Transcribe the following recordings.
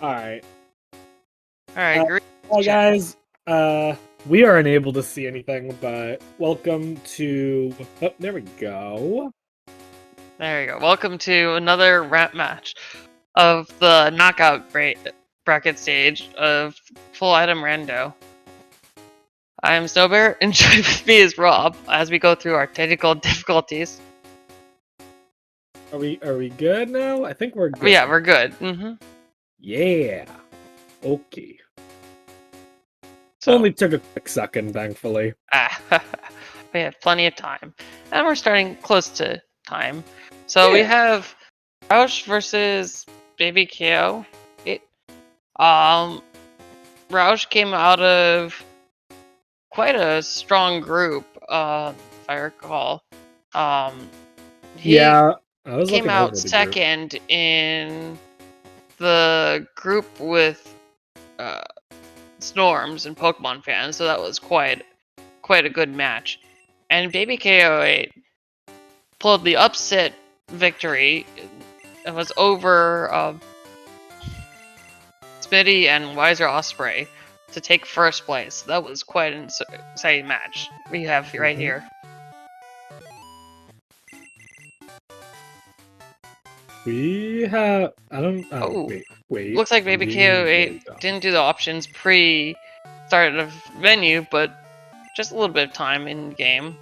Alright. Alright, great. Hi guys. We are unable to see anything, but welcome to... Oh, there we go. There you go. Welcome to another rap match of the knockout bracket stage of Full Item Rando. I am Snowbear, and joined with me is Rob as we go through our technical difficulties. Are we good now? I think we're good. But yeah, we're good. Yeah. Okay. So, Only took a quick second, thankfully. we have plenty of time. And we're starting close to time. So we have Roush versus babyk008. Roush came out of quite a strong group, if I recall. He came out second in the group with Snorms and Pokemon fans, so that was quite a good match. And babyk008 pulled the upset victory. It was over Smitty and Wiser Osprey to take first place. That was quite an exciting match we have right here. We have... I don't... Oh, wait. Looks like babyk008 didn't do the options pre-start of menu, but just a little bit of time in game.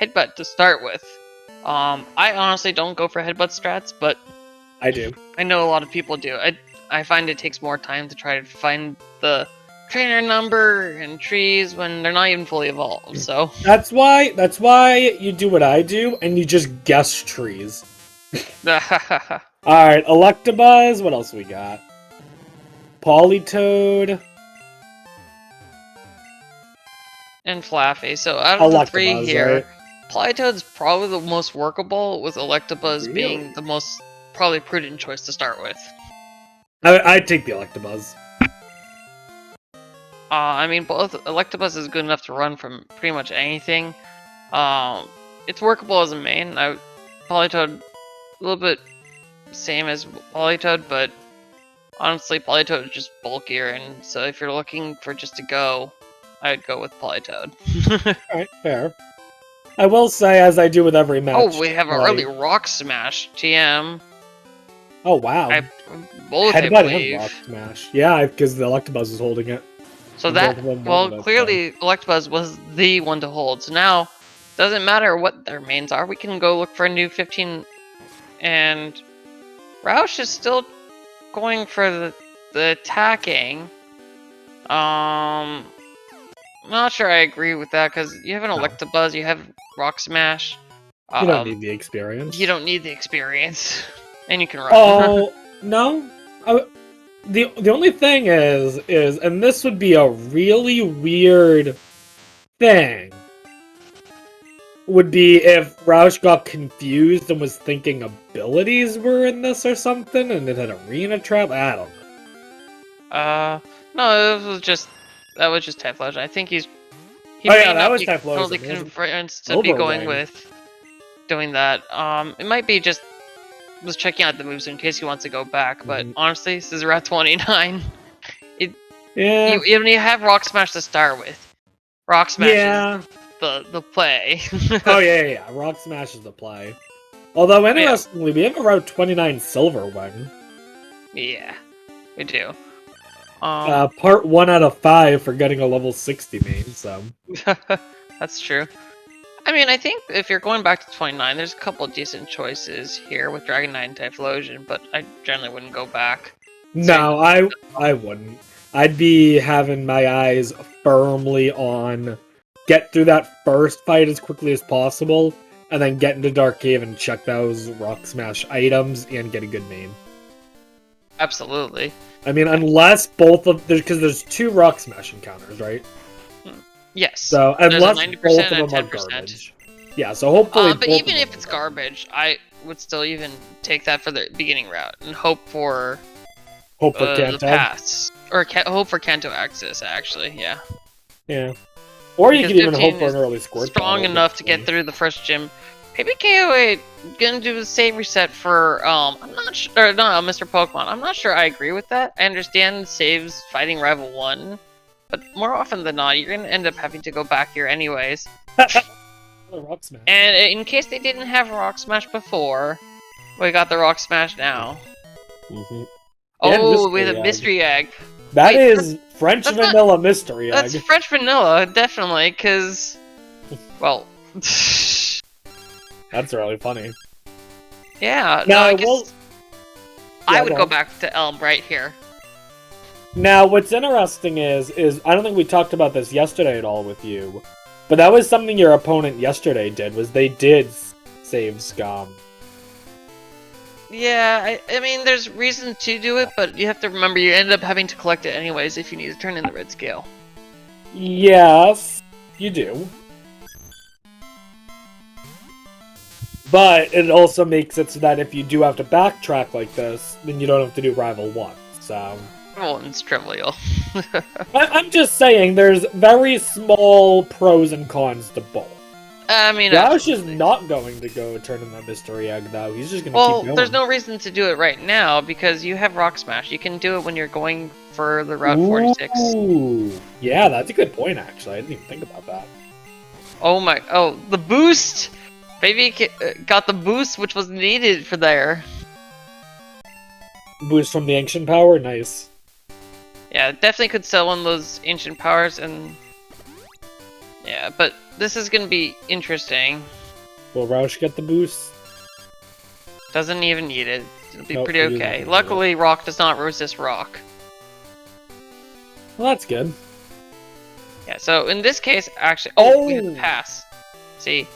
Headbutt to start with. I honestly don't go for headbutt strats, but I do. I know a lot of people do. I find it takes more time to try to find the trainer number and trees when they're not even fully evolved. So that's why you do what I do and you just guess trees. Alright, Electabuzz, what else we got? Politoed. And Flaffy. So out of the three here, right? Politoed's probably the most workable, with Electabuzz being the most probably prudent choice to start with. I'd take the Electabuzz. I mean, both Electabuzz is good enough to run from pretty much anything. It's workable as a main. Politoed, a little bit same as Politoed, but honestly, Politoed is just bulkier, and so if you're looking for just to go, I'd go with Politoed. Alright, fair. I will say, as I do with every match... Oh, we have an early Rock Smash, TM. Oh, wow. Both, Headbutt I believe. and Rock Smash. Yeah, because the Electabuzz is holding it. So that, well, clearly Electabuzz was the one to hold. So now, doesn't matter what their mains are, we can go look for a new 15. And Roush is still going for the attacking. I'm not sure I agree with that, because you have an Electabuzz, you have Rock Smash. You don't need the experience. You don't need the experience. And you can run. Oh, no. The only thing is, and this would be a really weird thing, would be if Roush got confused and was thinking abilities were in this or something, and it had Arena Trap. I don't know. No, that was just Typhlosion. I think he that was Typhlosion. Totally convinced to be going with doing that. It might be just was checking out the moves in case he wants to go back, but honestly, this is Route 29. You have Rock Smash to start with. Rock Smash is the play. Oh yeah, Rock Smash is the play. Although, interestingly, we have a Route 29 Silver Wing. Yeah, we do. Part 1 out of 5 for getting a level 60 main, so... That's true. I mean, I think if you're going back to 29, there's a couple decent choices here with Dragonite and Typhlosion, but I generally wouldn't go back. No, I wouldn't. I'd be having my eyes firmly on get through that first fight as quickly as possible, and then get into Dark Cave and check those Rock Smash items and get a good main. Absolutely. I mean, unless both of... because there's 2 Rock Smash encounters, right? Yes. So, unless both of them are 10%. garbage. Yeah, so hopefully but even if it's garbage, I would still even take that for the beginning route and hope for Kanto. The pass. Or hope for Kanto access, actually, yeah. Yeah. Or you could even hope for an early Squirt. Strong enough to get through the first gym babyk008 gonna do the save reset for I'm not sure, no, Mr. Pokemon. I'm not sure I agree with that. I understand saves fighting Rival 1, but more often than not, you're gonna end up having to go back here anyways. Rock Smash. And in case they didn't have Rock Smash before, we got the Rock Smash now. Oh, with a mystery egg. That is French vanilla mystery egg. That's French vanilla, definitely, because, well... That's really funny. Yeah, now, no, I guess I would go back to Elm right here. Now, what's interesting is I don't think we talked about this yesterday at all with you, but that was something your opponent yesterday did, was they did save Scum. Yeah, I mean, there's reason to do it, but you have to remember you end up having to collect it anyways if you need to turn in the red scale. Yes, you do. But it also makes it so that if you do have to backtrack like this, then you don't have to do Rival 1, so... Well, it's trivial. I'm just saying, there's very small pros and cons to both. I mean, Roush is not going to go turn in that mystery egg, though. He's just going to keep going. Well, there's no reason to do it right now, because you have Rock Smash. You can do it when you're going for the Route 46. Ooh, yeah, that's a good point, actually. I didn't even think about that. Oh, the boost! Baby got the boost, which was needed for there. Boost from the Ancient Power? Nice. Yeah, definitely could sell one of those Ancient Powers, and... Yeah, but this is gonna be interesting. Will Roush get the boost? Doesn't even need it. It'll be pretty okay. Luckily, Rock does not resist Rock. Well, that's good. Yeah, so in this case, actually... we have to pass. See?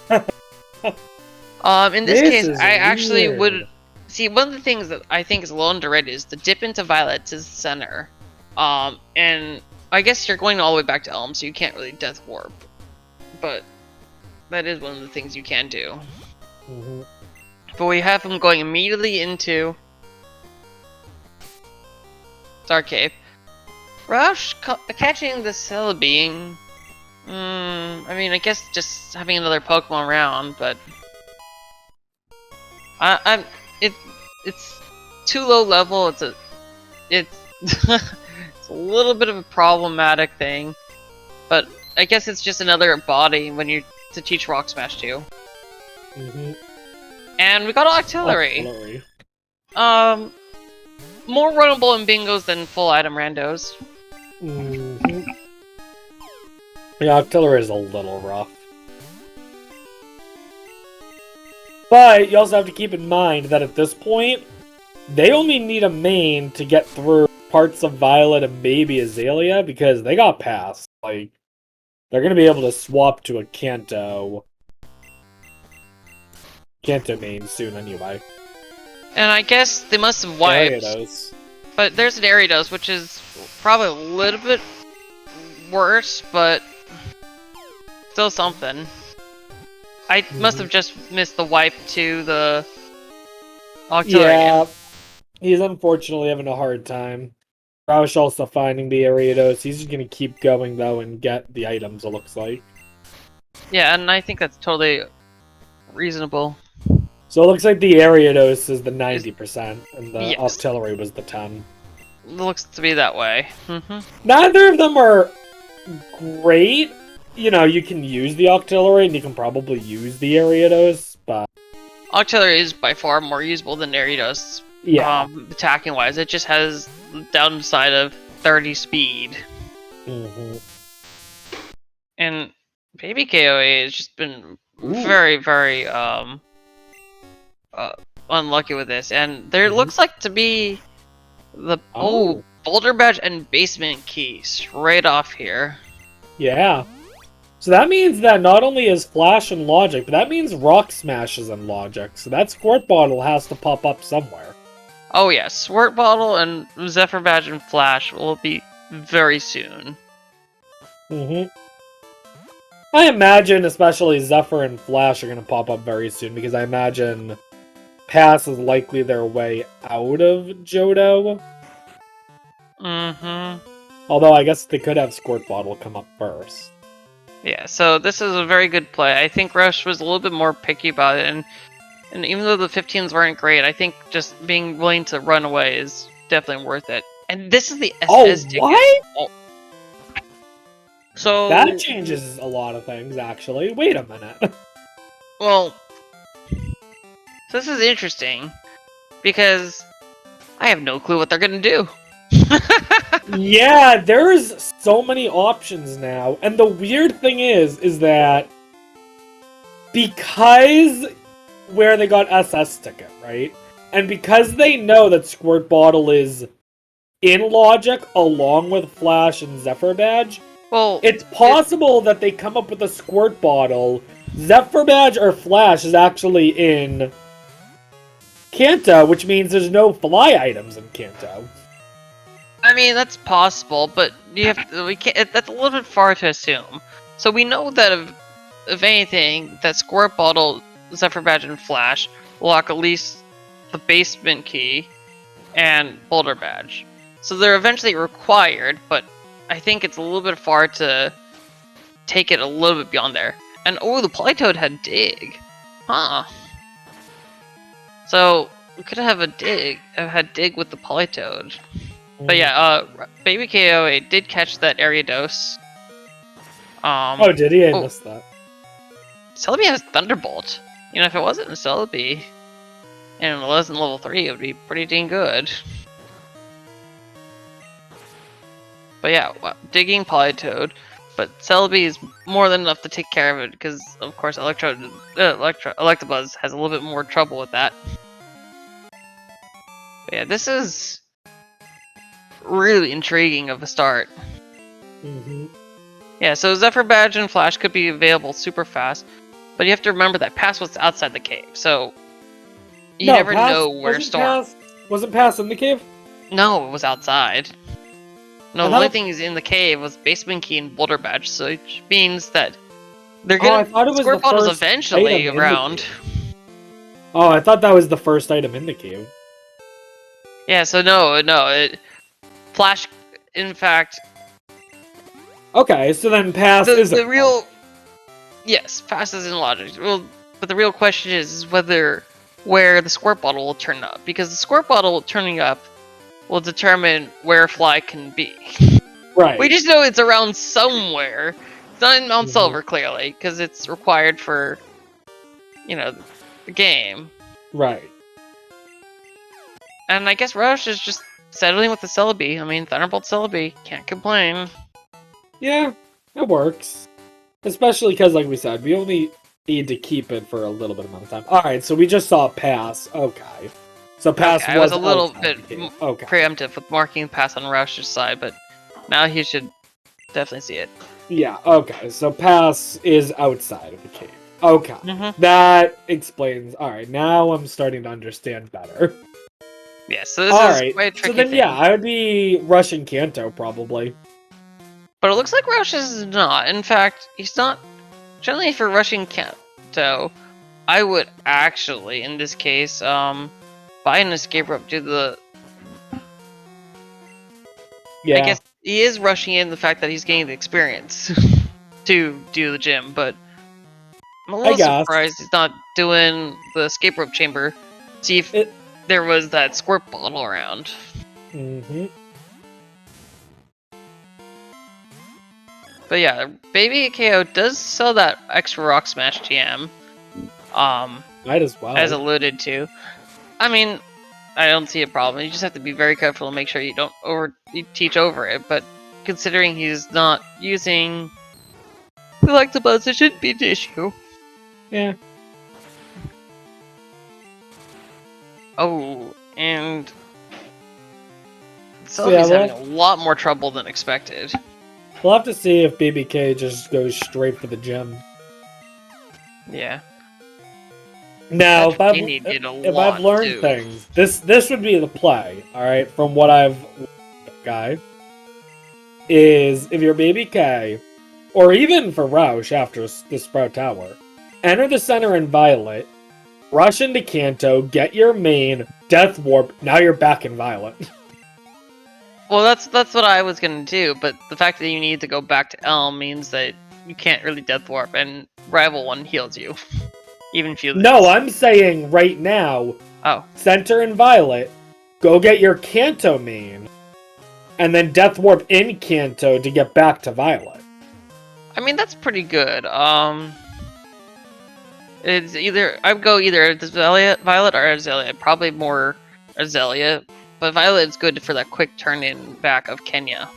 In this case, I actually would... See, one of the things that I think is a little underrated is the dip into Violet to the center. And I guess you're going all the way back to Elm, so you can't really Death Warp. But that is one of the things you can do. But we have him going immediately into Dark Cave. Roush catching the Celebi. I mean, I guess just having another Pokemon around, but it's too low level. It's it's a little bit of a problematic thing, but I guess it's just another body when you to teach Rock Smash to. And we got Octillery. More runnable in bingos than full item randos. Yeah, Octillery is a little rough. But you also have to keep in mind that at this point, they only need a main to get through parts of Violet and maybe Azalea, because they got past. Like, they're going to be able to swap to a Kanto main soon anyway. And I guess they must have wiped. Ariados. But there's an Ariados, which is probably a little bit worse, but still something. I must have just missed the wipe to the Octillery. Yeah, he's unfortunately having a hard time. Roush also finding the Ariados. He's just going to keep going, though, and get the items, it looks like. Yeah, and I think that's totally reasonable. So it looks like the Ariados is the 90%, and the Octillery was the 10. It looks to be that way. Neither of them are great. You know, you can use the Octillery, and you can probably use the Ariados, but... Octillery is by far more usable than Ariados. Yeah. Attacking-wise, it just has the downside of 30 speed. And babyk008 has just been very, very unlucky with this. And there looks like to be the Boulder Badge and Basement Key straight off here. Yeah. So that means that not only is Flash in Logic, but that means Rock Smash is in Logic. So that Squirt Bottle has to pop up somewhere. Oh yeah, Squirt Bottle and Zephyr Badge and Flash will be very soon. I imagine especially Zephyr and Flash are going to pop up very soon, because I imagine Pass is likely their way out of Johto. Although I guess they could have Squirt Bottle come up first. Yeah, so this is a very good play. I think Roush was a little bit more picky about it, and even though the 15s weren't great, I think just being willing to run away is definitely worth it. And this is the SS ticket. What? Oh. So that changes a lot of things, actually. Wait a minute. Well, so this is interesting because I have no clue what they're gonna do. Yeah, there's so many options now, and the weird thing is that because where they got SS ticket, right? And because they know that Squirt Bottle is in Logic along with Flash and Zephyr Badge, well, it's possible that they come up with a Squirt Bottle. Zephyr Badge or Flash is actually in Kanto, which means there's no fly items in Kanto. I mean, that's possible, but we can't. That's a little bit far to assume. So we know that if anything, that Squirt Bottle, Zephyr Badge, and Flash will lock at least the basement key and Boulder Badge. So they're eventually required, but I think it's a little bit far to take it a little bit beyond there. And oh, the Polytoad had Dig, huh? So we could have had Dig with the Polytoad. But yeah, babyk008 did catch that area dose. Oh, did he? I missed that. Celebi has Thunderbolt. You know, if it wasn't a Celebi, and it wasn't level 3, it would be pretty dang good. But yeah, well, digging Polytoad, but Celebi is more than enough to take care of it, because of course Electabuzz has a little bit more trouble with that. But yeah, this is really intriguing of a start. Yeah, so Zephyr Badge and Flash could be available super fast, but you have to remember that Pass was outside the cave, so you never know where Storm. Wasn't Pass in the cave? No, it was outside. No, the only thing is in the cave was Basement Key and Boulder Badge, so it means that they're gonna Squirt Bottles eventually around. Oh, I thought that was the first item in the cave. Yeah, so Flash, in fact. Okay, so then Pass is the real. Yes, Pass is in logic. Well, but the real question is where the Squirt Bottle will turn up, because the Squirt Bottle turning up will determine where Fly can be. Right. We just know it's around somewhere. It's not in Mount Silver, clearly, because it's required for, the game. Right. And I guess Roush is just settling with the Celebi. I mean, Thunderbolt Celebi, can't complain. Yeah, it works. Especially because, like we said, we only need to keep it for a little bit amount of time. Alright, so we just saw Pass. Okay. So Pass was a little bit preemptive with marking Pass on Roush's side, but now he should definitely see it. Yeah, okay. So Pass is outside of the cave. Okay. That explains. Alright, now I'm starting to understand better. Yeah, so this is quite a tricky thing. Yeah, I would be rushing Kanto, probably. But it looks like Roush is not. In fact, he's not. Generally, if you're rushing Kanto, I would actually, in this case, buy an escape rope to the... Yeah. I guess he is rushing in the fact that he's getting the experience to do the gym, but I'm a little surprised he's not doing the escape rope chamber. See if there was that Squirt Bottle around. But yeah, babyk008 does sell that extra Rock Smash GM. Might as well. As alluded to. I mean, I don't see a problem. You just have to be very careful and make sure you don't teach over it. But considering he's not using Electabuzz, it shouldn't be an issue. Yeah. Oh, and Celebi's having a lot more trouble than expected. We'll have to see if babyk just goes straight for the gym. Yeah. Now, if I've learned things, this would be the play, alright, from what I've learned, is if you're babyk, or even for Roush after the Sprout Tower, enter the center in Violet, rush into Kanto, get your main, Death Warp, now you're back in Violet. Well, that's what I was gonna do, but the fact that you need to go back to Elm means that you can't really Death Warp, and Rival 1 heals you. Even if you lose. No, I'm saying right now, Center and Violet, go get your Kanto main, and then Death Warp in Kanto to get back to Violet. I mean, that's pretty good. It's either I'd go either Azalea, Violet, or Azalea. Probably more Azalea, but Violet is good for that quick turn in back of Kenya.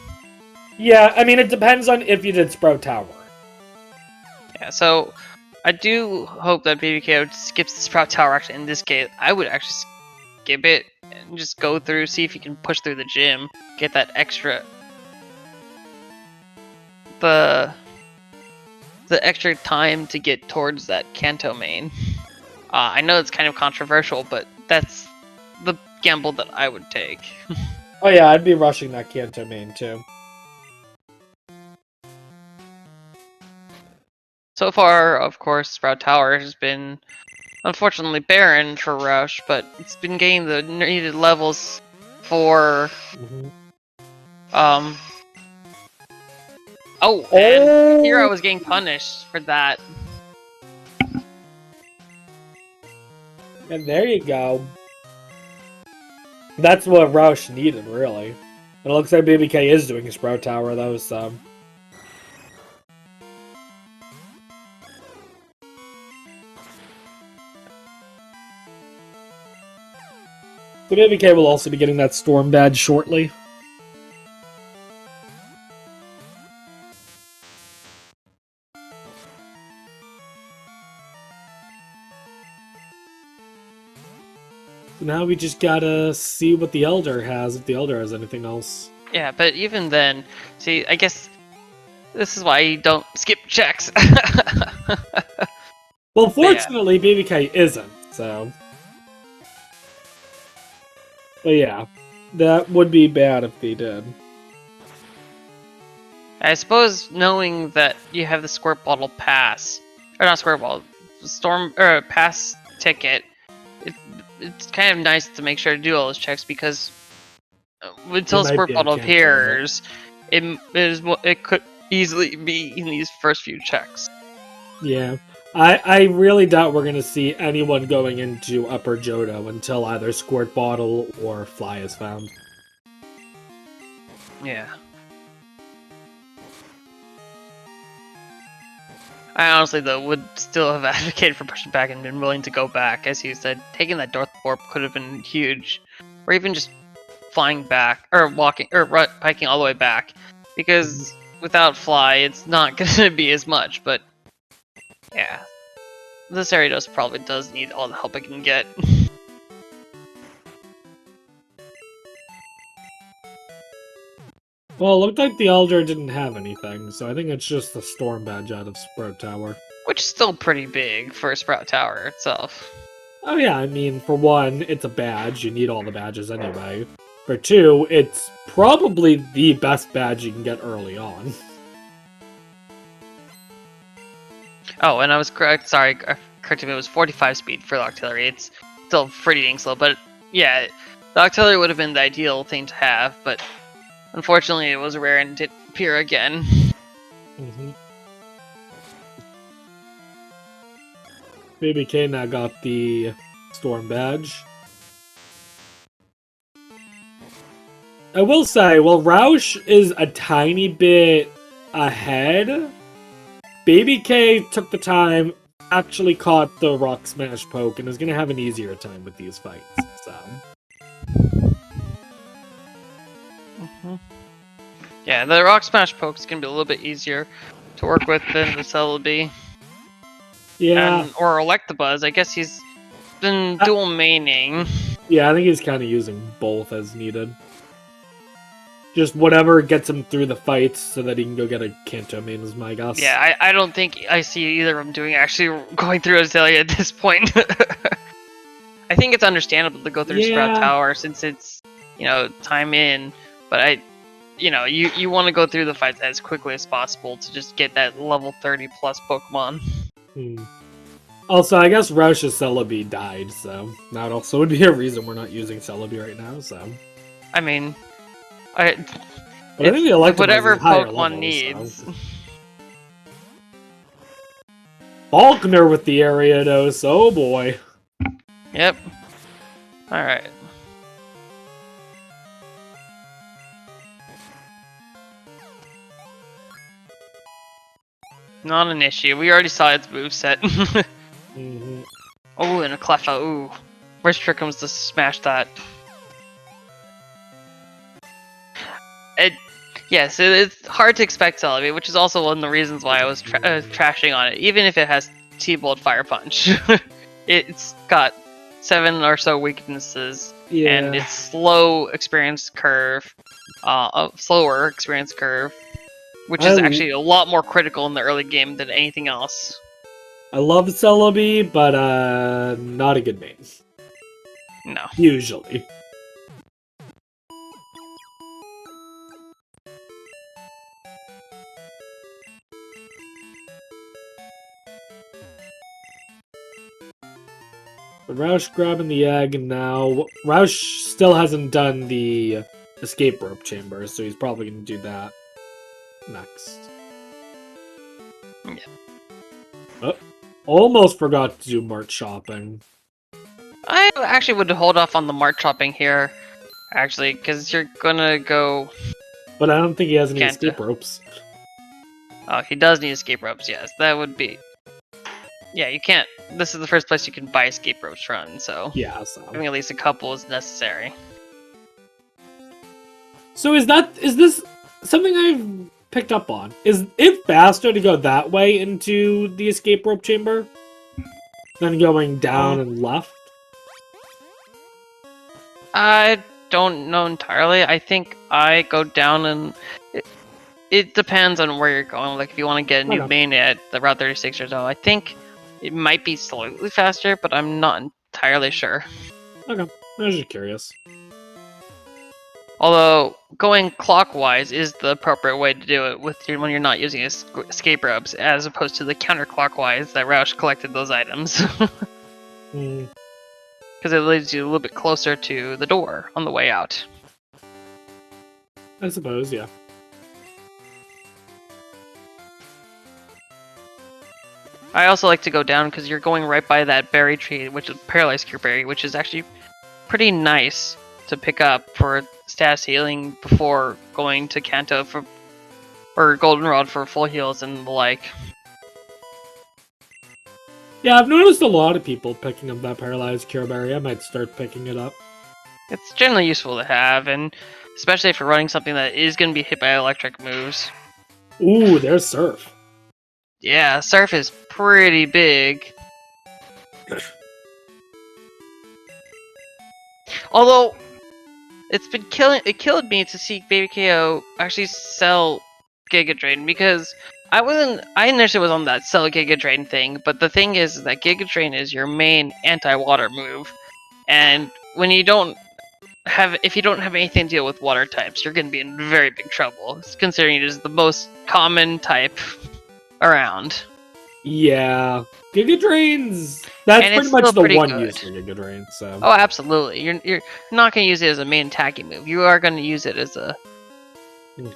Yeah, I mean, it depends on if you did Sprout Tower. Yeah, so I do hope that babyk008 skips the Sprout Tower. Actually, in this case, I would actually skip it and just go through, see if you can push through the gym, get that extra the extra time to get towards that Kanto main. I know it's kind of controversial, but that's the gamble that I would take. Oh yeah, I'd be rushing that Kanto main too. So far, of course, Sprout Tower has been unfortunately barren for Roush, but it's been getting the needed levels for and here I was getting punished for that. And there you go. That's what Roush needed, really. And it looks like babyk is doing a Sprout Tower, though, so... So babyk will also be getting that Storm Badge shortly. Now we just gotta see what the Elder has, if the Elder has anything else. Yeah, but even then, see, I guess this is why you don't skip checks. Well, fortunately, babyk isn't, so... But yeah, that would be bad if they did. I suppose knowing that you have the Squirt Bottle pass, or not Squirt Bottle, Storm, or pass ticket, it's kind of nice to make sure to do all those checks, because until Squirt Bottle appears, it could easily be in these first few checks. Yeah. I really doubt we're going to see anyone going into Upper Johto until either Squirt Bottle or Fly is found. Yeah. I honestly, though, would still have advocated for pushing back and been willing to go back. As you said, taking that Death Warp could have been huge. Or even just flying back, or walking, or biking all the way back. Because without Fly, it's not going to be as much, but... yeah. This area probably does need all the help it can get. Well, it looked like the Elder didn't have anything, so I think it's just the Storm Badge out of Sprout Tower. Which is still pretty big for Sprout Tower itself. Oh yeah, I mean, for one, it's a badge. You need all the badges anyway. For two, it's probably the best badge you can get early on. Oh, and I was correct. Sorry, corrected me. It was 45 speed for the Octillery. It's still pretty dang slow, but yeah, the Octillery would have been the ideal thing to have, but unfortunately it was rare and didn't appear again. babyk now got the Storm Badge. I will say, while Roush is a tiny bit ahead, babyk took the time, actually caught the Rock Smash poke, and is going to have an easier time with these fights, so... Yeah, the Rock Smash poke is going to be a little bit easier to work with than the Celebi. Yeah. Or Electabuzz, I guess he's been dual maining. Yeah, I think he's kind of using both as needed. Just whatever gets him through the fights so that he can go get a Kanto main is my guess. Yeah, I don't think I see either of them going through Azalea at this point. I think it's understandable to go through Sprout Tower since it's, time in, but you want to go through the fights as quickly as possible to just get that level 30 plus Pokemon. Also, I guess Roush's Celebi died, so that also would be a reason we're not using Celebi right now, so... I mean... But I think the Electabuzz whatever is higher Pokemon level, needs. So. Faulkner with the Ariados, oh boy. Yep. Alright. Not an issue. We already saw its moveset. Oh, and a Cleffa. Ooh. Worst trick comes to smash that. Yes, it's hard to expect Celebi, which is also one of the reasons why I was trashing on it. Even if it has T-Bolt Fire Punch. It's got 7 or so weaknesses, and it's slower experience curve, which is actually a lot more critical in the early game than anything else. I love Celebi, but not a good name. No. Usually. Roush grabbing the egg now. Roush still hasn't done the escape rope chamber, so he's probably going to do that next. Yeah. Oh, almost forgot to do mart shopping. I actually would hold off on the mart shopping here, actually, because you're gonna go... But I don't think he has any escape ropes. Oh, he does need escape ropes, yes. That would be... Yeah, you can't... This is the first place you can buy escape ropes from, so... Yeah, so... having at least a couple is necessary. So is this something I've picked up on? Is it faster to go that way into the escape rope chamber than going down and left? I don't know entirely. I think I go down and... It depends on where you're going. Like, if you want to get a new main at the Route 36 or so, I think it might be slightly faster, but I'm not entirely sure. Okay, I was just curious. Although, going clockwise is the appropriate way to do it when you're not using escape ropes, as opposed to the counterclockwise that Roush collected those items. Because it leads you a little bit closer to the door on the way out. I suppose, yeah. I also like to go down because you're going right by that berry tree, which is Paralyzed Cure Berry, which is actually pretty nice to pick up for status healing before going to Kanto or Goldenrod for full heals and the like. Yeah, I've noticed a lot of people picking up that Paralyzed Cure Berry. I might start picking it up. It's generally useful to have, and especially if you're running something that is going to be hit by electric moves. Ooh, there's Surf. Yeah, Surf is pretty big. Although, it killed me to see babyk008 actually sell Giga Drain, because I initially was on that sell Giga Drain thing, but the thing is that Giga Drain is your main anti-water move, and when you if you don't have anything to deal with water types, you're going to be in very big trouble, considering it is the most common type around. Yeah, Giga Drains. That's pretty much the one use for Giga Drain. So. Oh, absolutely. You're not going to use it as a main attacking move. You are going to use it as a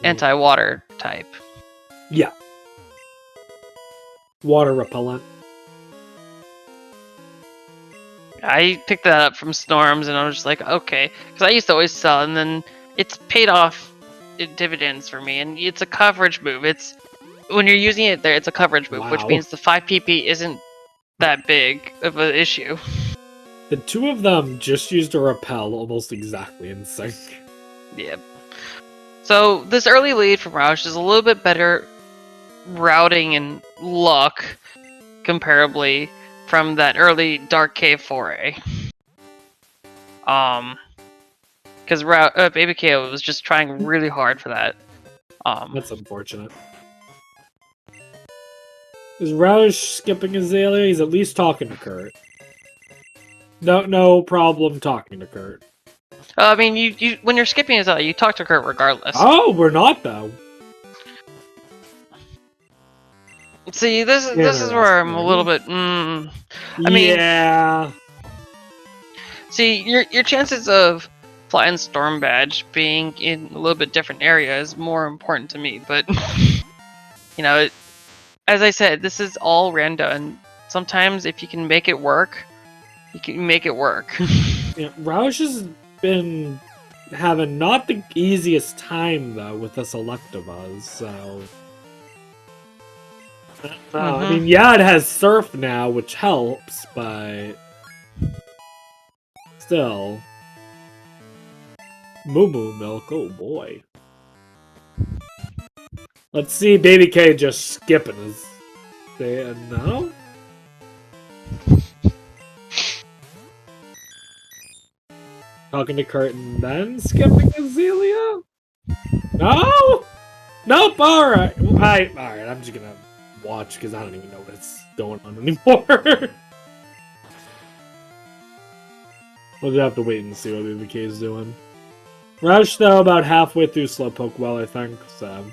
anti-water type. Yeah. Water repellent. I picked that up from Storms, and I was just like, okay, because I used to always sell, and then it's paid off dividends for me, and it's a coverage move. When you're using it there, it's a coverage move, which means the 5 PP isn't that big of an issue. The two of them just used a repel almost exactly in sync. Yep. So this early lead from Roush is a little bit better routing and luck, comparably, from that early Dark Cave foray. Because babyk008 was just trying really hard for that. That's unfortunate. Is Roush skipping Azalea? He's at least talking to Kurt. No problem talking to Kurt. I mean, you when you're skipping Azalea, you talk to Kurt regardless. Oh, we're not though. See, this is where I'm a little bit. I mean, yeah. See, your chances of flying Storm Badge being in a little bit different area is more important to me, but you know, as I said, this is all random, and sometimes if you can make it work, you can make it work. Yeah, Roush has been having not the easiest time though with this Electabuzz, so I mean, yeah, it has Surf now, which helps, but still. Moo Moo Milk, oh boy. Let's see Baby K just skipping his... No? Talking to Curtin, then skipping Azalea? No? Nope, alright. Alright, I'm just gonna watch because I don't even know what's going on anymore. We'll just have to wait and see what Baby K is doing. Roush, though, about halfway through Slowpoke Well, I think, so...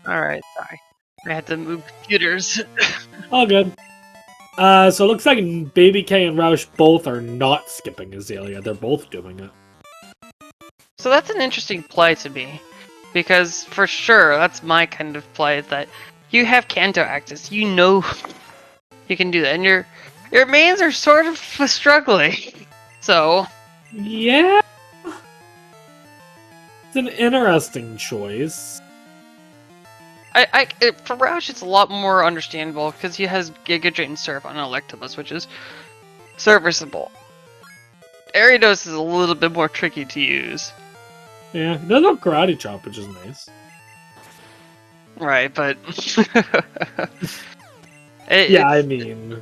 Alright, sorry. I had to move computers. All good. So it looks like Baby K and Roush both are not skipping Azalea. They're both doing it. So that's an interesting play to me. Because for sure, that's my kind of play, is that you have Kanto access. You know you can do that. And your mains are sort of struggling. So... Yeah. It's an interesting choice. For Roush, it's a lot more understandable because he has Giga Drain Surf on Electabuzz, which is serviceable. Ariados is a little bit more tricky to use. Yeah, it does have Karate Chop, which is nice. Right, but... I mean...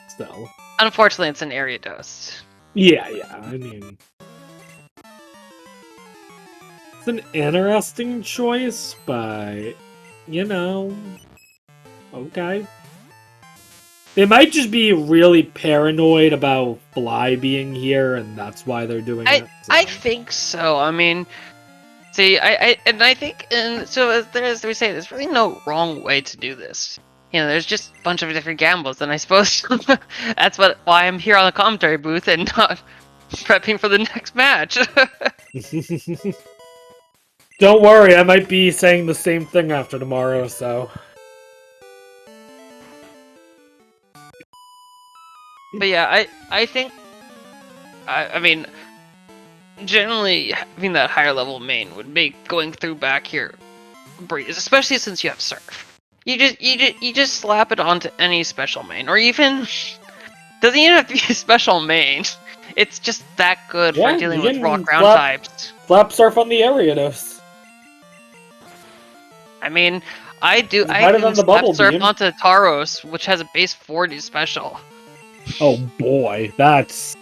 Still. Unfortunately, it's an Ariados. Yeah, I mean... It's an interesting choice, but... You know... Okay. They might just be really paranoid about Fly being here, and that's why they're doing it. So. I think so. I mean... See, I think... So as we say, there's really no wrong way to do this. You know, there's just a bunch of different gambles, and I suppose that's why I'm here on the commentary booth and not prepping for the next match. Don't worry, I might be saying the same thing after tomorrow, so... But yeah, I think... I mean... Generally, having that higher level main would make going through back here a breeze, especially since you have Surf. You just slap it onto any special main, or even... Doesn't even have to be a special main. It's just that good for dealing with rock ground types. Slap Surf on the Ariados. I mean, I can slap Surf onto Tauros, which has a base 40 special. Oh boy, that's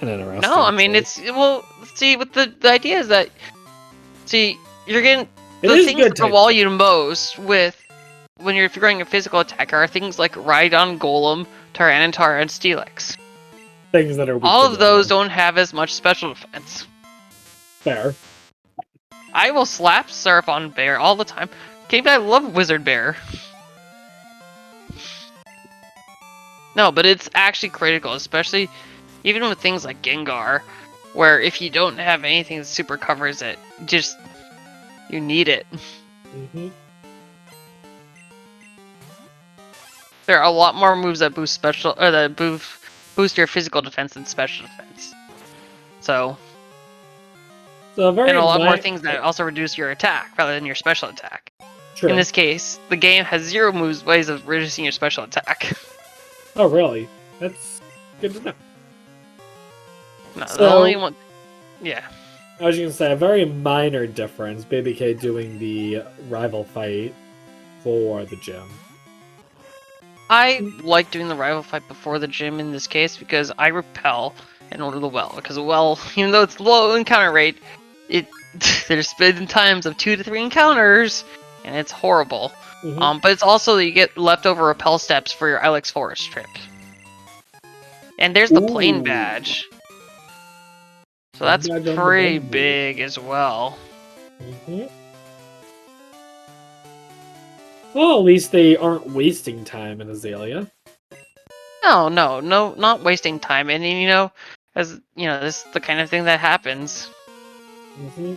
an interesting No, I mean, choice. see, with the idea is that, see, you're getting, the things that wall you most with, when you're figuring a physical attacker, are things like Rhydon, Golem, Tyranitar, and Steelix. Things that are weak. All of those don't have as much special defense. Fair. I will slap Surf on Bear all the time. I love Wizard Bear. No, but it's actually critical, especially even with things like Gengar, where if you don't have anything that super covers it, you need it. Mm-hmm. There are a lot more moves that boost boost your physical defense than special defense. So and a lot more things that also reduce your attack rather than your special attack. True. In this case, the game has 0 ways of reducing your special attack. Oh, really? That's good to know. No, so, the only one... Yeah. I was going to say, a very minor difference, Baby K doing the rival fight for the gym. I like doing the rival fight before the gym in this case because I repel in order to the well. Because the well, even though it's low encounter rate, there's been times of 2 to 3 encounters, and it's horrible. Mm-hmm. But it's also that you get leftover repel steps for your Ilex Forest trip. And there's the plane badge. So that's pretty big as well. Mm-hmm. Well, at least they aren't wasting time in Azalea. No, not wasting time. And you know, as you know, this is the kind of thing that happens. Mm-hmm.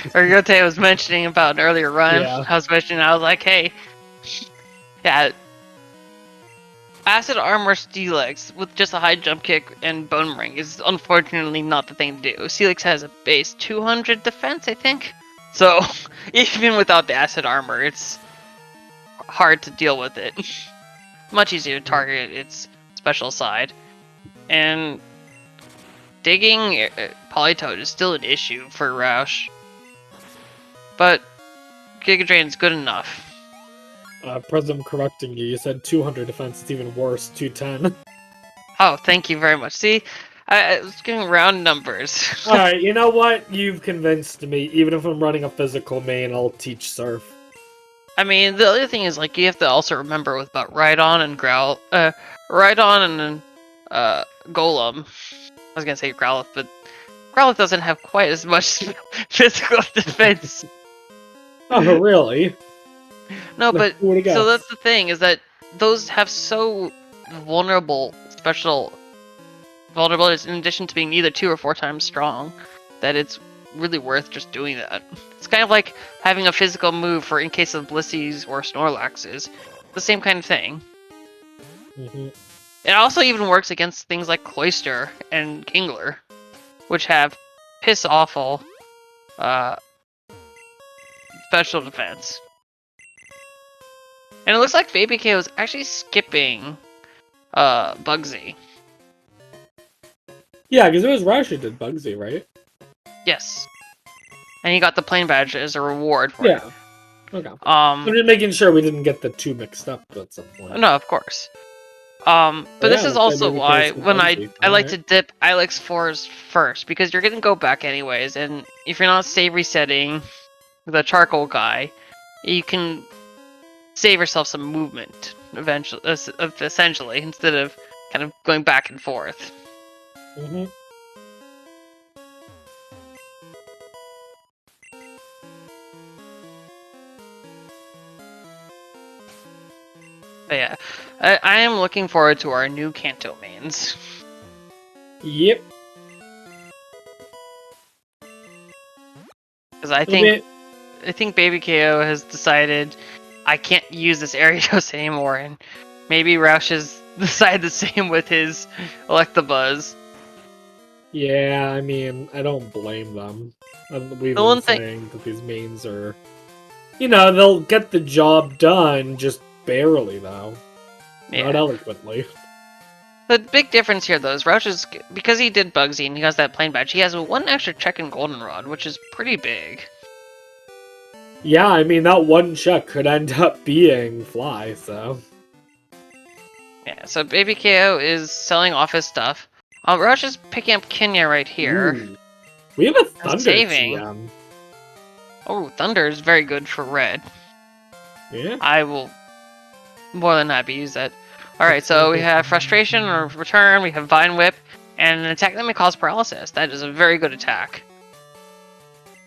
Ergote was mentioning about an earlier run. Yeah. I was like, hey, yeah, Acid Armor Steelix with just a high jump kick and Bone Ring is unfortunately not the thing to do. Steelix has a base 200 defense, I think. So, even without the Acid Armor, it's hard to deal with it. Much easier to target its special side. And digging Polytoad is still an issue for Roush. But Giga Drain's good enough. President, I'm correcting you. You said 200 defense. It's even worse. 210. Oh, thank you very much. See, I was giving round numbers. Alright, you know what? You've convinced me. Even if I'm running a physical main, I'll teach Surf. I mean, the other thing is, like, you have to also remember with about Rhydon and Rhydon and Golem. I was gonna say Growlithe, but Growlithe doesn't have quite as much physical defense. Oh, really? No, but so that's the thing, is that those have so special vulnerabilities in addition to being either 2 or 4 times strong that it's really worth just doing that. It's kind of like having a physical move for in case of Blissey's or Snorlax's. The same kind of thing. Mm-hmm. It also even works against things like Cloyster and Kingler, which have piss-awful special defense. And it looks like babyk008 is actually skipping Bugsy. Yeah, because it was Roush who did Bugsy, right? Yes. And he got the plain badge as a reward for it. Okay. I'm just making sure we didn't get the 2 mixed up at some point. No, of course. But this is also why when I like to dip Ilex 4s first, because you're gonna go back anyways, and if you're not save resetting the charcoal guy, you can save yourself some movement eventually, essentially, instead of kind of going back and forth. Mm-hmm. But yeah, I am looking forward to our new Kanto mains. Yep. Because I think babyk008 has decided I can't use this Arios anymore, and maybe Roush has decided the same with his Electabuzz. Yeah, I mean, I don't blame them. We've been saying that these mains are... You know, they'll get the job done, just barely, though. Yeah. Not eloquently. The big difference here, though, is Roush is... Because he did Bugsy and he has that plain badge, he has 1 extra check in Goldenrod, which is pretty big. Yeah, I mean, that 1 check could end up being Fly, so... Yeah, so babyk008 is selling off his stuff. Roush is picking up Kenya right here. Ooh. We have a Thunder TM. Oh, Thunder is very good for red. Yeah. I will more than happy use that. Alright, so we have Frustration or Return, we have Vine Whip, and an attack that may cause paralysis. That is a very good attack.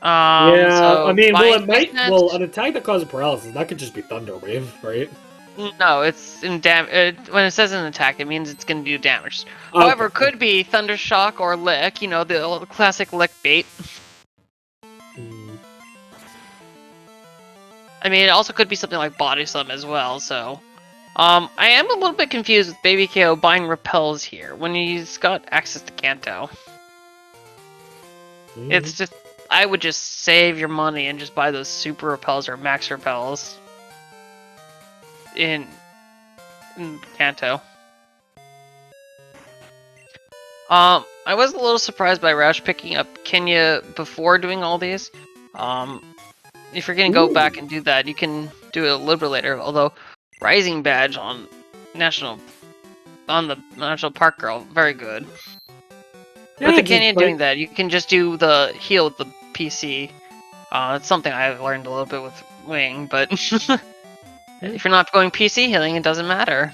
Yeah, so I mean, well, it might... Well, an attack that causes paralysis, that could just be Thunder Wave, right? No, it's in when it says an attack, it means it's going to do damage. Okay. However, it could be Thunder Shock or Lick, you know, the classic Lick bait. I mean, it also could be something like Body Slam as well, so... I am a little bit confused with babyk008 buying Repels here, when he's got access to Kanto. It's just... I would just save your money and just buy those Super Repels or Max Repels. In Kanto. I was a little surprised by Roush picking up Kenya before doing all these. If you're gonna go back and do that, you can do it a little bit later. Although Rising Badge on the National Park Girl, very good. Yeah, with the Kenya doing that, you can just do the heal with the PC. It's something I've learned a little bit with Wing, but If you're not going PC healing, it doesn't matter.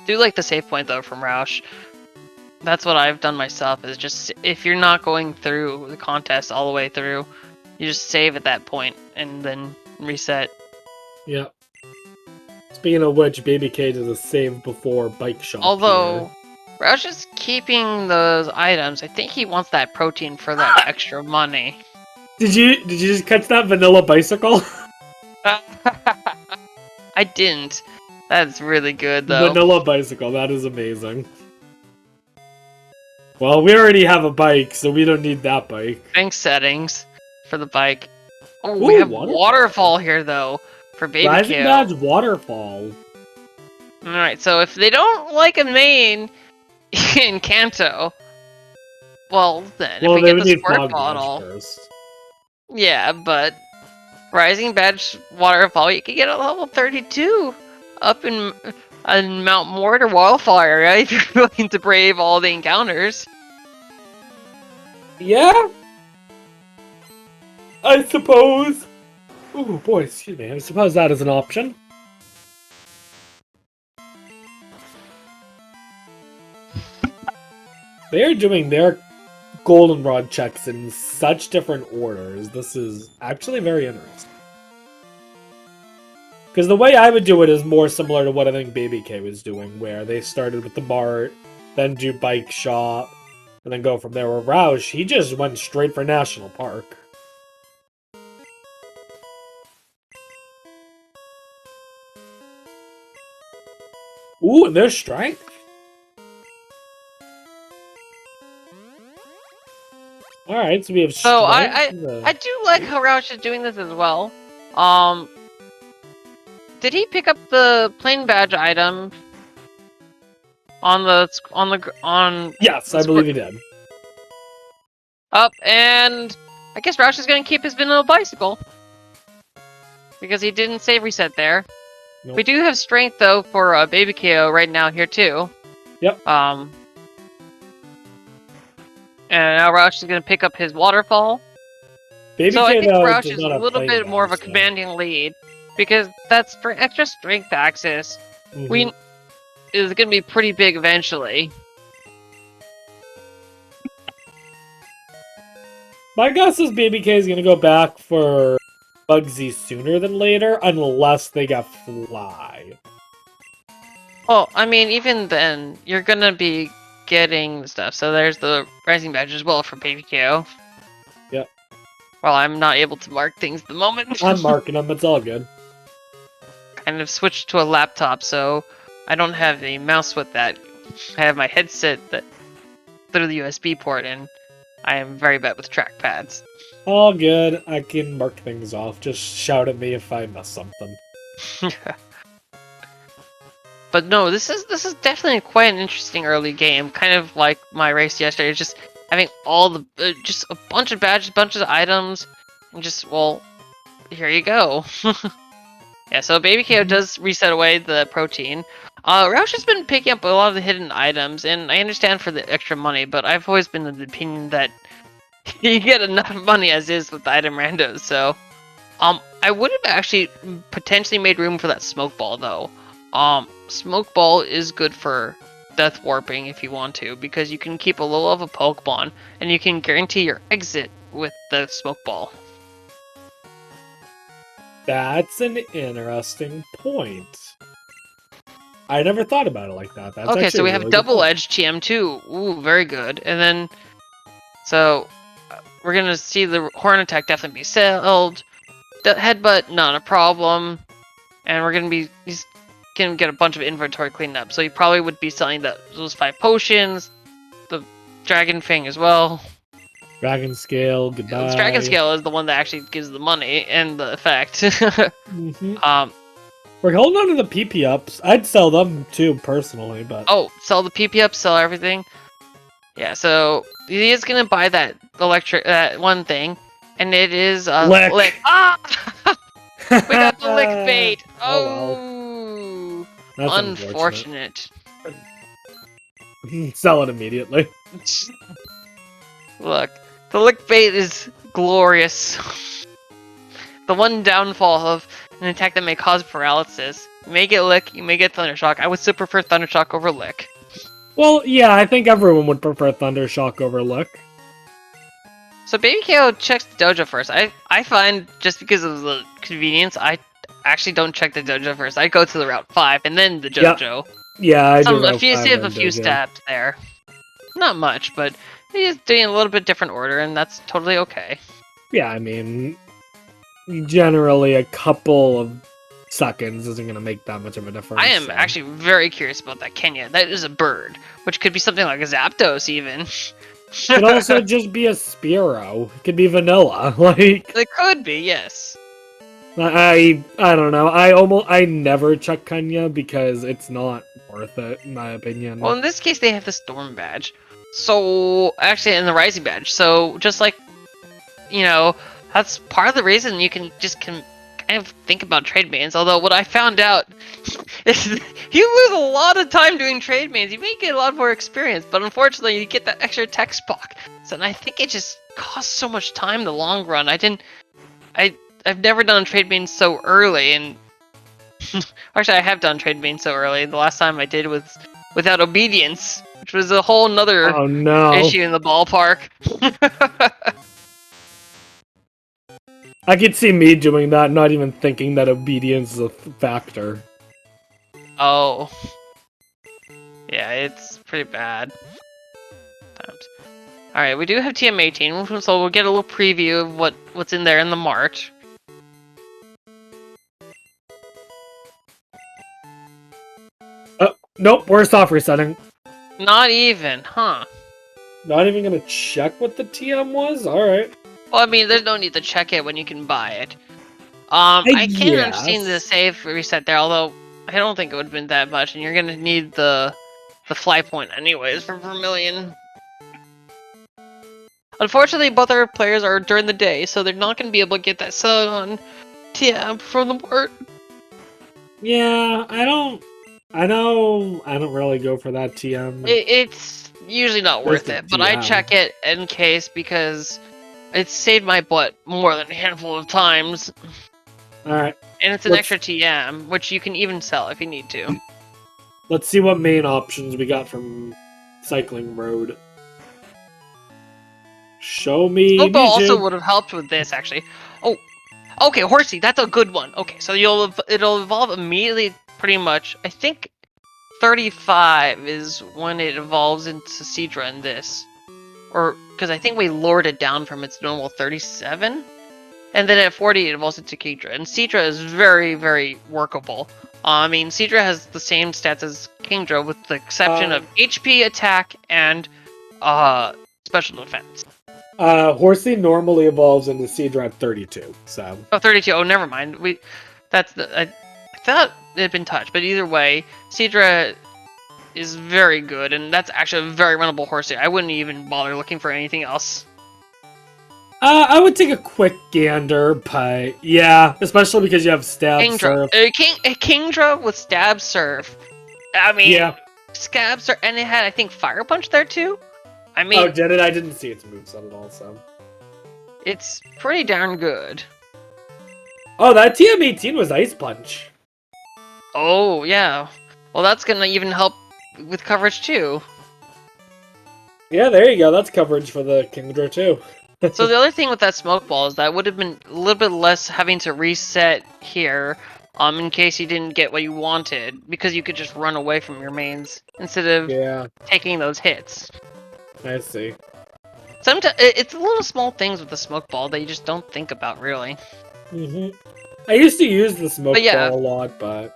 Do like the save point though from Roush. That's what I've done myself, is just if you're not going through the contest all the way through, you just save at that point and then reset. Yep. Speaking of which, babyk does a save before bike shop. Although Roush is keeping those items, I think he wants that protein for that extra money. Did you just catch that vanilla bicycle? I didn't. That's really good though. Vanilla bicycle, that is amazing. Well, we already have a bike, so we don't need that bike. Bank settings for the bike. Oh, we have waterfall here though for babyk. Rising Badge waterfall. Alright, so if they don't like a main in Kanto, well then, if we get the squirt bottle. First. Yeah, but Rising Badge waterfall, you can get a level 32 up in Mount Mortar Wildfire, right? If you're willing to brave all the encounters. Yeah? I suppose. Oh boy, excuse me. I suppose that is an option. They're doing their goldenrod checks in such different orders. This is actually very interesting. Because the way I would do it is more similar to what I think babyk was doing, where they started with the mart, then do bike shop, and then go from there. Where Roush, he just went straight for National Park. Ooh, and there's strength. Alright, so we have strength. So I do like how Roush is doing this as well. Did he pick up the plain badge item on Yes, I believe he did. Up, and I guess Roush is going to keep his vanilla bicycle because he didn't save reset there. Nope. We do have strength though for babyk008 right now here too. Yep. And now Roush is going to pick up his waterfall. So I think Roush is a little bit more of a commanding lead. Because that's for extra strength access. Is going to be pretty big eventually. My guess is babyk is going to go back for Bugsy sooner than later, unless they get Fly. Well, I mean, even then, you're going to be getting stuff. So there's the Rising Badge as well for babyk008. Yep. Well, I'm not able to mark things at the moment. I'm marking them, it's all good. And I've switched to a laptop, so I don't have a mouse with that. I have my headset that through the USB port, and I am very bad with trackpads. All good. I can mark things off. Just shout at me if I miss something. But no, this is definitely quite an interesting early game. Kind of like my race yesterday. It's just having all the just a bunch of badges, bunches of items, and just here you go. Yeah, so babyk008 does reset away the protein. Roush has been picking up a lot of the hidden items, and I understand for the extra money, but I've always been of the opinion that you get enough money as is with the item randos, so... I would have actually potentially made room for that smoke ball, though. Smoke ball is good for death warping if you want to, because you can keep a low level Pokemon, and you can guarantee your exit with the smoke ball. That's an interesting point. I never thought about it like that. That's okay, so we really have double-edged TM2. Ooh, very good. And then, so we're gonna see the horn attack definitely be sold. The headbutt, not a problem. And we're gonna he's gonna get a bunch of inventory cleaned up. So he probably would be selling those 5 potions, the Dragon Fang as well. Dragon Scale, goodbye. Dragon Scale is the one that actually gives the money and the effect. We're holding on to the PP ups. I'd sell them too, personally, but... Oh, sell the PP ups, sell everything? Yeah, so he is gonna buy that that one thing, and it is a lick. Ah! We got the lick bait! Oh! Well. That's unfortunate. Sell it immediately. Look, the lick bait is glorious. the one downfall of an attack that may cause paralysis. You may get Lick, you may get Thundershock. I would still prefer Thundershock over Lick. Well, yeah, I think everyone would prefer Thundershock over Lick. So babyk008 checks the dojo first. I find, just because of the convenience, I actually don't check the dojo first. I go to the Route 5 and then the dojo. Yeah, I do. A few steps there. Not much, but he's doing a little bit different order, and that's totally okay. Yeah, I mean, generally a couple of seconds isn't going to make that much of a difference. I am actually very curious about that Kenya. That is a bird, which could be something like a Zapdos, even. Could also just be a Spearow. It could be vanilla. Like it could be, yes. I don't know. I never check Kenya because it's not worth it, in my opinion. Well, in this case, they have the Storm badge. So actually, in the Rising badge. So just like, you know, that's part of the reason you can kind of think about trade mains. Although what I found out is you lose a lot of time doing trade mains. You may get a lot more experience, but unfortunately you get that extra text box. So and I think it just costs so much time in the long run. I've never done trade mains so early, and actually I have done trade mains so early. The last time I did was without obedience, which was a whole nother issue in the ballpark. I could see me doing that, not even thinking that obedience is a factor. Oh. Yeah, it's pretty bad. Alright, we do have TM18, so we'll get a little preview of what's in there in the Mart. Nope, we're soft resetting. Not even, huh? Not even gonna check what the TM was? Alright. Well, I mean, there's no need to check it when you can buy it. I can't understand the save reset there, although I don't think it would have been that much, and you're gonna need the fly point anyways for Vermilion. Unfortunately, both our players are during the day, so they're not gonna be able to get that set on TM from the Mart. Yeah, I don't really go for that TM. It's usually not worth it, but I check it in case because it's saved my butt more than a handful of times. Alright. And it's an extra TM, which you can even sell if you need to. Let's see what main options we got from Cycling Road. Show me. Snowball also would have helped with this, actually. Oh, okay, Horsey, that's a good one. Okay, so it'll evolve immediately, pretty much. I think 35 is when it evolves into Seadra in this. Or, because I think we lured it down from its normal 37. And then at 40 it evolves into Kingdra. And Seadra is very, very workable. I mean, Seadra has the same stats as Kingdra with the exception of HP, attack, and special defense. Horsey normally evolves into Seadra at 32, so... Oh, 32. Oh, never mind. I thought it had been touched, but either way, Seadra is very good, and that's actually a very runnable Horsey. I wouldn't even bother looking for anything else. I would take a quick gander, but yeah, especially because you have Stab Surf. Kingdra with Stab Surf. I mean, yeah. Stab Surf, and it had, I think, Fire Punch there too? I mean... Oh, did it? I didn't see its moveset at all, so... It's pretty darn good. Oh, that TM18 was Ice Punch. Oh, yeah. Well, that's gonna even help with coverage too. Yeah, there you go. That's coverage for the Kingdra too. So the other thing with that smoke ball is that would have been a little bit less having to reset here, in case you didn't get what you wanted, because you could just run away from your mains instead of taking those hits. I see. Sometimes it's the little small things with the smoke ball that you just don't think about, really. I used to use the smoke ball a lot, but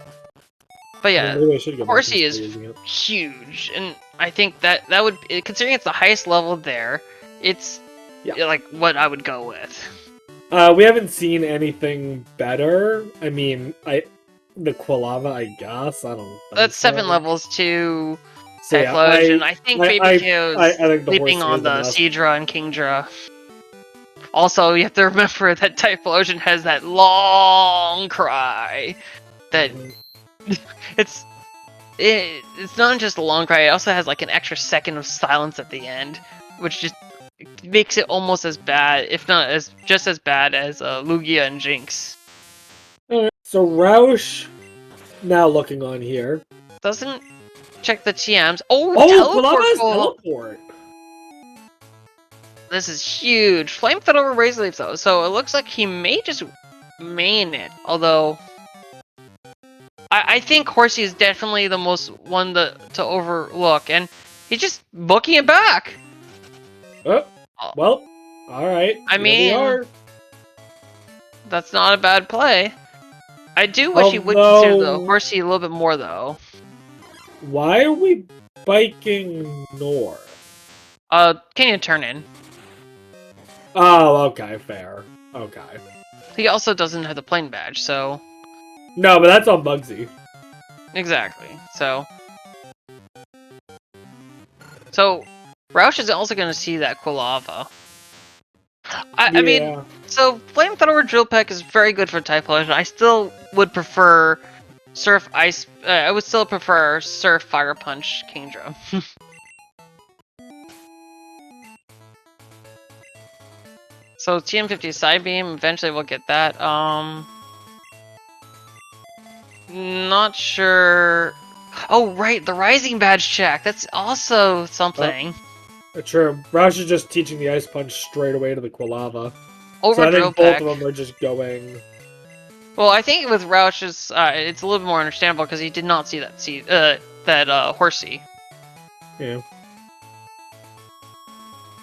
yeah, Horsey is huge, and I think that would, considering it's the highest level there, it's like what I would go with. We haven't seen anything better. I mean, the Quilava, I guess. I don't. That's 7 levels to Typhlosion. I think babyk008 is sleeping on the Seadra and Kingdra. Also, you have to remember that Typhlosion has that long cry. That it's not just a long cry. It also has like an extra second of silence at the end, which just makes it almost as bad, if not just as bad as Lugia and Jinx. Alright, so Roush, now looking on here. Doesn't check the TMs. Oh, Teleport! This is huge. Flamethrower Razor Leaf though, so it looks like he may just main it. Although, I think Horsey is definitely the most one to overlook, and he's just booking it back. Oh, well, alright. I mean, that's not a bad play. I do wish he would consider the Horsey a little bit more though. Why are we biking north? Can you turn in? Oh, okay, fair. Okay. He also doesn't have the plane badge, so... No, but that's on Bugsy. Exactly, so... So, Roush is also going to see that Quilava. I mean, so Flamethrower Drill Peck is very good for type collision. I still would prefer Surf Ice... I would still prefer Surf Fire Punch Kingdra. So TM50 Side Beam, eventually we'll get that. Not sure... Oh, right, the Rising Badge check. That's also something. True. Roush is just teaching the Ice Punch straight away to the Quilava. Over so I Drill think both Peck. of them are just going... Well, I think with Roush, it's a little bit more understandable because he did not see that Horsey. Yeah.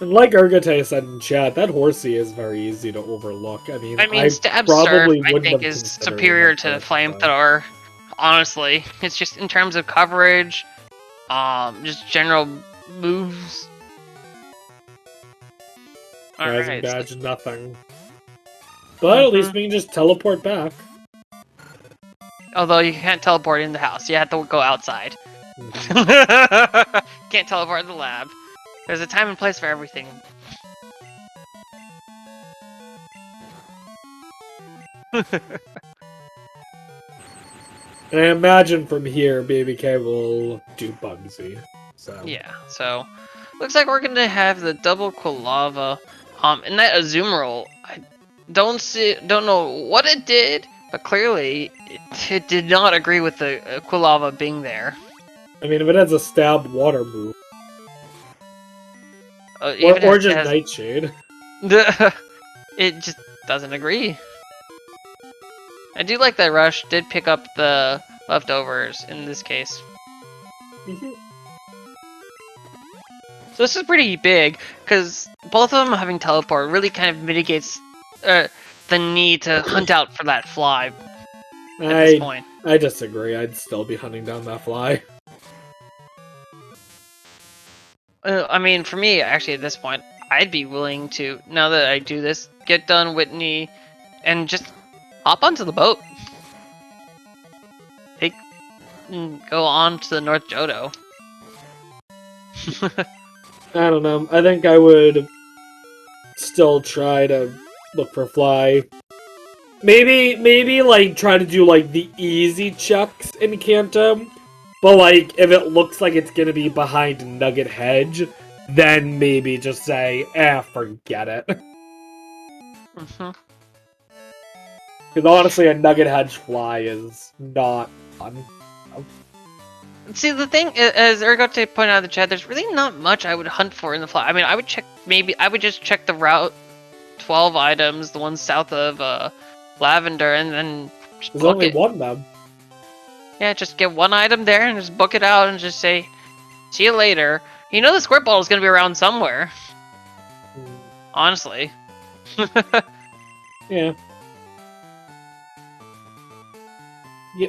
And like Urgate said in chat, that Horsey is very easy to overlook. I mean Stab Surf, I think, is superior to Flamethrower. Honestly, it's just in terms of coverage, just general moves. Rising Badge, nothing. But at least we can just teleport back. Although you can't teleport in the house, you have to go outside. Can't teleport in the lab. There's a time and place for everything. And I imagine from here, babyk will do Bugsy. So yeah, so looks like we're gonna have the double Quilava. And that Azumarill, I don't know what it did, but clearly it did not agree with the Quilava being there. I mean, if it has a stabbed water move. Or just Nightshade. It just doesn't agree. I do like that Roush did pick up the leftovers in this case. So this is pretty big, because both of them having teleport really kind of mitigates the need to hunt out for that fly at this point. I disagree. I'd still be hunting down that fly. I mean, for me, actually, at this point, I'd be willing to, now that I do this, get done Whitney, and just hop onto the boat. Go on to the North Johto. I don't know. I think I would still try to look for fly. Maybe like try to do like the easy chucks in Kanto. But like if it looks like it's gonna be behind Nugget Hedge, then maybe just say, forget it. Because honestly, a Nugget Hedge fly is not fun. See, the thing is, as Urgote pointed out in the chat, there's really not much I would hunt for in the fly. I mean, I would just check the Route 12 items, the ones south of Lavender, and then just There's only one of them. Yeah, just get one item there and just book it out and just say, see you later. You know the squirt bottle is going to be around somewhere. Honestly. Yeah.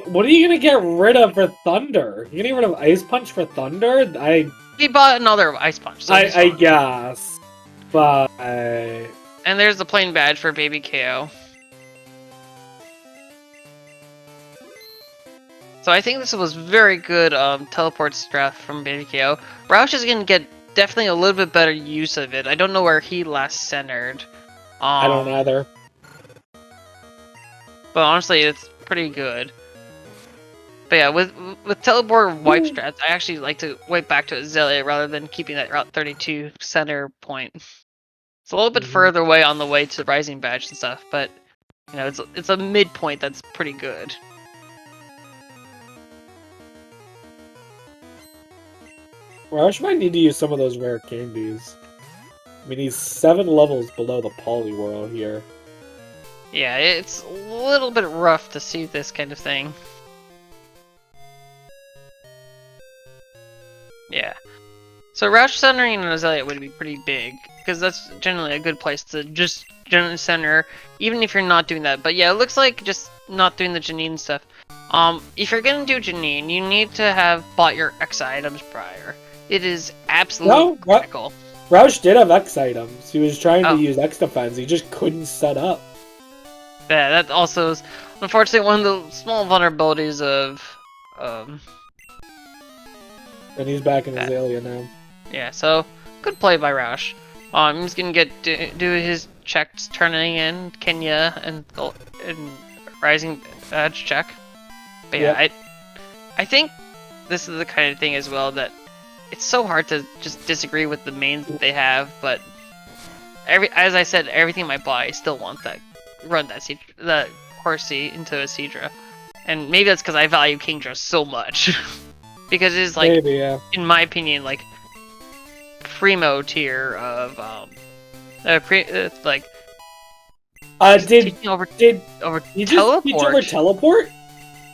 What are you gonna get rid of for Thunder? You're gonna get rid of Ice Punch for Thunder? He bought another Ice Punch. So I guess. But... And there's the plain badge for babyk008. So I think this was very good teleport strat from babyk008. Roush is gonna get definitely a little bit better use of it. I don't know where he last centered. I don't either. But honestly, it's pretty good. But yeah, with teleport wipe strats, I actually like to wipe back to Azalea rather than keeping that Route 32 center point. It's a little bit further away on the way to Rising Badge and stuff, but you know, it's a midpoint that's pretty good. Roush might need to use some of those rare candies. I mean, he's 7 levels below the Poliwhirl here. Yeah, it's a little bit rough to see this kind of thing. Yeah. So Roush centering an Azalea would be pretty big, because that's generally a good place to just generally center, even if you're not doing that. But yeah, it looks like just not doing the Janine stuff. If you're gonna do Janine, you need to have bought your X items prior. It is absolutely critical. Roush did have X items. He was trying to use X defense. He just couldn't set up. Yeah, that also is unfortunately one of the small vulnerabilities of. And he's back in Azalea now. Yeah, so good play by Roush. He's gonna do his checks turning in Kenya and Rising Badge check. But yeah, I think this is the kind of thing as well that it's so hard to just disagree with the mains that they have, but as I said, everything might buy, I still want that the Horsey into a Seadra. And maybe that's because I value Kingdra so much. Because it is like, maybe, yeah, in my opinion, like primo tier of did he just teleport?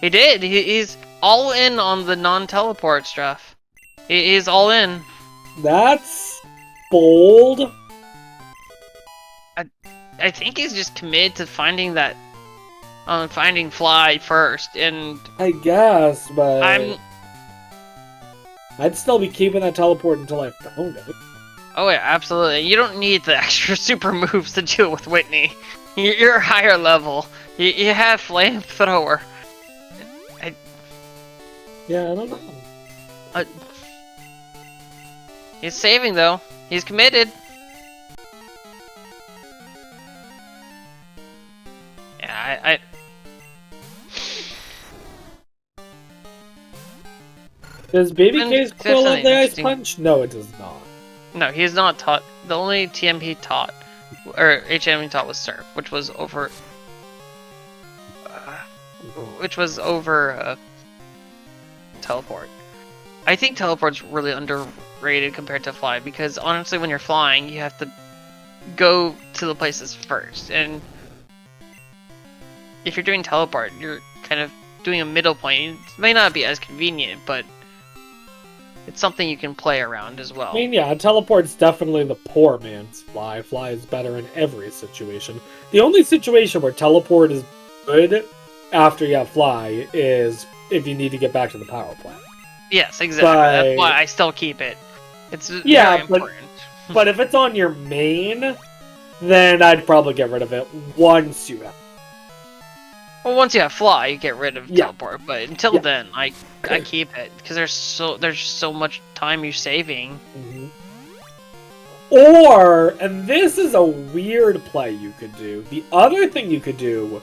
He did. He's all in on the non-teleport stuff. He's all in. That's bold. I think he's just committed to finding that, finding Fly first, and I guess, but I'd still be keeping that teleport until I found it. Oh yeah, absolutely. You don't need the extra super moves to deal with Whitney. You're higher level. You have Flamethrower. Yeah, I don't know. He's saving though. He's committed. Yeah, Does BabyK's quill have the Ice Punch? No, it does not. No, he is not taught. The only TM he taught, or HM he taught, was Surf, which was over. Teleport. I think Teleport's really underrated compared to Fly, because honestly, when you're flying, you have to go to the places first, and if you're doing Teleport, you're kind of doing a middle point. It may not be as convenient, but it's something you can play around as well. I mean, yeah, Teleport's definitely the poor man's Fly. Fly is better in every situation. The only situation where Teleport is good after you have Fly is if you need to get back to the power plant. Yes, exactly. That's why I still keep it. It's very important. But if it's on your main, then I'd probably get rid of it once you have. Well, once you have Fly, you get rid of Teleport. But until then, I keep it because there's so much time you're saving. Mm-hmm. Or, and this is a weird play you could do. The other thing you could do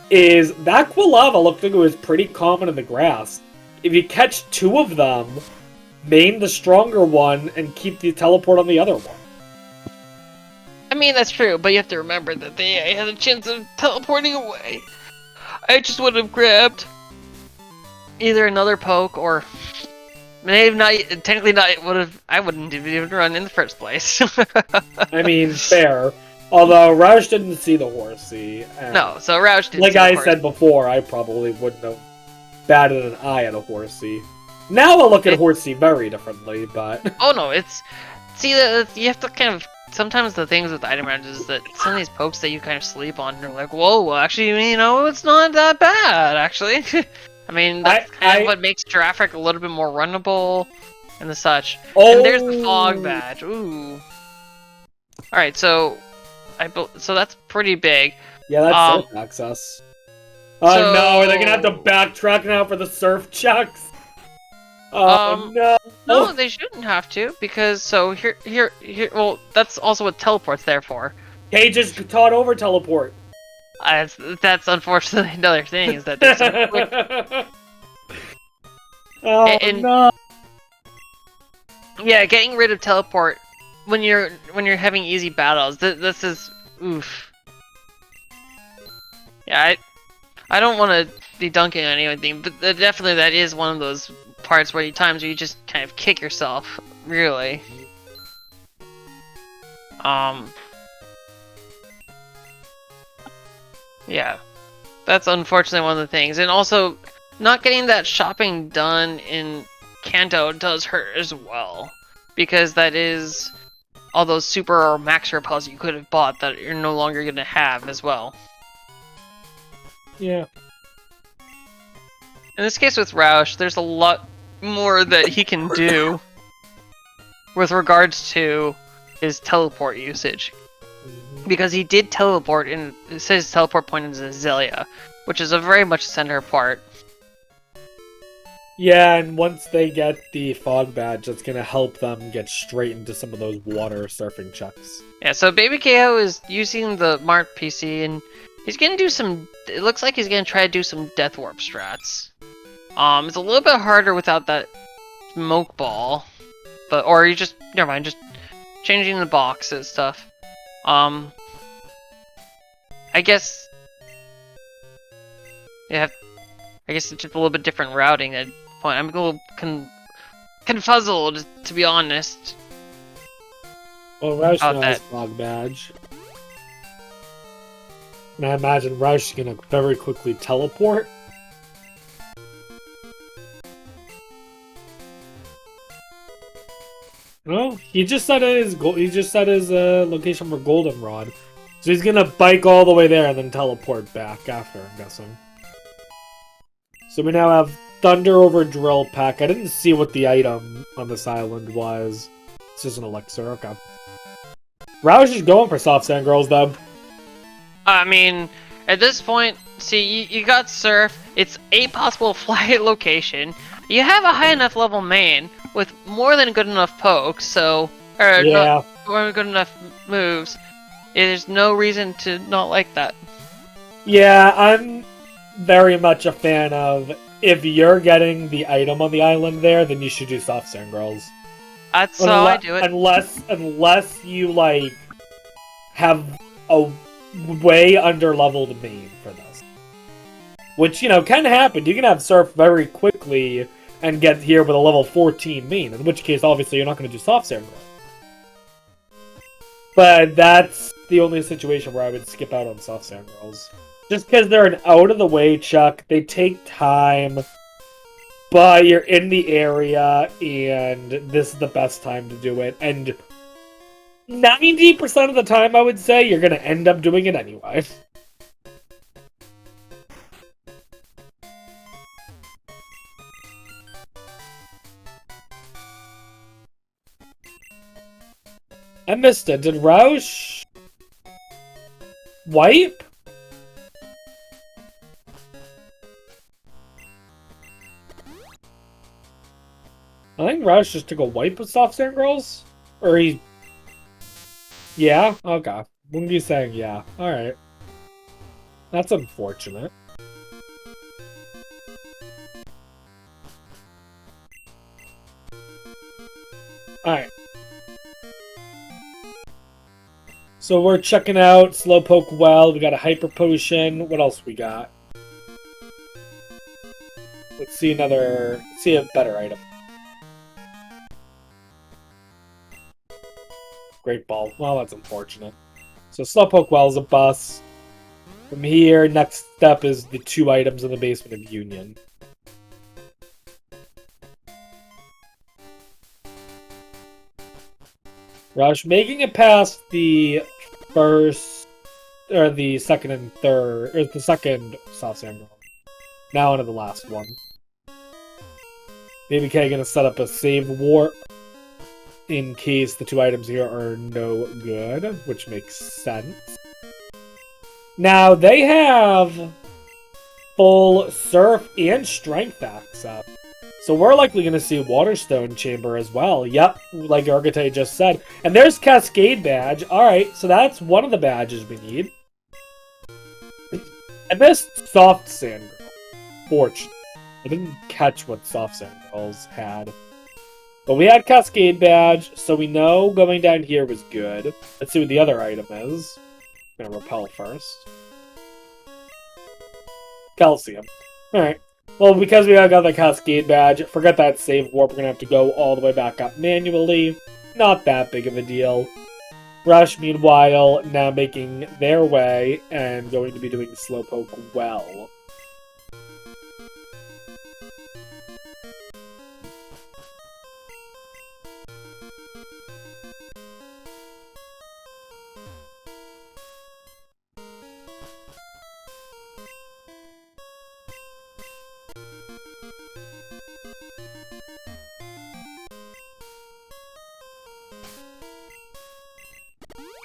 is that Quilava looked like it was pretty common in the grass. If you catch 2 of them, main the stronger one and keep the teleport on the other one. I mean, that's true, but you have to remember that they had a chance of teleporting away. I just would have grabbed either another poke or maybe not. Technically, not. I wouldn't even run in the first place. I mean, fair. Although Roush didn't see the Horsey. No, so Roush didn't. Like I said before, I probably wouldn't have batted an eye at a Horsey. Now I look at Horsey very differently, but oh no, it's you have to kind of. Sometimes the things with item rounds is that some of these pokes that you kind of sleep on, you're like, whoa, actually, you know, it's not that bad, actually. I mean, that's kind of what makes Giraffic a little bit more runnable and the such. Oh. And there's the Fog Badge. Ooh. Alright, so that's pretty big. Yeah, that's surf access. Oh no, are they gonna have to backtrack now for the surf checks? Oh no! No, they shouldn't have to, because here. Well, that's also what teleport's there for. Hey, just taught over teleport. That's unfortunately another thing is that there's so quick. Oh no! Yeah, getting rid of teleport when you're having easy battles. This is oof. Yeah, I don't want to be dunking on anything, but definitely that is one of those parts where times where you just kind of kick yourself, really. Yeah, that's unfortunately one of the things, and also not getting that shopping done in Kanto does hurt as well, because that is all those super or max repels you could have bought that you're no longer going to have as well. Yeah. In this case with Roush, there's a lot more that he can do with regards to his teleport usage. Because he did teleport, and it says teleport point is Azalea, which is a very much center part. Yeah, and once they get the fog badge, that's gonna help them get straight into some of those water surfing checks. Yeah, so babyk008 is using the Mart PC, and he's gonna do some. It looks like he's gonna try to do some Death Warp strats. It's a little bit harder without that smoke ball, or you just never mind, just changing the box and stuff. I guess. Yeah, I guess it's just a little bit different routing at point. I'm a little confuzzled, to be honest. Well, Roush now has fog badge. And I imagine Roush is gonna very quickly teleport. No, he just set his location for Goldenrod, so he's gonna bike all the way there and then teleport back after, I'm guessing. So we now have Thunder over Drill Pack. I didn't see what the item on this island was. It's just an elixir. Okay. Roush is going for soft sand girls, though. I mean, at this point, see, you got Surf. It's a possible flight location. You have a high enough level main with more than good enough pokes, so not more good enough moves. There's no reason to not like that. Yeah, I'm very much a fan of, if you're getting the item on the island there, then you should do soft sand girls. That's how I do it. Unless you like have a way under leveled main for this, which can happen. You can have Surf very quickly and get here with a level 14 main, in which case obviously you're not going to do soft sand girls. But that's the only situation where I would skip out on soft sand girls. Just because they're an out-of-the-way chuck, they take time, but you're in the area, and this is the best time to do it. And 90% of the time, I would say, you're going to end up doing it anyway. I missed it. Did Roush wipe? I think Roush just took a wipe with soft sand girls? Or he... Yeah? Okay. Wouldn't be saying yeah. Alright. That's unfortunate. Alright. So we're checking out Slowpoke Well. We got a Hyper Potion. What else we got? Let's see a better item. Great Ball. Well, that's unfortunate. So Slowpoke Well is a bust. From here, next step is the 2 items in the basement of Union. Roush making it past the first, or the second and third, or the second soft sand girl. Now into the last one. babyk008 gonna set up a save warp in case the 2 items here are no good, which makes sense. Now, they have full Surf and Strength access. So we're likely going to see Waterstone Chamber as well. Yep, like Argate just said. And there's Cascade Badge. Alright, so that's one of the badges we need. I missed Soft Sand Girl. Fortunately. I didn't catch what Soft Sand Girls had. But we had Cascade Badge, so we know going down here was good. Let's see what the other item is. I'm gonna repel first. Calcium. Alright. Well, because we got the Cascade Badge, forget that save warp, we're gonna have to go all the way back up manually. Not that big of a deal. Rush, meanwhile, now making their way and going to be doing Slowpoke well.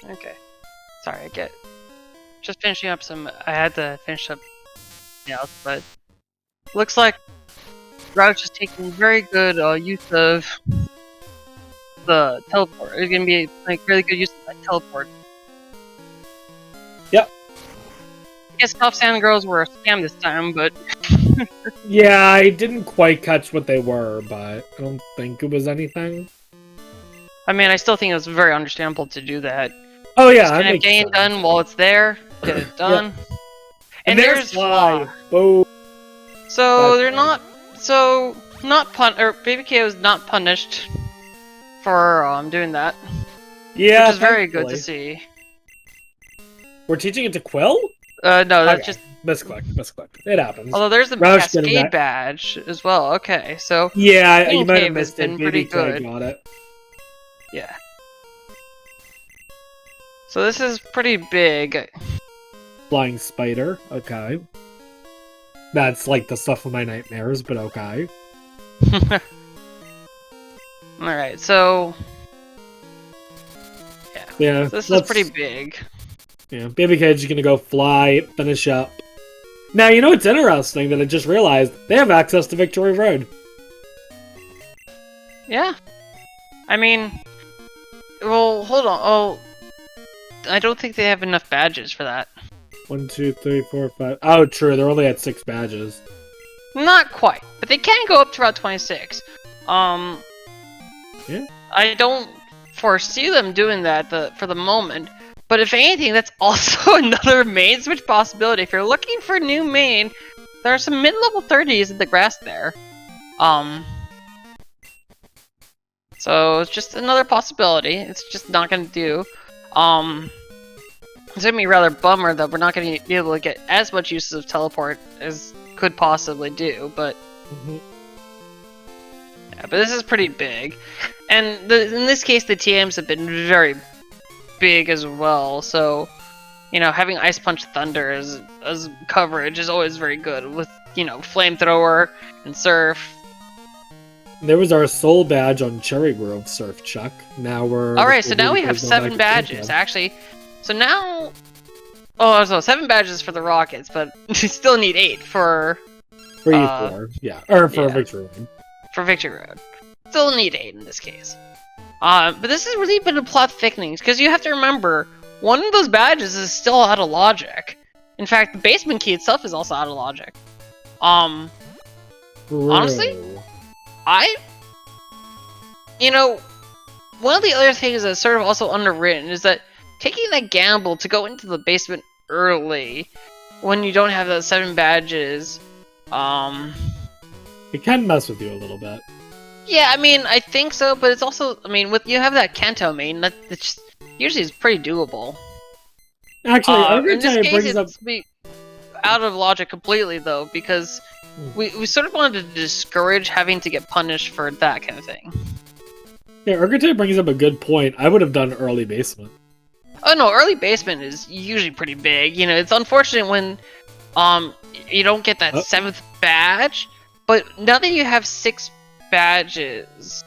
Okay. Sorry, just finishing up I had to finish up else, but looks like Roush is taking very good use of the teleport. It's gonna be like really good use of that teleport. Yep. I guess Top Sand Girls were a scam this time, but yeah, I didn't quite catch what they were, but I don't think it was anything. I mean, I still think it was very understandable to do that. Oh yeah, just kind of getting it done while it's there. Get it done. Yep. And there's Fly. Boom. So they're not. So or babyk008 is not punished for doing that. Yeah, which is very good to see. We're teaching it to Quill? No, that's okay. just misclick. It happens. Although there's the Cascade Badge as well. Okay, so yeah, you might have missed it. Pretty good. Got it. Yeah. So this is pretty big. Flying spider. Okay. That's like the stuff of my nightmares, but okay. Alright, so... Yeah, so this is pretty big. Yeah, babyk008's gonna go fly, finish up. Now, you know what's interesting that I just realized? They have access to Victory Road. Yeah. I mean... Well, hold on. Oh... I don't think they have enough badges for that. 1, 2, 3, 4, 5. Oh, true. They're only at 6 badges. Not quite, but they can go up to about 26. Yeah. I don't foresee them doing that for the moment. But if anything, that's also another main switch possibility. If you're looking for a new main, there are some mid-level 30s in the grass there. So it's just another possibility. It's just not gonna do. It's gonna be rather bummer that we're not gonna be able to get as much use of teleport as could possibly do, but yeah, but this is pretty big, and in this case the TMs have been very big as well. So, you know, having Ice Punch Thunder as coverage is always very good with, you know, Flamethrower and Surf. There was our soul badge on Cherry Grove Surf, Chuck. Now we're... Alright, so now we have 7 badges, actually. So now... Oh, so 7 badges for the Rockets, but we still need 8 for... For E4, yeah. Or for Victory Road. For Victory Road. Still need 8 in this case. But this has really been a plot thickening, because you have to remember, one of those badges is still out of logic. In fact, the basement key itself is also out of logic. Honestly... You know, one of the other things that's sort of also underwritten is that taking that gamble to go into the basement early when you don't have those 7 badges, it can mess with you a little bit. Yeah, I mean, I think so, but it's also, I mean, with you have that Kanto main, that it's usually is pretty doable. Actually, in this case, it's out of logic completely, though, because we sort of wanted to discourage having to get punished for that kind of thing. Yeah, Urgotay brings up a good point. I would have done early basement. Oh no, early basement is usually pretty big. You know, it's unfortunate when you don't get that 7th badge, but now that you have 6 badges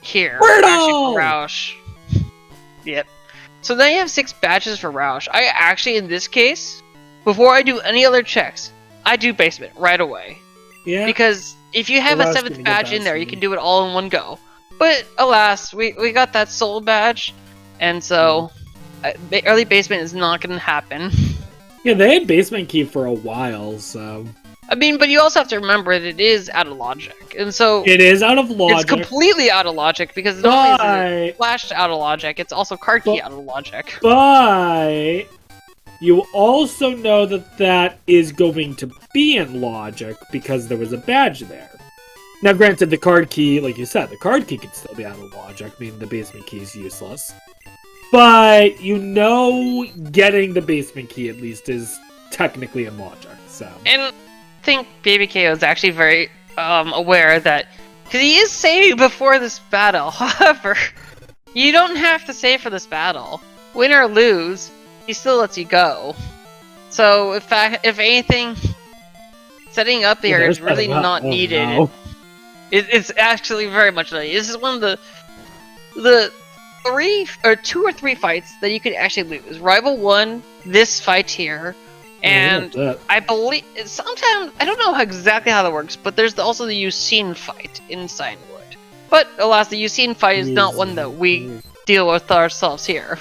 here, actually for Roush. Yep. So now you have 6 badges for Roush. I actually, in this case, before I do any other checks, I do basement right away. Yeah. Because if you have a 7th badge in there, you can do it all in one go. But alas, we got that soul badge, and so early basement is not going to happen. Yeah, they had basement key for a while, so... I mean, but you also have to remember that it is out of logic, and so it is out of logic. It's completely out of logic because not only is it flashed out of logic, it's also card key out of logic. But you also know that that is going to be in logic because there was a badge there. Now, granted, the card key, like you said, the card key could still be out of logic, meaning the basement key is useless. But you know, getting the basement key at least is technically in logic. So, and I think babyk008 is actually very aware that because he is saving before this battle. However, you don't have to save for this battle. Win or lose, he still lets you go. So, if anything, setting up here is really not needed. No. It's actually very much needed. This is one of the 2 or 3 fights that you could actually lose. Rival 1, this fight here, and I believe sometimes I don't know exactly how that works, but there's also the Usain fight in Signwood. But alas, the Usain fight is not one that we deal with ourselves here.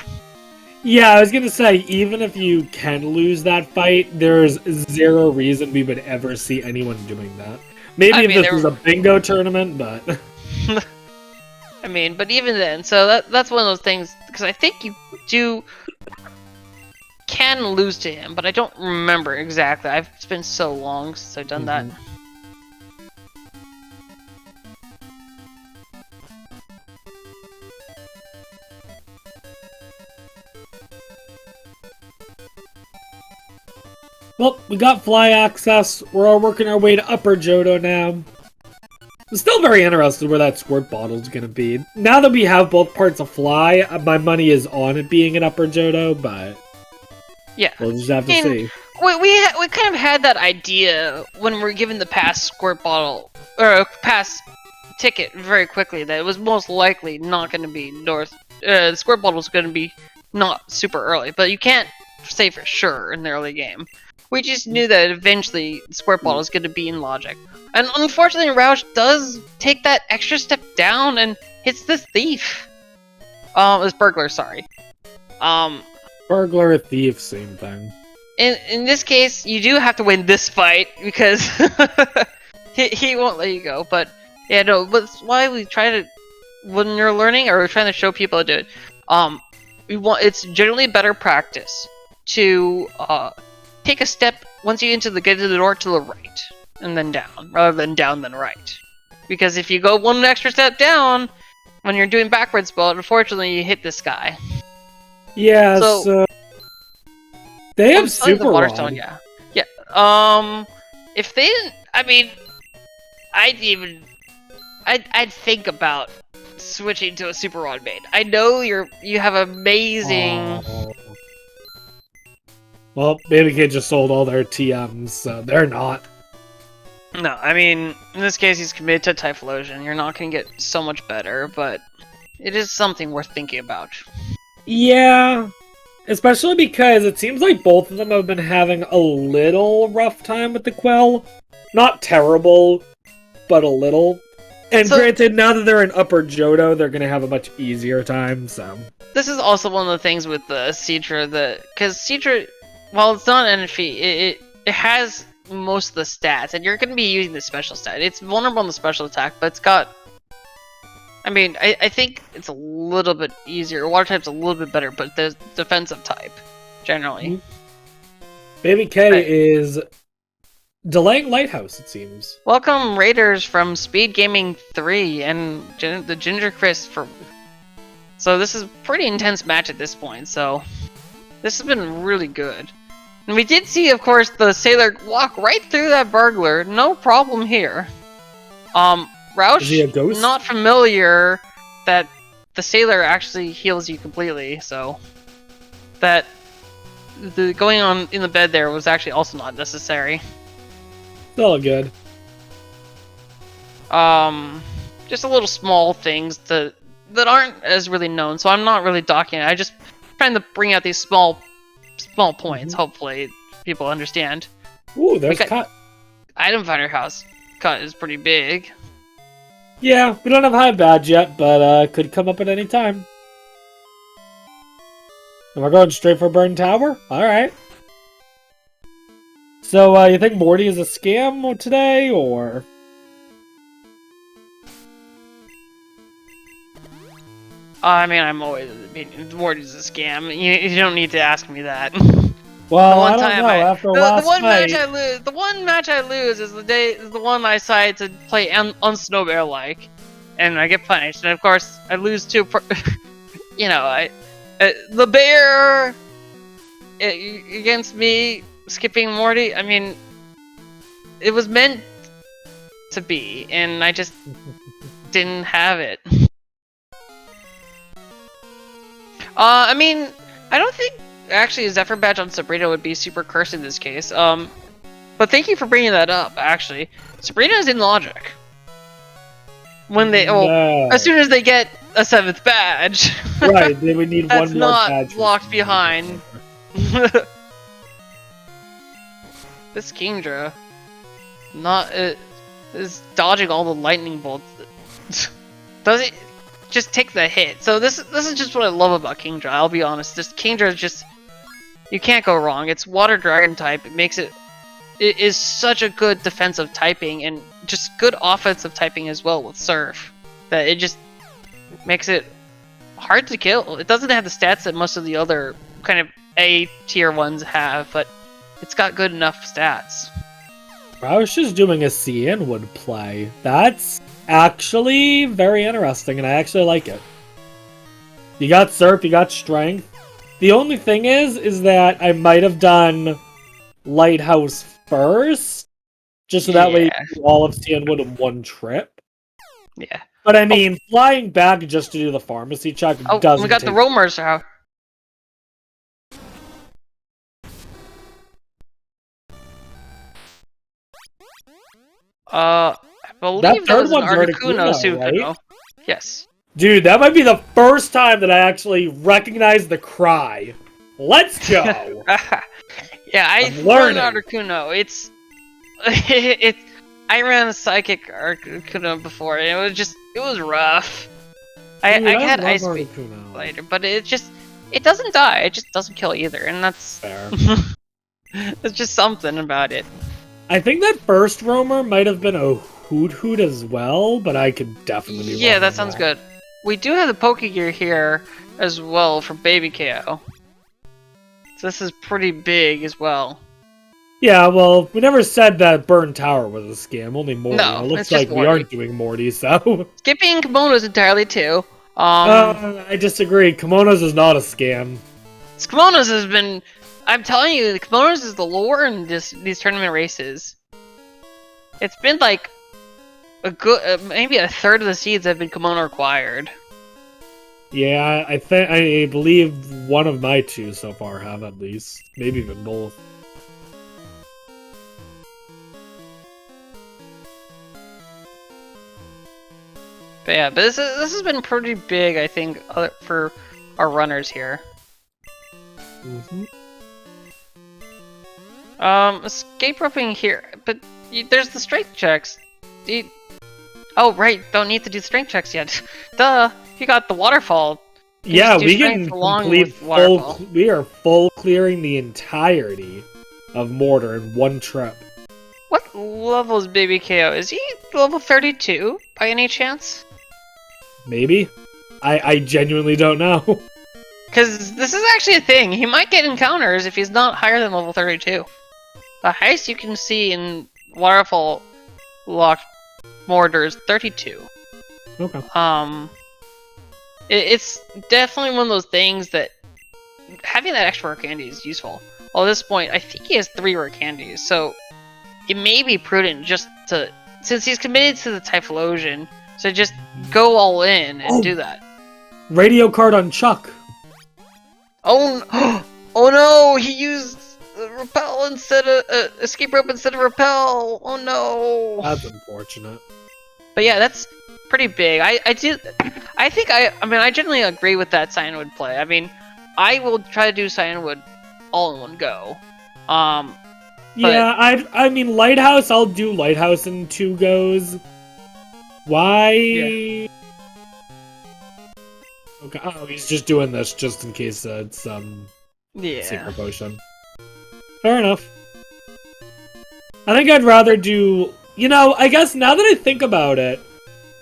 Yeah, I was gonna say, even if you can lose that fight, there's zero reason we would ever see anyone doing that. Maybe if this was a bingo tournament, but... I mean, but even then, so that's one of those things, because I think you can lose to him, but I don't remember exactly. It's been so long since I've done that. Well, we got fly access. We're all working our way to Upper Johto now. I'm still very interested where that squirt bottle is going to be. Now that we have both parts of fly, my money is on it being an Upper Johto, but yeah, we'll just have to see. We kind of had that idea when we were given the pass squirt bottle or pass ticket very quickly that it was most likely not going to be north. The squirt bottle was going to be not super early, but you can't say for sure in the early game. We just knew that eventually the squirt bottle is going to be in logic. And unfortunately, Roush does take that extra step down and hits the thief. It's burglar, sorry. Burglar, thief, same thing. In this case, you do have to win this fight because he won't let you go. But yeah, no, that's why we try to, when you're learning or we're trying to show people how to do it, it's generally better practice to take a step once you get to the door to the right and then down, rather than down then right. Because if you go one extra step down when you're doing backwards spell, unfortunately you hit this guy. Yeah, so they have super Waterstone, yeah. If they didn't, I mean, I'd think about switching to a super rod main. I know you have amazing. Well, babyk008 just sold all their TMs, so they're not. No, I mean, in this case, he's committed to Typhlosion. You're not going to get so much better, but it is something worth thinking about. Yeah, especially because it seems like both of them have been having a little rough time with the Quell. Not terrible, but a little. And granted, now that they're in Upper Johto, they're going to have a much easier time, so... This is also one of the things with the Seadra, because Seadra, while it's not an NFE, it has most of the stats, and you're going to be using the special stat. It's vulnerable in the special attack, but it's got... I mean, I think it's a little bit easier. Water type's a little bit better, but the defensive type, generally. babyk008 is delaying Lighthouse, it seems. Welcome, Raiders from SpeedGaming 3 and the Ginger Chris for... So this is a pretty intense match at this point, so... This has been really good. And we did see, of course, the Sailor walk right through that burglar. No problem here. Roush, not familiar that the Sailor actually heals you completely, so... That... The going on in the bed there was actually also not necessary. All good. Just a little small things that aren't as really known, so I'm not really docking it. I just trying to bring out these small points. Hopefully, people understand. Ooh, there's cut. Item Finder House cut is pretty big. Yeah, we don't have high badge yet, but could come up at any time. And we're going straight for Burn Tower. All right. So, you think Morty is a scam today, or? I mean, Morty's a scam. You don't need to ask me that. Well, I don't know. After last night, the one match I lose is the one I decide to play unsnowbear like, and I get punished. And of course, I lose to, you know, the bear against me skipping Morty. I mean, it was meant to be, and I just didn't have it. I mean, I don't think actually a Zephyr badge on Sabrina would be super cursed in this case. But thank you for bringing that up. Actually, Sabrina is in logic. When they, as soon as they get a 7th badge, right? They would need one more badge. That's not locked behind. This Kingdra, is dodging all the lightning bolts. Does it? Just take the hit. So this is just what I love about Kingdra. I'll be honest. This Kingdra is just, you can't go wrong. It's water dragon type. It is such a good defensive typing and just good offensive typing as well with Surf. That it just makes it hard to kill. It doesn't have the stats that most of the other kind of A tier ones have, but it's got good enough stats. I was just doing a CN would play. That's actually very interesting, and I actually like it. You got Surf, you got Strength. The only thing is that I might have done Lighthouse first, just so that way you can do all of Sandwood in one trip. Yeah. But I mean, flying back just to do the pharmacy check doesn't. We got the roamers out. I believe that was an Articuno soon, right? Yes. Dude, that might be the first time that I actually recognize the cry. Let's go! Yeah, I learned Articuno. It's I ran a psychic Articuno before, and it was rough. I had Ice Beam later, but it doesn't die. It just doesn't kill either, and that's fair. It's just something about it. I think that first roamer might have been a Hoot as well, but I could definitely be wrong. Yeah, that sounds good. We do have the Pokegear here as well for babyk008. So this is pretty big as well. Yeah, well, we never said that Burn Tower was a scam, only Morty. No, it looks like we aren't doing Morty, so... Skipping kimonos entirely too. I disagree. Kimonos is not a scam. Kimonos has been... I'm telling you, the kimonos is the lore in these tournament races. It's been like a good, maybe a third of the seeds have been kimono required. Yeah, I believe one of my two so far have at least, maybe even both. But yeah, but this has been pretty big, I think, for our runners here. Mm-hmm. Escape roping here, but there's the strength checks. Oh right, don't need to do strength checks yet. Duh, you got the waterfall. Yeah, we can complete we are full clearing the entirety of Mortar in one trip. What level is babyk008? Is he level 32 by any chance? Maybe. I genuinely don't know. Because this is actually a thing. He might get encounters if he's not higher than level 32. The highest you can see in Waterfall locked Mortar is 32. Okay. It's definitely one of those things that having that extra rare candy is useful. Well, at this point, I think he has 3 rare candies, so it may be prudent just to, since he's committed to the Typhlosion, so just go all in and do that. Radio card on Chuck. Oh, oh no! He used repel instead of escape rope instead of repel. Oh no! That's unfortunate. But yeah, that's pretty big. I generally agree with that Cyanwood play. I mean, I will try to do Cyanwood all in one go. Yeah, I mean Lighthouse. I'll do Lighthouse in 2 goes. Why? Yeah. Okay. Oh, he's just doing this just in case it's secret potion. Fair enough. I think I'd rather do... You know, I guess now that I think about it,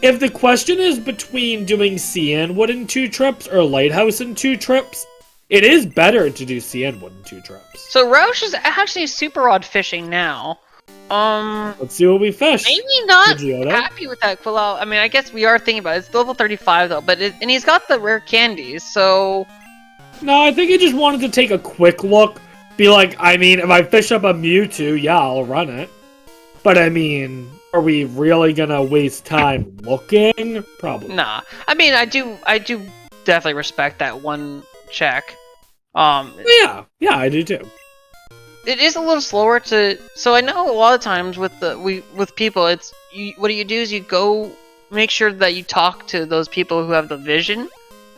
if the question is between doing Cianwood in 2 trips or Lighthouse in 2 trips, it is better to do Cianwood in 2 trips. So Roush is actually super odd fishing now. Let's see what we fish. Maybe not happy with that Quillow. I mean, I guess we are thinking about it. It's level 35 though, but and he's got the rare candies, so... No, I think he just wanted to take a quick look. Be like, I mean, if I fish up a Mewtwo, yeah, I'll run it. But I mean, are we really gonna waste time looking? Probably. Nah. I mean, I do definitely respect that one check. Yeah, I do too. It is a little slower to. So I know a lot of times with people, it's what you do is you go make sure that you talk to those people who have the vision.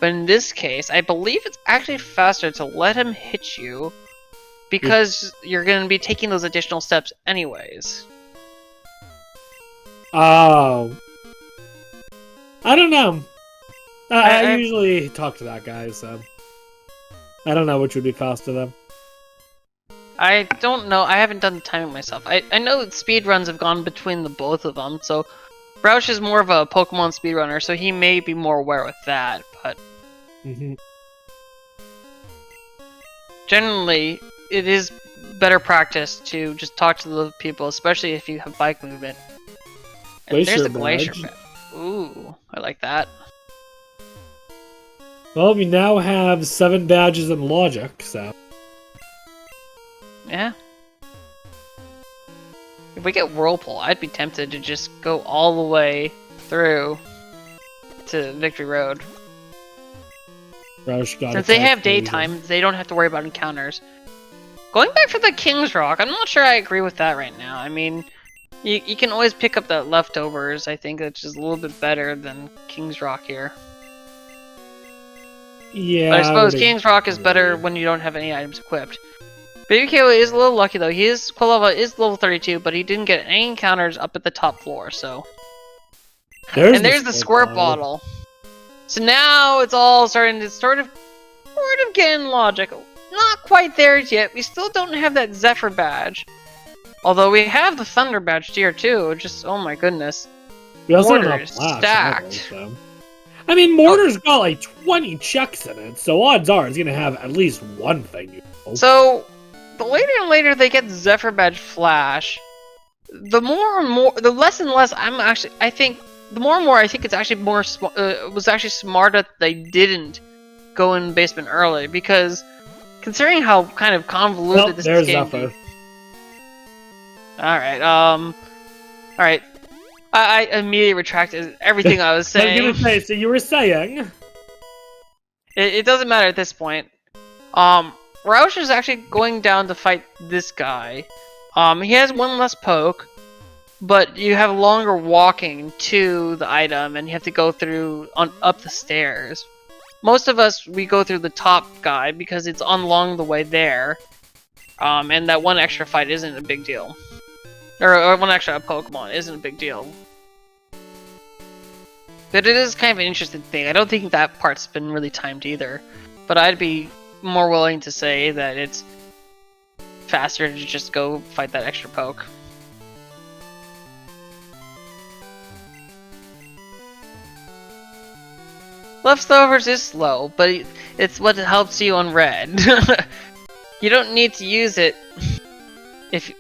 But in this case, I believe it's actually faster to let him hit you because you're going to be taking those additional steps anyways. Oh. I don't know. I usually talk to that guy, so... I don't know which would be faster, though. I don't know. I haven't done the timing myself. I know speedruns have gone between the both of them, so... Roush is more of a Pokemon speedrunner, so he may be more aware with that, but... Generally, it is better practice to just talk to the people, especially if you have bike movement. And there's the Glacier Badge. Ooh, I like that. Well, we now have 7 badges in Logic, so... Yeah. If we get Whirlpool, I'd be tempted to just go all the way through to Victory Road. Since they have daytime, they don't have to worry about encounters. Going back for the King's Rock, I'm not sure I agree with that right now. I mean, you can always pick up the leftovers. I think that's just a little bit better than King's Rock here. Yeah. But I suppose King's Rock is better when you don't have any items equipped. babyk008 is a little lucky though. Quilava is level 32, but he didn't get any encounters up at the top floor, so... There's the squirt bottle. So now it's all starting to sort of get in logic. Not quite there yet. We still don't have that Zephyr badge. Although we have the Thunder badge here too. Just, oh my goodness. We also Mortar have is Blast stacked. either, so. I mean, Mortar's got like 20 checks in it, so odds are it's gonna have at least one thing. So, the later and later they get Zephyr badge Flash, the less and less I think it's actually was actually smart that they didn't go in basement early, because considering how kind of convoluted this game is. Alright, I immediately retracted everything I was saying. I was gonna say, so you were saying... It doesn't matter at this point. Roush is actually going down to fight this guy. He has one less poke, but you have longer walking to the item, and you have to go through up the stairs. Most of us, we go through the top guy because it's along the way there, and that one extra fight isn't a big deal. Or one extra Pokemon isn't a big deal. But it is kind of an interesting thing. I don't think that part's been really timed either. But I'd be more willing to say that it's faster to just go fight that extra poke. Leftovers is slow, but it's what helps you on red. You don't need to use it if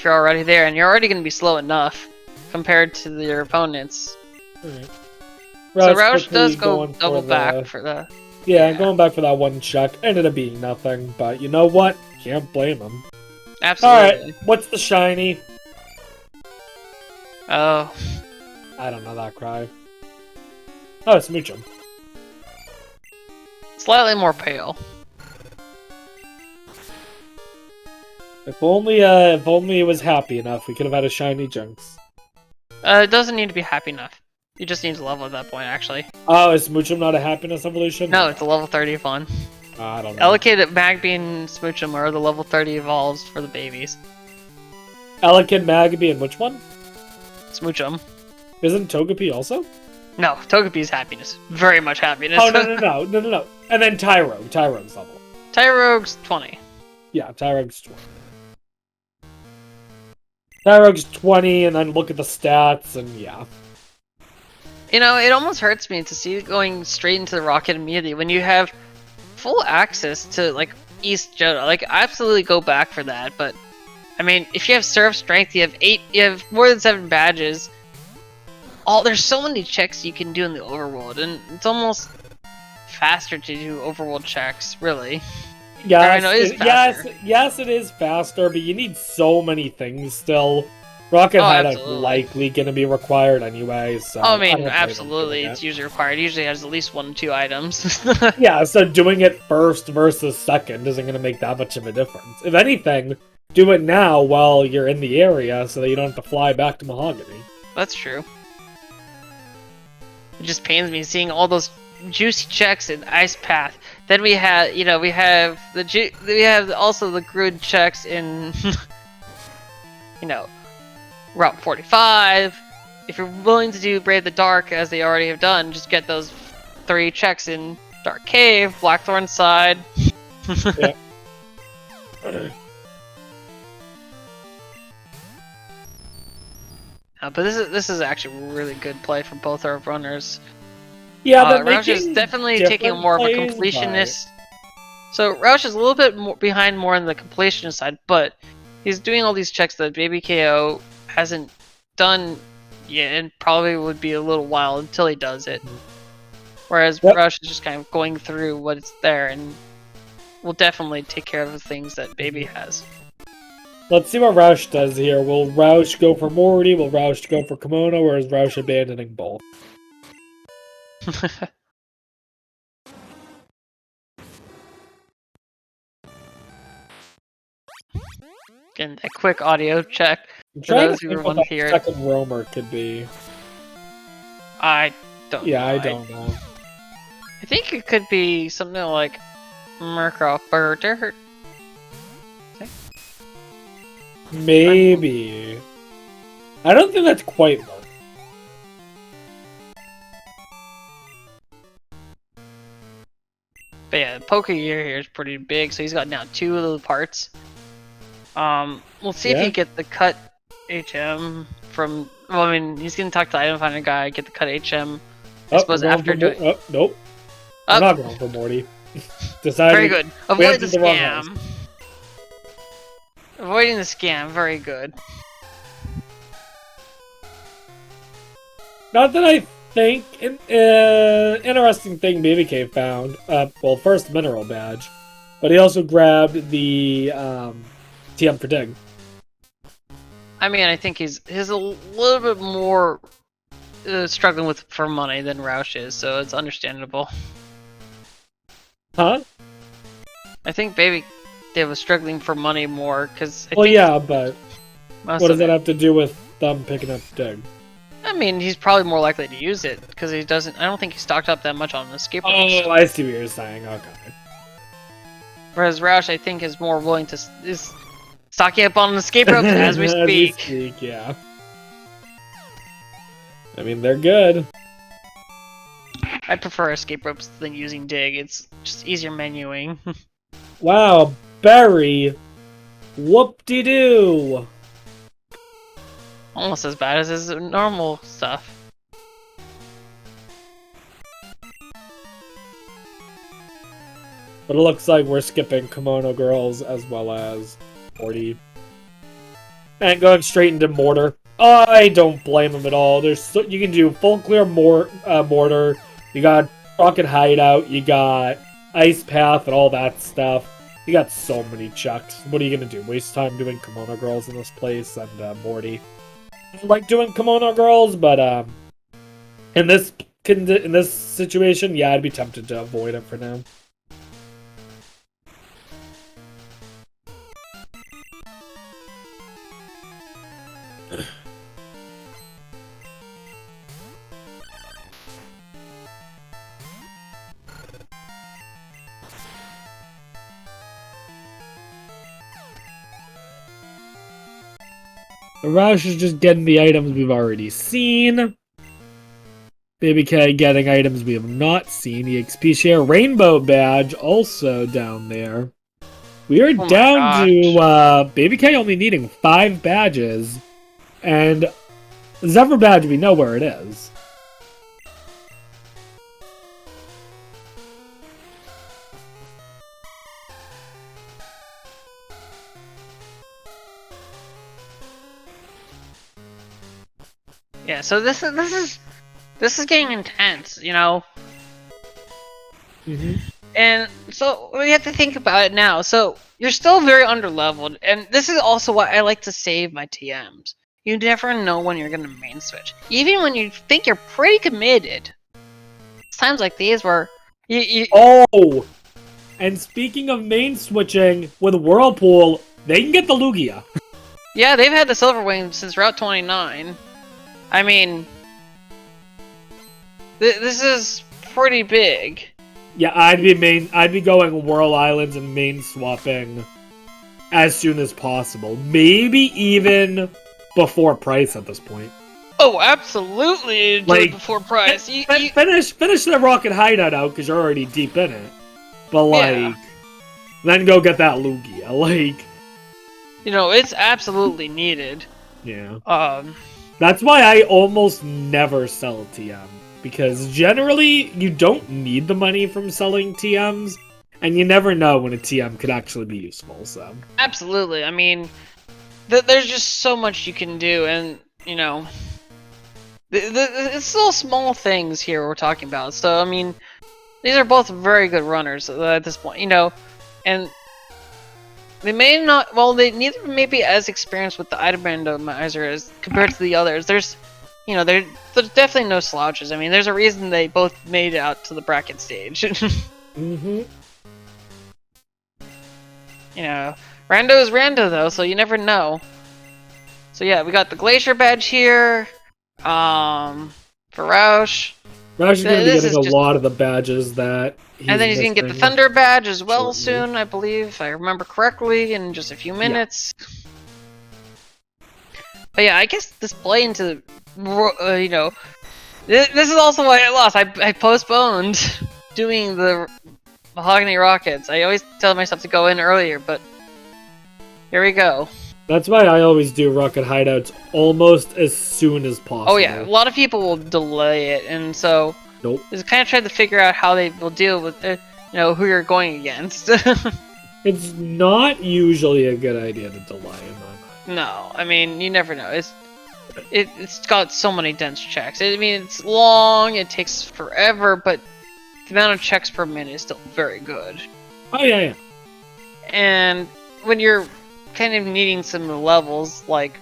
you're already there, and you're already going to be slow enough compared to your opponents. Right. So Roush does go double back for the... Yeah, going back for that one check. Ended up being nothing, but you know what? Can't blame him. Absolutely. Alright, what's the shiny? Oh. I don't know that cry. Oh, it's Moochum. Slightly more pale. If only it was happy enough, we could have had a shiny Jinx. It doesn't need to be happy enough. You just need to level at that point, actually. Oh, is Smoochum not a happiness evolution? No, it's a level 30 one. I don't know. Allocated Magby and Smoochum are the level 30 evolves for the babies. Alakid, Magby, and which one? Smoochum. Isn't Togepi also? No, Togepi's happiness. Very much happiness. Oh, no. And then Tyrogue. Tyrogue's level. Tyrogue's 20. Yeah, Tyrogue's 20. Thyrogue's 20, and then look at the stats, and yeah. You know, it almost hurts me to see going straight into the rocket immediately when you have full access to, like, East Johto. Like, absolutely go back for that, but, I mean, if you have Surf Strength, you have more than 7 badges. There's so many checks you can do in the overworld, and it's almost faster to do overworld checks, really. Yes, it is faster, but you need so many things still. Rocket Hideout's likely going to be required anyway, so... Oh, I mean, absolutely, it's usually required. It usually has at least 1 or 2 items. Yeah, so doing it first versus second isn't going to make that much of a difference. If anything, do it now while you're in the area so that you don't have to fly back to Mahogany. That's true. It just pains me seeing all those juicy checks in Ice Path. Then we have, we have also the good checks in, Route 45. If you're willing to do Brave the Dark, as they already have done, just get those 3 checks in Dark Cave, Blackthorn Side. Yeah. But this is actually a really good play for both our runners. Yeah, Roush is definitely taking more of a completionist. So Roush is a little bit behind more on the completionist side, but he's doing all these checks that babyk008 hasn't done yet, and probably would be a little while until he does it. Whereas Roush is just kind of going through what's there, and will definitely take care of the things that Baby has. Let's see what Roush does here. Will Roush go for Morty? Will Roush go for Kimono? Or is Roush abandoning both? Again, a quick audio check. I'm trying to think what the second roamer could be. I don't know. I don't know. I think it could be something like Murkroffer. Maybe. I don't think that's quite Murk. But yeah, the Poke Gear here is pretty big, so he's got now 2 of the parts. We'll see if he get the cut HM from. Well, I mean, he's gonna talk to the item finder guy, get the cut HM. I suppose after doing. Nope. I'm not going for Morty. Very good. Avoid the scam. Avoiding the scam. Very good. Not that I think interesting thing BBK found. Well, first mineral badge, but he also grabbed the TM for Dig. I mean, I think he's a little bit more struggling for money than Roush is, so it's understandable. Huh? I think Baby they was struggling for money more because. Well, yeah, but what does that have to do with them picking up Dig? I mean, he's probably more likely to use it because he doesn't. I don't think he stocked up that much on the escape ropes. Oh, I see what you're saying. Okay. Whereas Roush, I think, is more willing to is stocking up on the escape ropes as we speak. Yeah. I mean, they're good. I prefer escape ropes than using Dig. It's just easier menuing. Wow, Berry. Whoop-de-doo. Almost as bad as his normal stuff. But it looks like we're skipping Kimono Girls as well as Morty. And going straight into Mortar. I don't blame him at all. You can do full clear Mortar. You got Rocket Hideout. You got Ice Path and all that stuff. You got so many chucks. What are you gonna do? Waste time doing Kimono Girls in this place and Morty. I like doing Kimono Girls, but in this situation, yeah, I'd be tempted to avoid it for now. Roush is just getting the items we've already seen. BabyK getting items we have not seen. The XP share Rainbow Badge also down there. We are down to BabyK only needing 5 badges And Zephyr badge, we know where it is. Yeah, so this is getting intense, you know. And so we have to think about it now. So you're still very underleveled, and this is also why I like to save my TMs. You never know when you're gonna main switch, even when you think you're pretty committed. It's times like these where you Oh, and speaking of main switching with Whirlpool, they can get the Lugia. Yeah, they've had the Silver Wing since Route 29. I mean, this is pretty big. Yeah, I'd be going Whirl Islands and main swapping as soon as possible. Maybe even before price at this point. Oh, absolutely! Like, before price. Finish the Rocket Hideout out because you're already deep in it. But like, then go get that Lugia. Like, you know, it's absolutely needed. Yeah. That's why I almost never sell TM. Because generally, you don't need the money from selling TMs, and you never know when a TM could actually be useful, so... Absolutely, I mean, there's just so much you can do, and, you know... It's still small things here we're talking about, so, I mean, these are both very good runners at this point, you know, and... They may not, well, they neither may be as experienced with the item randomizer as compared to the others. There's, you know, there's definitely no slouches. I mean, there's a reason they both made it out to the bracket stage. Mm-hmm. You know, Rando is Rando though, so you never know. So yeah, we got the Glacier badge here. For Roush. Roush is going to be getting a lot of the badges that and then he's going to get the Thunder badge as well soon, I believe, if I remember correctly, in just a few minutes. Yeah. But yeah, I guess this play into, you know, this is also why I lost. I postponed doing the Mahogany Rockets. I always tell myself to go in earlier, but here we go. That's why I always do Rocket Hideouts almost as soon as possible. Oh yeah, a lot of people will delay it, and so... Nope. Just kind of trying to figure out how they will deal with, you know, who you're going against. It's not usually a good idea to delay in my mind. No, I mean, you never know. It's got so many dense checks. I mean, it's long, it takes forever, but the amount of checks per minute is still very good. Oh yeah, yeah. And when you're kind of needing some levels, like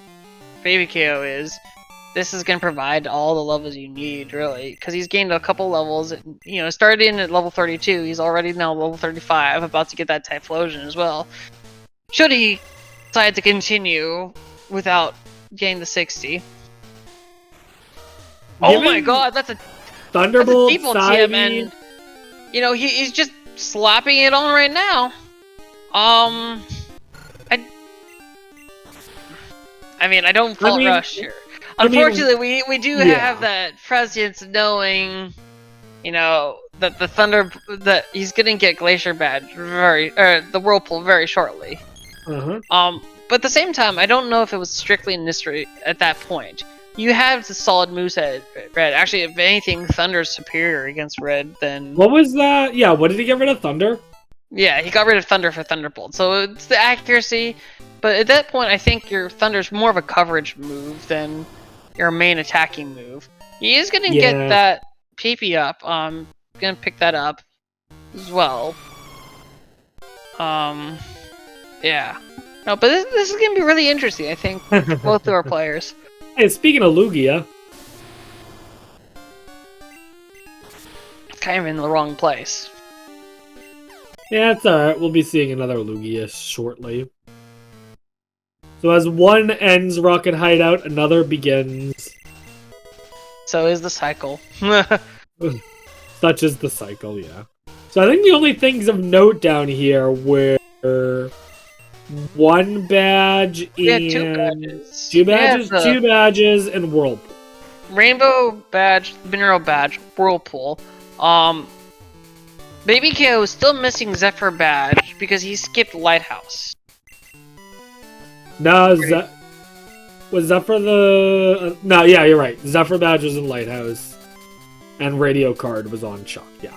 babyk008 is, this is going to provide all the levels you need, really, because he's gained a couple levels. You know, started in at level 32, he's already now level 35, about to get that Typhlosion as well. Should he decide to continue without getting the 60. Oh my god, that's a Thunderbolt, that's a TMN. You know, he's just slapping it on right now. I mean, I don't fault Rush here. Unfortunately, we do have that prescience knowing, you know, that that he's gonna get Glacier badge the Whirlpool very shortly. But at the same time, I don't know if it was strictly a mystery at that point. You have the solid moveset, Red. Actually, if anything, Thunder's superior against Red than... What was that? Yeah, what did he get rid of? Thunder? Yeah, he got rid of Thunder for Thunderbolt. So it's the accuracy, but at that point, I think your Thunder's more of a coverage move than your main attacking move. He is gonna get that PP up. Gonna pick that up as well. Yeah. No, but this is gonna be really interesting, I think, for both of our players. Hey, speaking of Lugia... It's kind of in the wrong place. Yeah, it's alright. We'll be seeing another Lugia shortly. So as one ends Rocket Hideout, another begins. So is the cycle. Such is the cycle, yeah. So I think the only things of note down here were one badge and... Two badges, and Whirlpool. Rainbow badge, Mineral badge, Whirlpool. babyk008 is still missing Zephyr badge because he skipped Lighthouse. No, Was Zephyr the... no, yeah, you're right. Zephyr Badge was in Lighthouse. And Radio Card was on Chuck, yeah.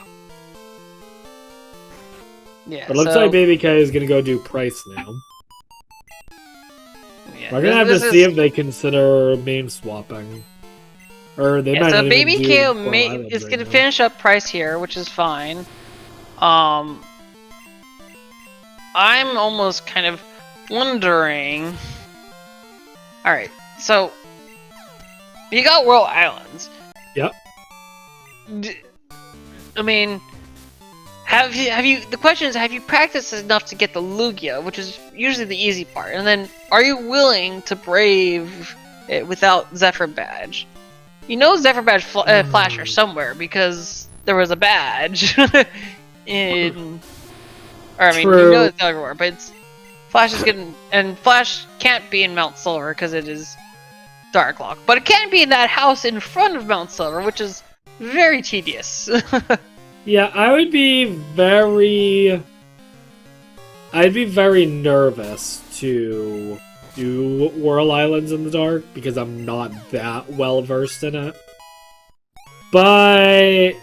Yeah, but it looks like Baby K is going to go do Price now. Yeah, we're going to have to see if they consider main swapping. Or they might so not Baby even K is going to finish up Price here, which is fine. I'm almost kind of wondering... Alright, so... You got World Islands. Yep. I mean... Have you? The question is, have you practiced enough to get the Lugia, which is usually the easy part, and then are you willing to brave it without Zephyr Badge? You know Zephyr Badge Flash are somewhere because there was a badge in. Or I mean, True. you know it's everywhere, but it's Flash is getting, and Flash can't be in Mount Silver because it is Darklock, but it can be in that house in front of Mount Silver, which is very tedious. Yeah, I'd be very nervous to do Whirl Islands in the dark because I'm not that well versed in it. But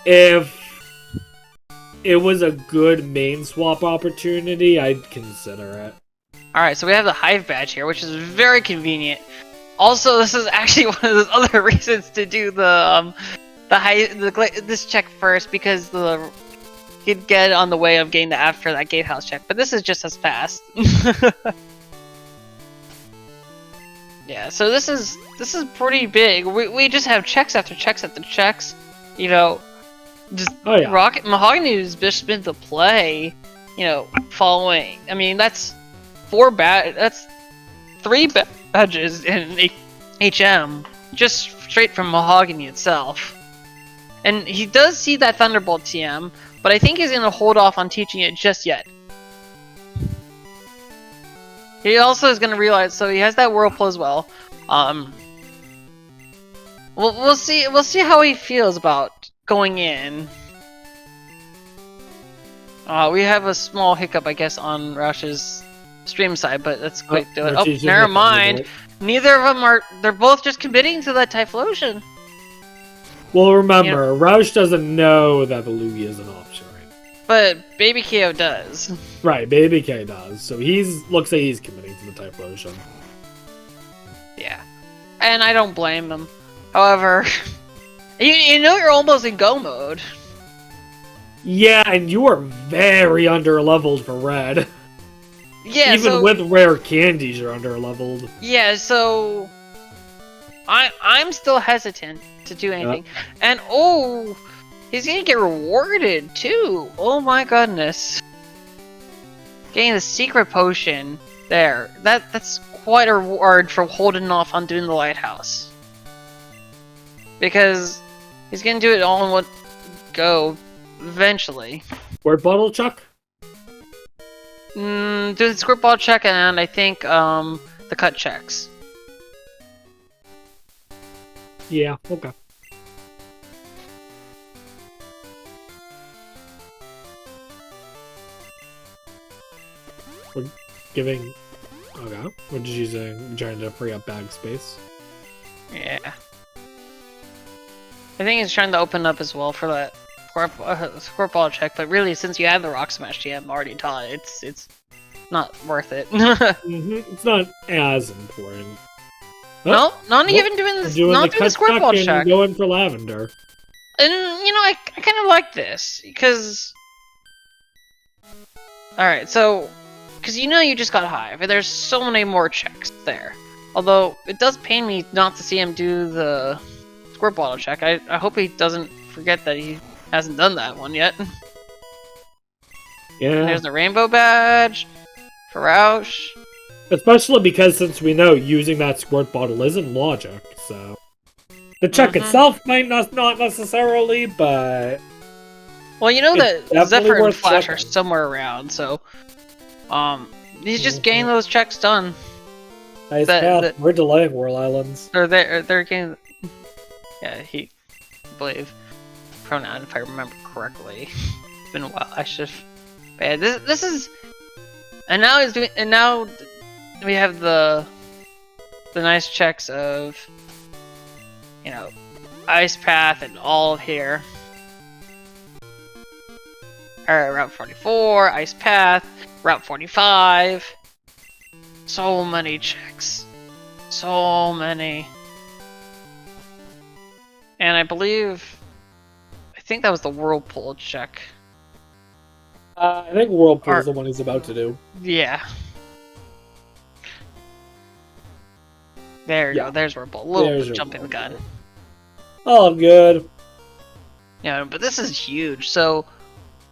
if it was a good main swap opportunity, I'd consider it. Alright, so we have the Hive Badge here, which is very convenient. Also, this is actually one of the other reasons to do this check first, because you'd get on the way of getting the after that gatehouse check, but this is just as fast. Yeah, so this is pretty big. We just have checks after checks after checks. You know, just Rocket Mahogany has just been the play. You know, following. I mean, that's 3 badges in HM, just straight from Mahogany itself. And he does see that Thunderbolt TM, but I think he's going to hold off on teaching it just yet. He also is going to realize, so he has that Whirlpool as well. We'll see how he feels about going in. We have a small hiccup, I guess, on Roush's stream side, but let's quick do it. Oh, never mind. Neither of them are. They're both just committing to that Typhlosion. Well, remember, Roush doesn't know that the Lugia is an option, right? But Baby KO does. Right, Baby K does. So looks like he's committing to the Typhlosion. Yeah. And I don't blame him. However, you know you're almost in go mode. Yeah, and you are very under-leveled for red. Yeah, even with rare candies, you're under-leveled. Yeah, so... I'm still hesitant to do anything. Yep. And he's gonna get rewarded too. Oh my goodness. Getting the secret potion there. That's quite a reward for holding off on doing the lighthouse. Because he's gonna do it all in one go eventually. Word bottle chuck? Do the squirt ball check and I think the cut checks. Yeah, okay. We're giving... Okay. We're just using... trying to free up bag space. Yeah. I think he's trying to open up as well for that squirt ball check, but really, since you have the Rock Smash TM already taught, it's not worth it. It's not as important. No, not even doing this. Not doing the squirt ball check. Going for Lavender. And you know, I kind of like this because. All right, so because you know you just got Hive, and there's so many more checks there. Although it does pain me not to see him do the squirt bottle check. I hope he doesn't forget that he hasn't done that one yet. Yeah. And there's the rainbow badge for Roush. Especially because, since we know using that squirt bottle isn't logic, so... The check itself might not necessarily, but... Well, you know that Zephyr and Flash are somewhere around, so... he's just getting those checks done. Nice path. We're delaying Whirl Islands. They're getting... Yeah, I believe. Pronoun, if I remember correctly. It's been a while, I should... Yeah, this is... And now he's doing... And now... We have the the nice checks of, you know, Ice Path and all of here. Alright, Route 44, Ice Path, Route 45. So many checks. So many. And I think that was the Whirlpool check. I think Whirlpool is the one he's about to do. Yeah. There you go, there's Whirlpool. A little bit jumping the gun. All good. Yeah, but this is huge, so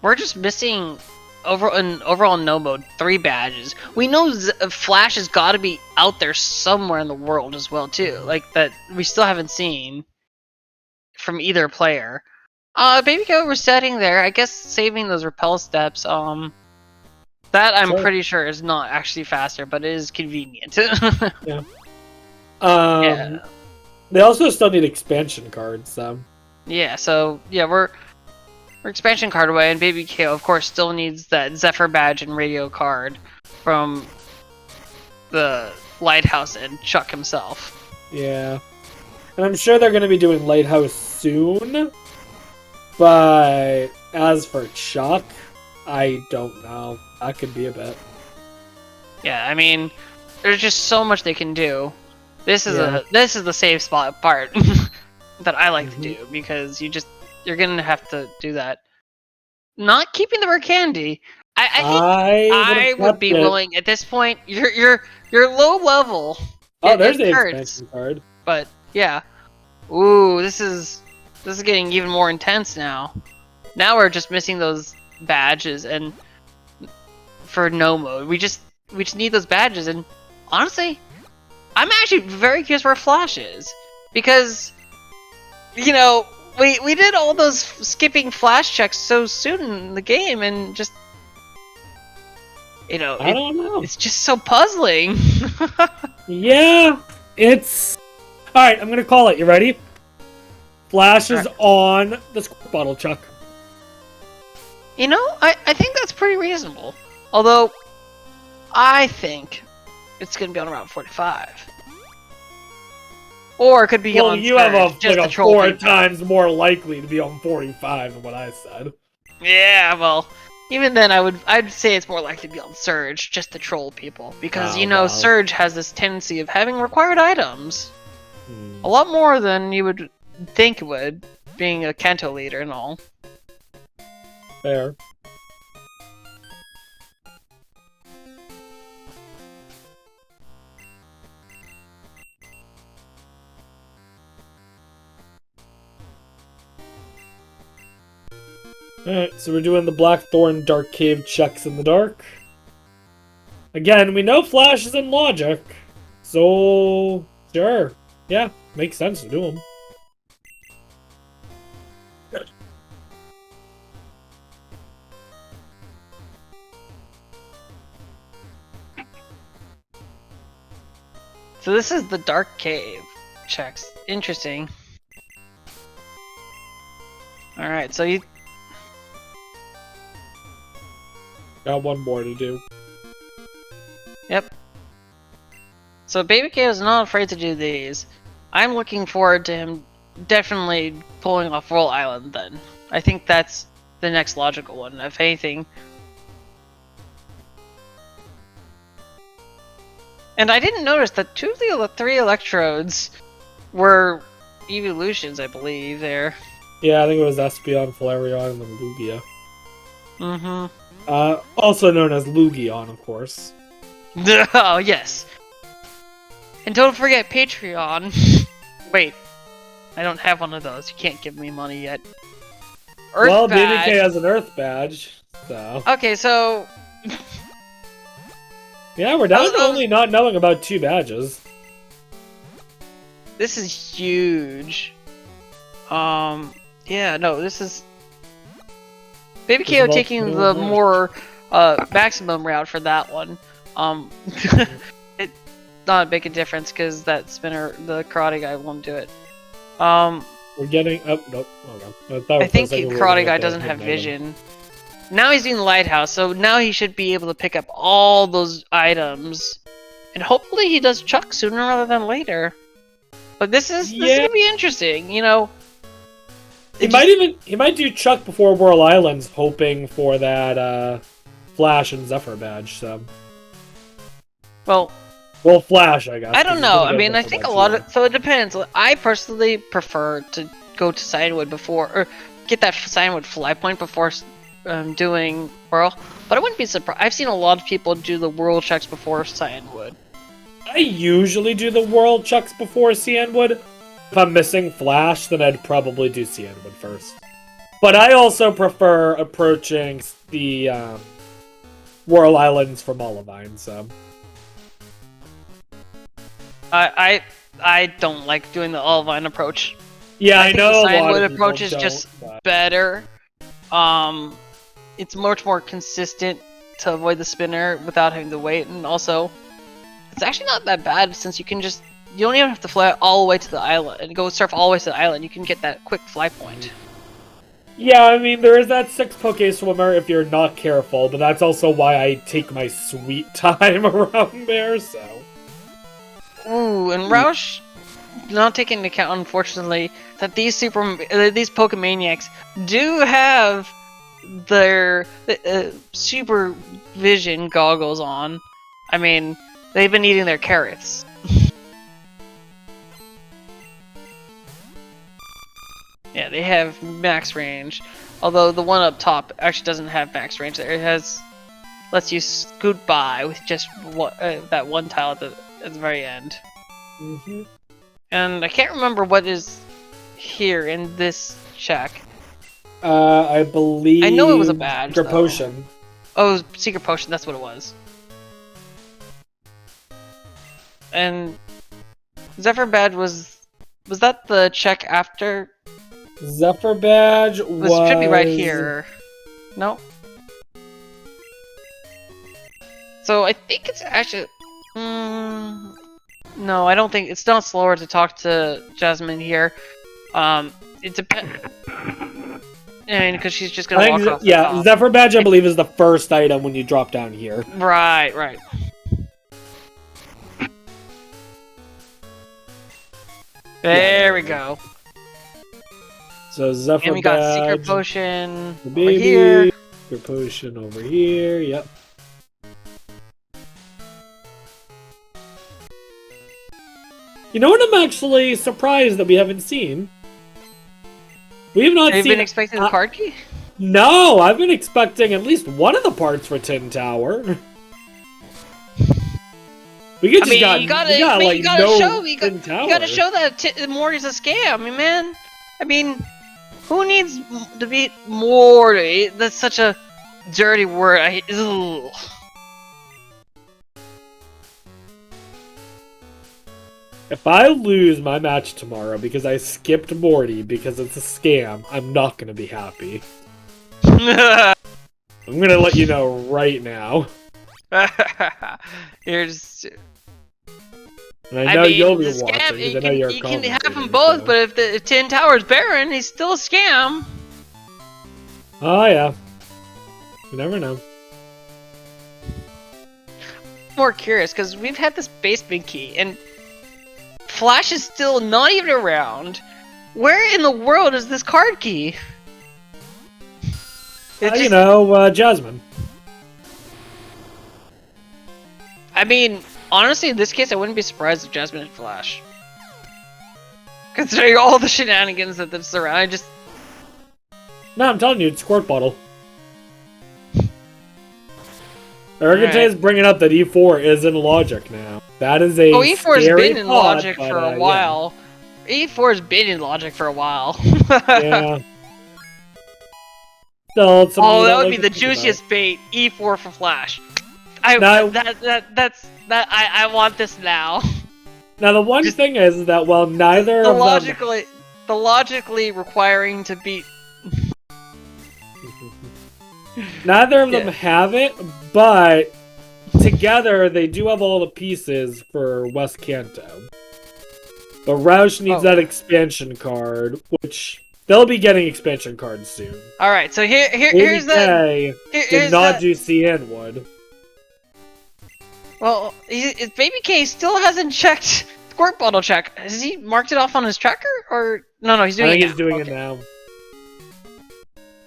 we're just missing overall no mode 3 badges. We know Flash has got to be out there somewhere in the world as well too, like that we still haven't seen from either player. babyk008 resetting there, I guess saving those repel steps, that I'm pretty sure is not actually faster, but it is convenient. Yeah. Yeah. They also still need expansion cards, so. Yeah, so yeah, we're expansion card away, and babyk008, of course, still needs that Zephyr badge and radio card from the Lighthouse and Chuck himself. Yeah. And I'm sure they're going to be doing Lighthouse soon, but as for Chuck, I don't know. That could be a bit. Yeah, I mean, there's just so much they can do. This is the safe spot part that I like to do, because you're gonna have to do that. Not keeping the rare candy. I think I would be willing at this point. You're low level. Oh, there's the expansion card. But yeah, ooh, this is getting even more intense now. Now we're just missing those badges, and for no mode, we just need those badges. And honestly, I'm actually very curious where Flash is, because, you know, we did all those skipping Flash checks so soon in the game, and just, you know, I don't know. It's just so puzzling. Yeah, it's... Alright, I'm gonna call it. You ready? Flash is on the squirt bottle, Chuck. You know, I think that's pretty reasonable. Although, I think it's gonna be on Route 45. Or it could be on you have a 4 times more likely to be on 45 than what I said. Yeah, well, even then I'd say it's more likely to be on Surge, just to troll people. Because, Surge has this tendency of having required items. A lot more than you would think it would, being a Kanto leader and all. Fair. Alright, so we're doing the Blackthorn Dark Cave checks in the dark. Again, we know Flash is in Logic, so sure. Yeah, makes sense to do them. So this is the Dark Cave checks. Interesting. Alright, so you... Got one more to do. Yep. So babyk008 is not afraid to do these. I'm looking forward to him definitely pulling off Roll Island then. I think that's the next logical one, if anything. And I didn't notice that 2 of the 3 electrodes were evolutions, I believe, there. Yeah, I think it was Espeon, Flareon, and then Lugia. Mm-hmm. Also known as Lugion, of course. Oh, yes. And don't forget Patreon. Wait, I don't have one of those. You can't give me money yet. Earth well, badge. babyk008 has an Earth badge, so... Okay, so... yeah, we're down to only not knowing about 2 badges. This is huge. Yeah, no, this is... babyk008 taking the more maximum route for that one. It not make a difference because that spinner, the karate guy, won't do it. We're getting nope. Oh, God. I think karate guy doesn't have vision. Now he's doing the lighthouse, so now he should be able to pick up all those items And hopefully he does Chuck sooner rather than later. But this is gonna be interesting, you know. He might do Chuck before Whirl Islands, hoping for that Flash and Zephyr badge. So, well, Flash, I guess. I don't know. I mean, I think a lot of so it depends. I personally prefer to go to Cyanwood before, or get that Cyanwood fly point before doing Whirl. But I wouldn't be surprised. I've seen a lot of people do the Whirl checks before Cyanwood. I usually do the Whirl checks before Cyanwood. If I'm missing Flash, then I'd probably do Cyanwood first. But I also prefer approaching the Whirl Islands from Olivine, so... I don't like doing the Olivine approach. Yeah, I know the a lot Cyanwood of approach is don't, just but... better. It's much more consistent to avoid the spinner without having to wait, and also it's actually not that bad since you don't even have to fly all the way to the island and go surf all the way to the island. You can get that quick fly point. Yeah, I mean, there is that 6 Poke Swimmer if you're not careful, but that's also why I take my sweet time around there, so... Ooh, and Roush, not taking into account, unfortunately, that these Pokemaniacs do have their super vision goggles on. I mean, they've been eating their carrots. Yeah, they have max range. Although the one up top actually doesn't have max range there. It lets you scoot by with just that one tile at the very end. Mm-hmm. And I can't remember what is here in this check. I believe... I know it was a badge, Secret Potion. Oh, it was Secret Potion, that's what it was. And... Zephyr Badge was that the check after? Zephyr Badge was... should be right here. No? So I think it's actually... no, I don't think... It's not slower to talk to Jasmine here. It depends... I mean, because she's just gonna walk off the top. Zephyr Badge, I believe, is the first item when you drop down here. Right, right. There we go. So Zephyr Badge... And we got Secret Potion over here. Secret Potion over here, yep. You know what I'm actually surprised that we haven't seen? We have not seen... Have you been expecting the card key? No, I've been expecting at least one of the parts for Tin Tower. We could just you gotta show that Morty's a scam, man. I mean, who needs to be Morty? That's such a dirty word. Ugh. If I lose my match tomorrow because I skipped Morty because it's a scam, I'm not gonna be happy. I'm gonna let you know right now. Here's... And I know you'll be watching because I know you're You can have them both, but if Tin Tower's barren, he's still a scam. Oh yeah. You never know. More curious, because we've had this basement key, and Flash is still not even around. Where in the world is this card key? You know, Jasmine. I mean, honestly, in this case, I wouldn't be surprised if Jasmine and Flash. Considering all the shenanigans that this around, No, I'm telling you, it's Squirt Bottle. Ergotay is bringing up that E4 is in Logic now. That is a E4 has been in Logic for a while. Yeah. E4 has been in Logic for a while. Yeah. So, that would be the juiciest bait. E4 for Flash. I want this now. Now the one thing is that while neither of them... The logically requiring to beat... Neither of them have it, but together they do have all the pieces for West Kanto. But Roush needs that expansion card, which they'll be getting expansion cards soon. Alright, so here's the... did not do Cyanwood. Well, babyk still hasn't checked squirt bottle check. Has he marked it off on his tracker? Or no, he's doing it now. I think he's doing it now.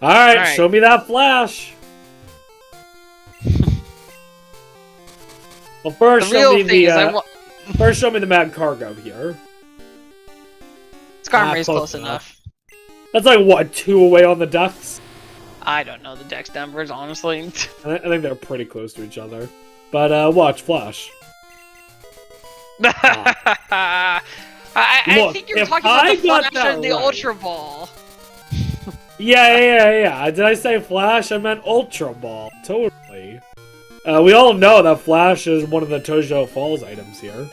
Alright, show me that flash. Well, first show me first show me the mad cargo here. Skarmory's close enough. That's like what, 2 away on the ducks? I don't know the dex numbers, honestly. I think they're pretty close to each other. But watch flash. I think you're talking about the flash and the Ultra Ball. Yeah. Did I say flash? I meant Ultra Ball. Totally. We all know that flash is one of the Tojo Falls items here.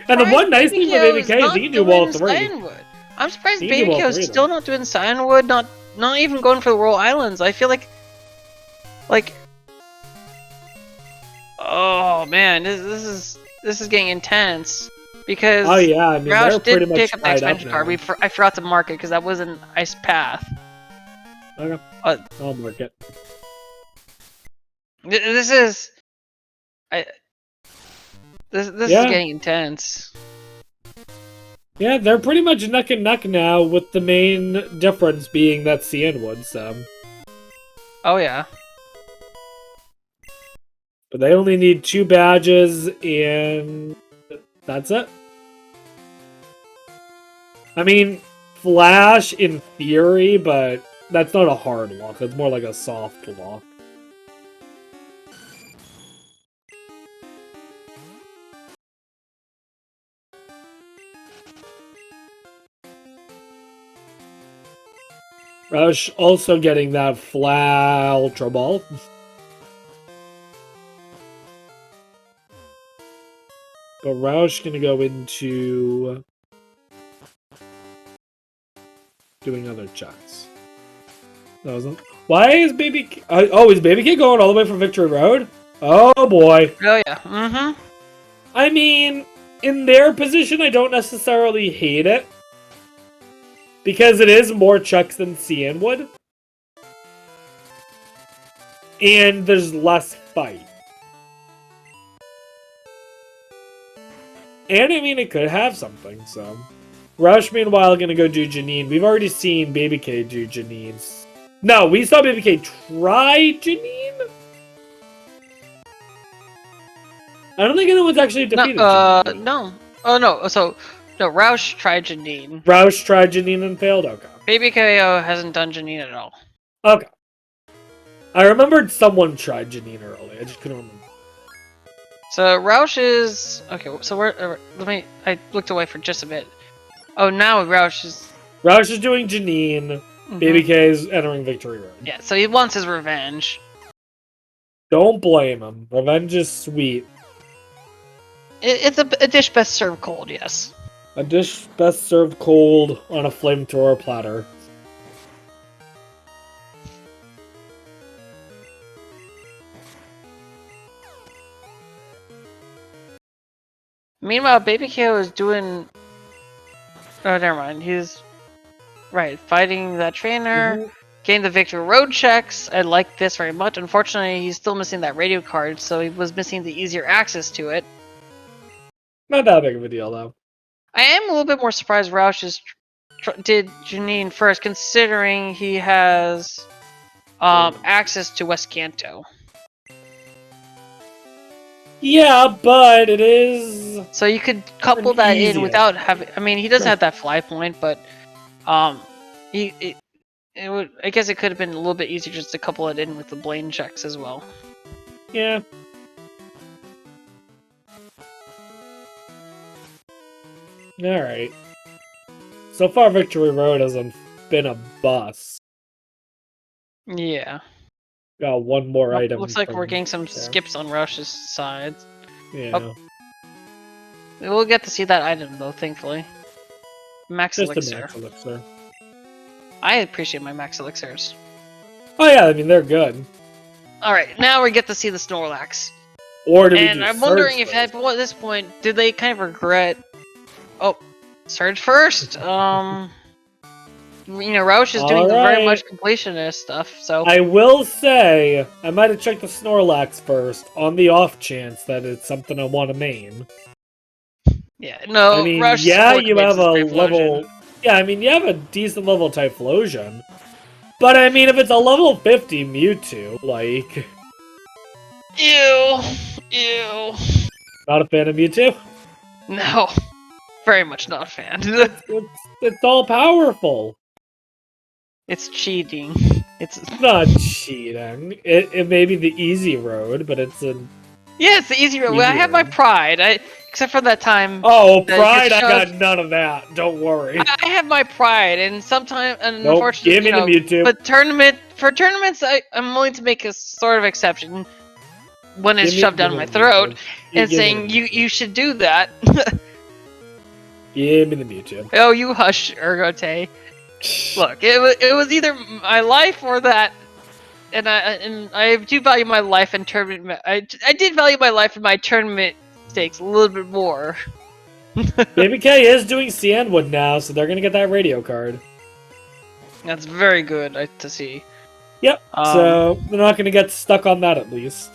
And the one nice thing with babyk is he can do all 3. Cyanwood. I'm surprised babyk is still not doing Cyanwood, not even going for the Royal Islands. I feel like oh man, this is getting intense. Because I mean, Roush they're pretty did much pick up the expansion card. now. I forgot to mark it because that was an ice path. Okay. I'll mark it. This is getting intense. Yeah, they're pretty much neck and neck now, with the main difference being that Cyanwood, so. Oh yeah. But they only need 2 badges, and that's it. I mean, Flash in theory, but that's not a hard lock. It's more like a soft lock. Roush also getting that Ultra Ball. But Roush gonna go into doing other checks. Why is babyk? Oh, is babyk going all the way from Victory Road? Oh boy. Oh yeah. I mean, in their position, I don't necessarily hate it. Because it is more checks than Cyanwood. And there's less fight. And I mean, it could have something, so. Roush, meanwhile, gonna go do Janine. We've already seen babyk do Janine. No, we saw babyk try Janine? I don't think anyone's actually defeated Janine. No. Oh, no. So, no, Roush tried Janine. Roush tried Janine and failed? Okay. babyk008 hasn't done Janine at all. Okay. I remembered someone tried Janine early. I just couldn't remember. So Roush is okay. So we're I looked away for just a bit. Oh, now Roush is doing Janine. babyk is entering Victory Road. Yeah, so he wants his revenge. Don't blame him. Revenge is sweet. It's a dish best served cold. Yes. A dish best served cold on a flamethrower platter. Meanwhile, babyk is doing. Oh, never mind. He's fighting that trainer, getting the Victory Road checks. I like this very much. Unfortunately, he's still missing that radio card, so he was missing the easier access to it. Not that big of a deal, though. I am a little bit more surprised Roush did Janine first, considering he has access to West Kanto. Yeah, but it is. So you could couple that in without having. I mean, he does have that fly point, but it would. I guess it could have been a little bit easier just to couple it in with the Blaine checks as well. Yeah. Alright. So far, Victory Road hasn't been a bust. Yeah. Got one more item. Looks like we're getting some skips on Roush's side. Yeah. Oh. We'll get to see that item, though, thankfully. Max Elixir. A Max Elixir. I appreciate my Max Elixirs. Oh yeah, I mean, they're good. Alright, now we get to see the Snorlax. Or do and I'm wondering if at this point, did they kind of regret... Oh, Surge first? Roush is doing the very much completionist stuff, so... I will say, I might have checked the Snorlax first, on the off chance that it's something I want to main. Yeah, no, I mean, Roush yeah, you have a Typhlosion. level... Yeah, I mean, you have a decent level Typhlosion. But, I mean, if it's a level 50 Mewtwo, like... Ew. Ew. Not a fan of Mewtwo? No. Very much not a fan. It's all powerful. It's cheating. It's not cheating. It may be the easy road, but it's an... Yeah, it's the easy road. I have my pride. Except for that time... Oh, pride, I got none of that. Don't worry. I have my pride, and sometimes... Nope, unfortunately, give me the Mewtwo. But for tournaments, I'm willing to make a sort of exception when it's shoved down my throat and saying, you should do that. Give me the Mewtwo. Oh, you hush, Ergote. Look, it was either my life or that, and I do value my life in tournament. I did value my life in my tournament stakes a little bit more. babyk is doing Sandwood now, so they're gonna get that radio card. That's very good to see. Yep. So they're not gonna get stuck on that at least.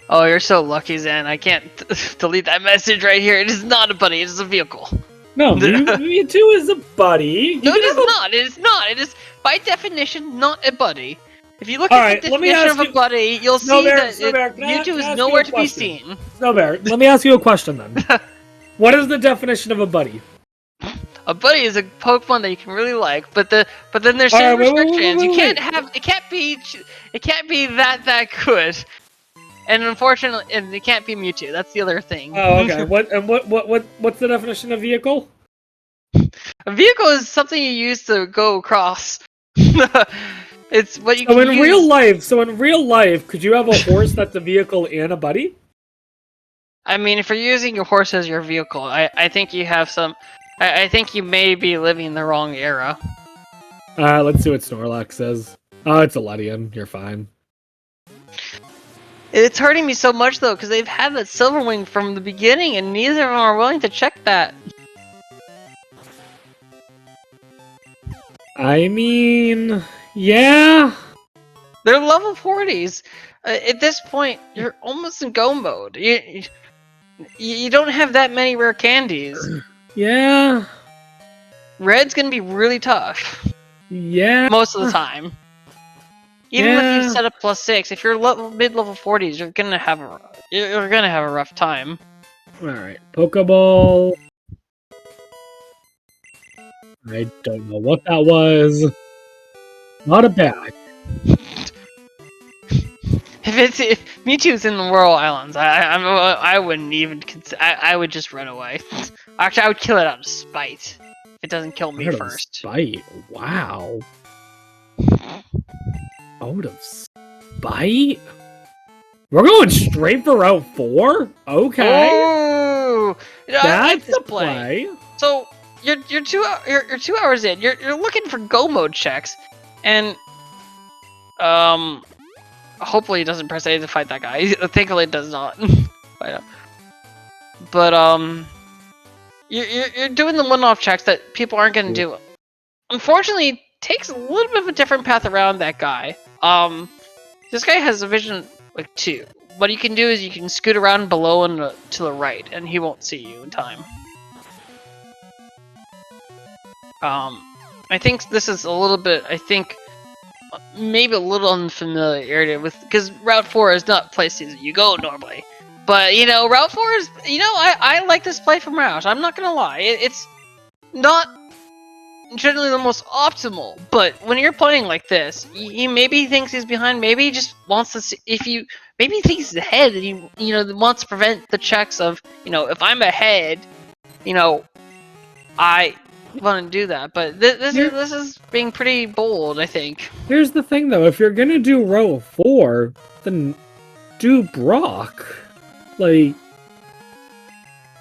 Oh, you're so lucky, Zen. I can't delete that message right here. It is not a buddy. It is a vehicle. No, Mewtwo is a buddy. No, it is not. It is not. It is, by definition, not a buddy. If you look at the definition of a buddy, you'll see that Mewtwo is nowhere to be seen. Snowbear, let me ask you a question then. What is the definition of a buddy? A buddy is a Pokemon that you can really like, but then there's certain restrictions. You can't have it can't be that good. And unfortunately, it can't be Mewtwo. That's the other thing. Oh, okay. What's the definition of vehicle? A vehicle is something you use to go across. It's what you can use. In real life, could you have a horse that's a vehicle and a buddy? I mean, if you're using your horse as your vehicle, I think you have some... I think you may be living in the wrong era. Let's see what Snorlax says. Oh, it's a Ledian. You're fine. It's hurting me so much, though, because they've had that Silverwing from the beginning, and neither of them are willing to check that. I mean... Yeah... They're level 40s. At this point, you're almost in go mode. You don't have that many rare candies. Yeah... Red's gonna be really tough. Yeah... Most of the time. Even if you set up +6, if you're mid-level 40s, you're gonna have a rough time. Alright, Pokeball... I don't know what that was. Not a bag. If Mewtwo's in the Whirl Islands, I wouldn't even consider. I would just run away. Actually, I would kill it out of spite. If it doesn't kill me first. Spite? Wow. Out of spite? We're going straight for Route 4? Okay. Oh, that's a play. So you're 2 hours in. You're looking for go mode checks, and hopefully it doesn't press A to fight that guy. Thankfully it does not. But you're doing the one-off checks that people aren't gonna do. Unfortunately, it takes a little bit of a different path around that guy. This guy has a vision like 2. What you can do is you can scoot around below and to the right, and he won't see you in time. I think this is a little bit. I think maybe a little unfamiliar with, because Route 4 is not places that you go normally. But Route 4 is. I like this play from Roush. I'm not gonna lie. It's not generally the most optimal, but when you're playing like this, maybe he thinks he's behind, maybe he just wants to see maybe he thinks he's ahead and he wants to prevent the checks of, if I'm ahead, I want to do that. But this is being pretty bold, I think. Here's the thing though, if you're gonna do Route 4, then do Brock. Like,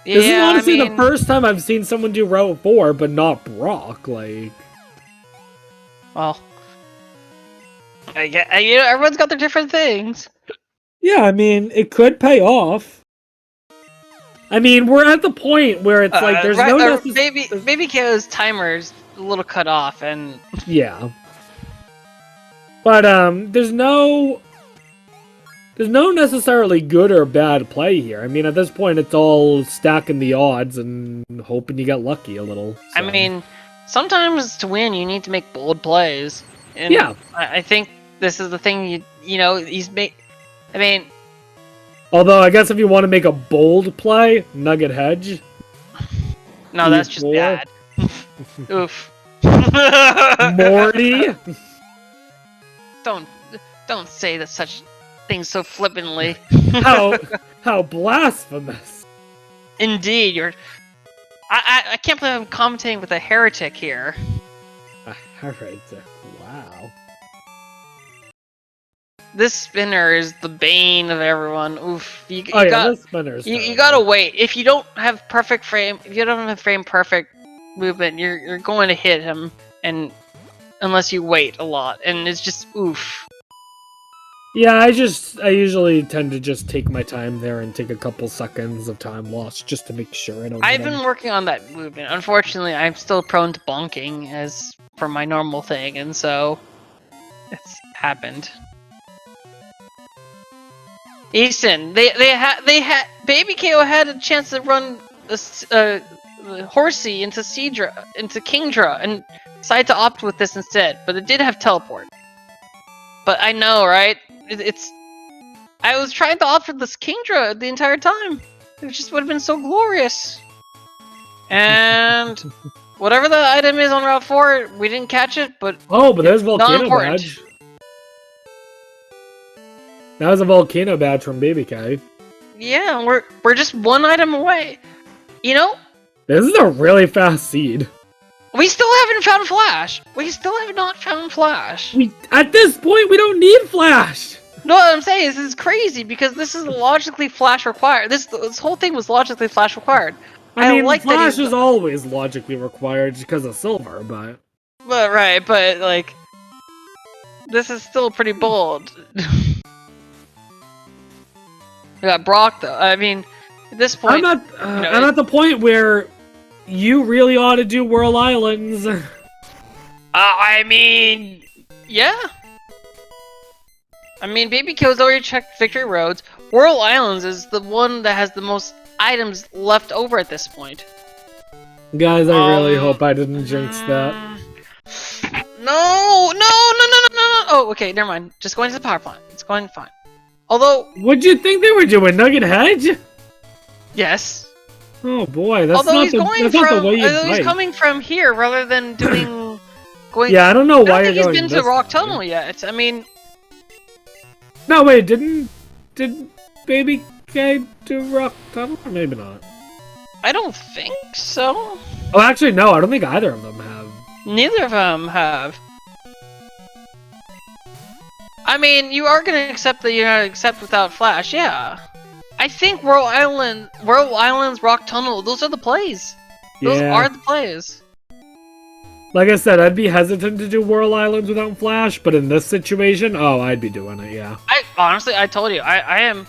this is honestly the first time I've seen someone do Route 4, but not Brock, like... Well... everyone's got their different things. Yeah, I mean, it could pay off. I mean, we're at the point where it's like there's no babyk008's timer's a little cut off, and yeah. But there's no necessarily good or bad play here. I mean, at this point, it's all stacking the odds and hoping you get lucky a little. So. I mean, sometimes to win, you need to make bold plays. And yeah. I think this is the thing. You know, I mean. Although I guess if you want to make a bold play, Nugget Hedge. No, that's just bad. Oof. Morty. Don't say that such things so flippantly. how blasphemous! Indeed, I can't believe I'm commentating with a heretic here. A heretic? Wow. This spinner is the bane of everyone. Oof. You you gotta wait. If you don't have perfect frame, if you don't have frame perfect movement, you're going to hit him, and unless you wait a lot, and it's just oof. Yeah, I usually tend to just take my time there and take a couple seconds of time lost just to make sure I don't. I've been working on that movement. Unfortunately, I'm still prone to bonking as for my normal thing, and so it's happened. Easton, they had babyk008 had a chance to run Horsey into Kingdra and decided to opt with this instead, but it did have teleport. But I know, right? I was trying to opt for this Kingdra the entire time. It just would have been so glorious. And whatever the item is on Route 4, we didn't catch it, but but there's Volcano Badge. That was a Volcano Badge from babyk008. Yeah, we're just one item away. You know? This is a really fast seed. We still haven't found Flash. We still have not found Flash. At this point, we don't need Flash. No, what I'm saying is this is crazy because this is logically Flash required. This whole thing was logically Flash required. I mean, like Flash is always logically required because of Silver, but. But right, but like, this is still pretty bold. We got Brock though. I mean, at this point, I'm at the point where you really ought to do Whirl Islands. I mean, yeah. I mean, babyk008's already checked Victory Roads. Whirl Islands is the one that has the most items left over at this point. Guys, I really hope I didn't jinx that. No! Oh, okay, never mind. Just going to the power plant. It's going fine. Although... What'd you think they were doing, Nugget Hedge? Yes. Oh boy, that's not the way you fight. He's coming from here rather than doing... Yeah, I don't know why you're going I don't think he's been to Rock Tunnel yet. I mean... No, wait, did babyk008 do Rock Tunnel? Or maybe not. I don't think so. Oh, actually, no, I don't think either of them have. Neither of them have. I mean, you are gonna accept that you're gonna accept without Flash, yeah. I think Whirl Islands, Rock Tunnel, those are the plays. Those are the plays. Like I said, I'd be hesitant to do Whirl Islands without Flash, but in this situation, I'd be doing it, yeah. Honestly, I told you, I am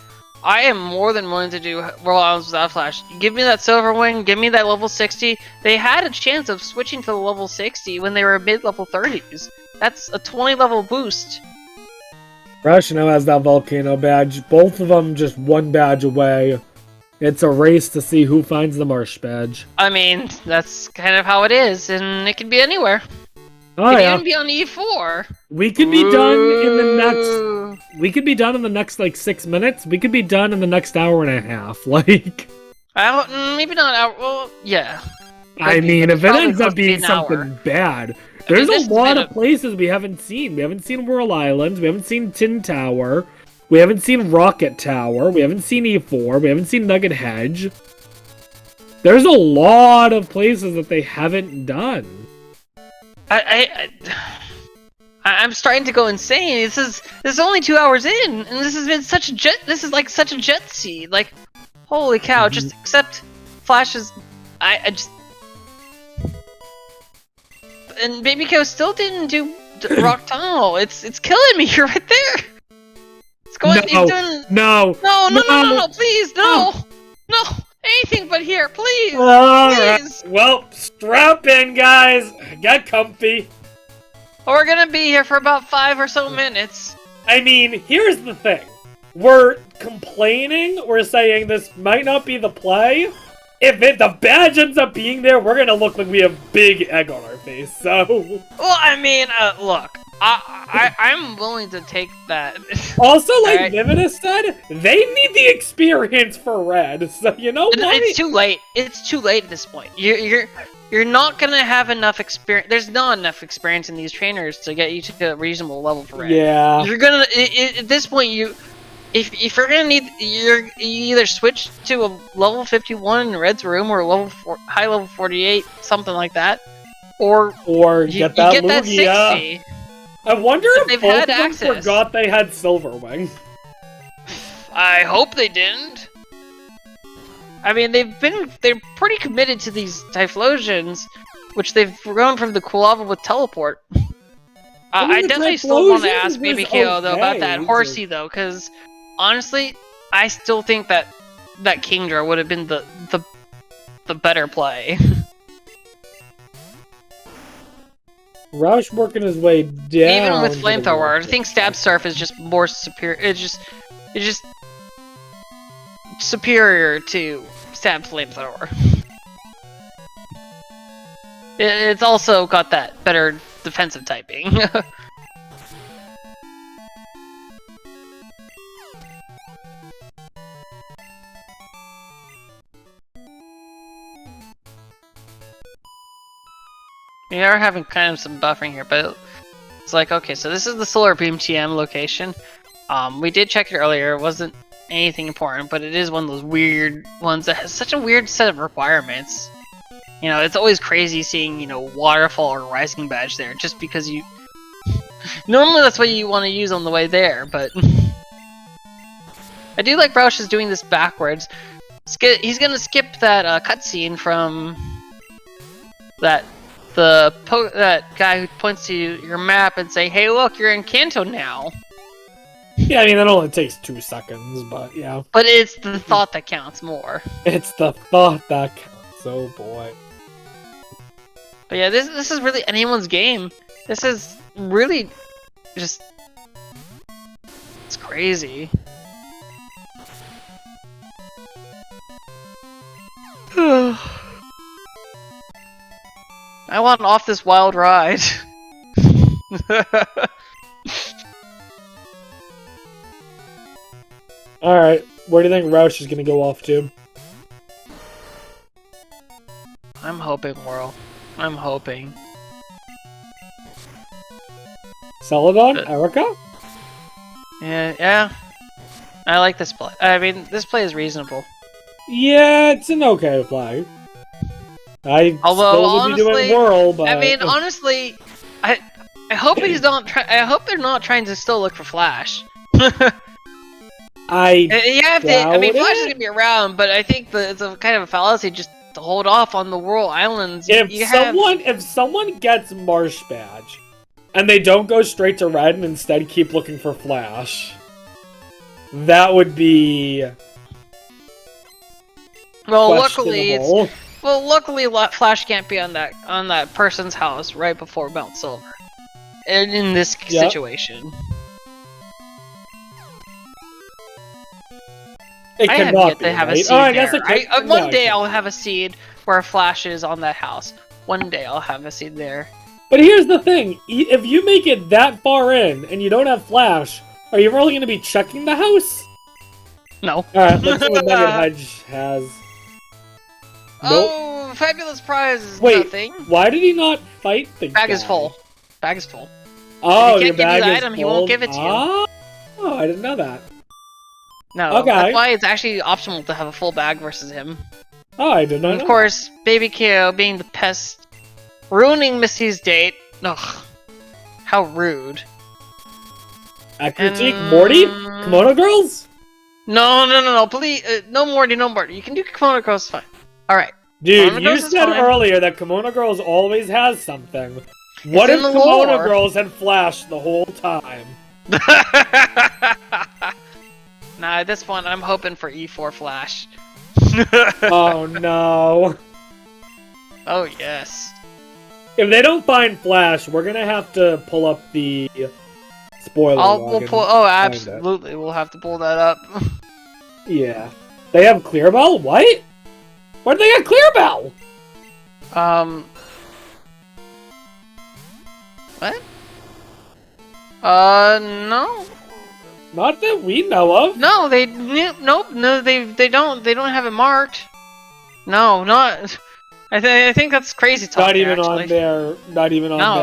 more than willing to do Whirl Islands without Flash. Give me that Silver Wing, give me that level 60. They had a chance of switching to the level 60 when they were mid-level 30s. That's a 20 level boost. Rush now has that Volcano Badge. Both of them just one badge away. It's a race to see who finds the Marsh Badge. I mean, that's kind of how it is, and it can be anywhere. Oh, it can even be on E4. We could be done in the next... We could be done in the next, like, 6 minutes. We could be done in the next hour and a half. Like... maybe not hour... Well, yeah. I mean, if it ends up being something bad... There's a lot of places we haven't seen. We haven't seen Whirl Islands. We haven't seen Tin Tower. We haven't seen Rocket Tower. We haven't seen E4. We haven't seen Nugget Hedge. There's a lot of places that they haven't done. I'm starting to go insane. This is only 2 hours in, and this has been such a jet. This is like such a jet seed. Like, holy cow! Just accept Flash's. I just. And babyk008 still didn't do Rock Tunnel. It's killing me. You're right there. It's going. No, he's doing. No. Please, no. No. Anything but here, please! Alright, Please! well, strap in, guys. Get comfy. We're gonna be here for about 5 or so minutes. I mean, here's the thing. We're complaining, we're saying this might not be the play. If the badge ends up being there, we're gonna look like we have big egg on our face, so... Well, I mean, look, I'm willing to take that. Also, like Alright. Vividus said, they need the experience for red, so you know what? It's too late. It's too late at this point. You're not gonna have enough experience. There's not enough experience in these trainers to get you to a reasonable level for red. Yeah. You're gonna at this point if you're gonna need you either switch to a level 51 in red's room or high level 48, something like that, or get that that Lugia. 60. I wonder if they've both had of them access. forgot they had Silverwing. I hope they didn't. I mean, they're pretty committed to these Typhlosions, which they've grown from the cool level with teleport. I definitely still want to ask babyk008 though about that horsey though, because honestly, I still think that Kingdra would have been the better play. Roush working his way down. Even with flamethrower, I think stab surf is just more superior. It's just superior to stab flamethrower. It's also got that better defensive typing. We are having kind of some buffering here, but it's like, okay, so this is the Solar Beam TM location. We did check it earlier, it wasn't anything important, but it is one of those weird ones that has such a weird set of requirements. You know, it's always crazy seeing, you know, Waterfall or Rising Badge there, just because you... Normally that's what you want to use on the way there, but... I do like Roush is doing this backwards. He's gonna skip that cutscene from... that guy who points to your map and say, "Hey, look, you're in Kanto now." Yeah, I mean that only takes 2 seconds, but yeah. But it's the thought that counts more. It's the thought that counts. Oh boy. But yeah, this is really anyone's game. This is really just it's crazy. I want off this wild ride. Alright, where do you think Roush is gonna go off to? I'm hoping, Whirl. I'm hoping. Celadon? Erica? Yeah. I like this play. I mean, this play is reasonable. Yeah, it's an okay play. Although, still would be doing Whirl, but... I mean, honestly, I hope he's not I hope they're not trying to still look for Flash. I mean, Flash is gonna be around, but I think it's a kind of a fallacy just to hold off on the Whirl Islands. If someone gets Marsh Badge, and they don't go straight to Red and instead keep looking for Flash, that would be... luckily, Flash can't be on that person's house right before Mount Silver. And in this situation, it I have cannot yet be, to have a right? seed Oh, I there. guess One day I'll have a seed where Flash is on that house. One day I'll have a seed there. But here's the thing: if you make it that far in and you don't have Flash, are you really going to be checking the house? No. All right, let's see what Nugget Hedge has. Oh, fabulous prize is Wait, nothing. Why did he not fight the Bag guy? is full. Bag is full. Oh, if he your can't give you bag the is item, full? he won't give it to you. Oh, I didn't know that. No, okay. That's why it's actually optional to have a full bag versus him. Oh, I did not And know of course, babyk008 being the pest, ruining Missy's date. Ugh, how rude. that. Critique Morty? Kimono Girls? No, please, no Morty. You can do Kimono Girls, fine. Alright. Dude, you said earlier that Kimono Girls always has something. What if Kimono Girls had Flash the whole time? Nah, at this point, I'm hoping for E4 Flash. Oh no. Oh yes. If they don't find Flash, we're gonna have to pull up the spoiler log. Oh, absolutely. We'll have to pull that up. Yeah. They have Clearbell? What? Where'd they get Clearbell? What? No. Not that we know of. No, nope, no, they don't have it marked. No, not. I think that's crazy talk. Not even actually. on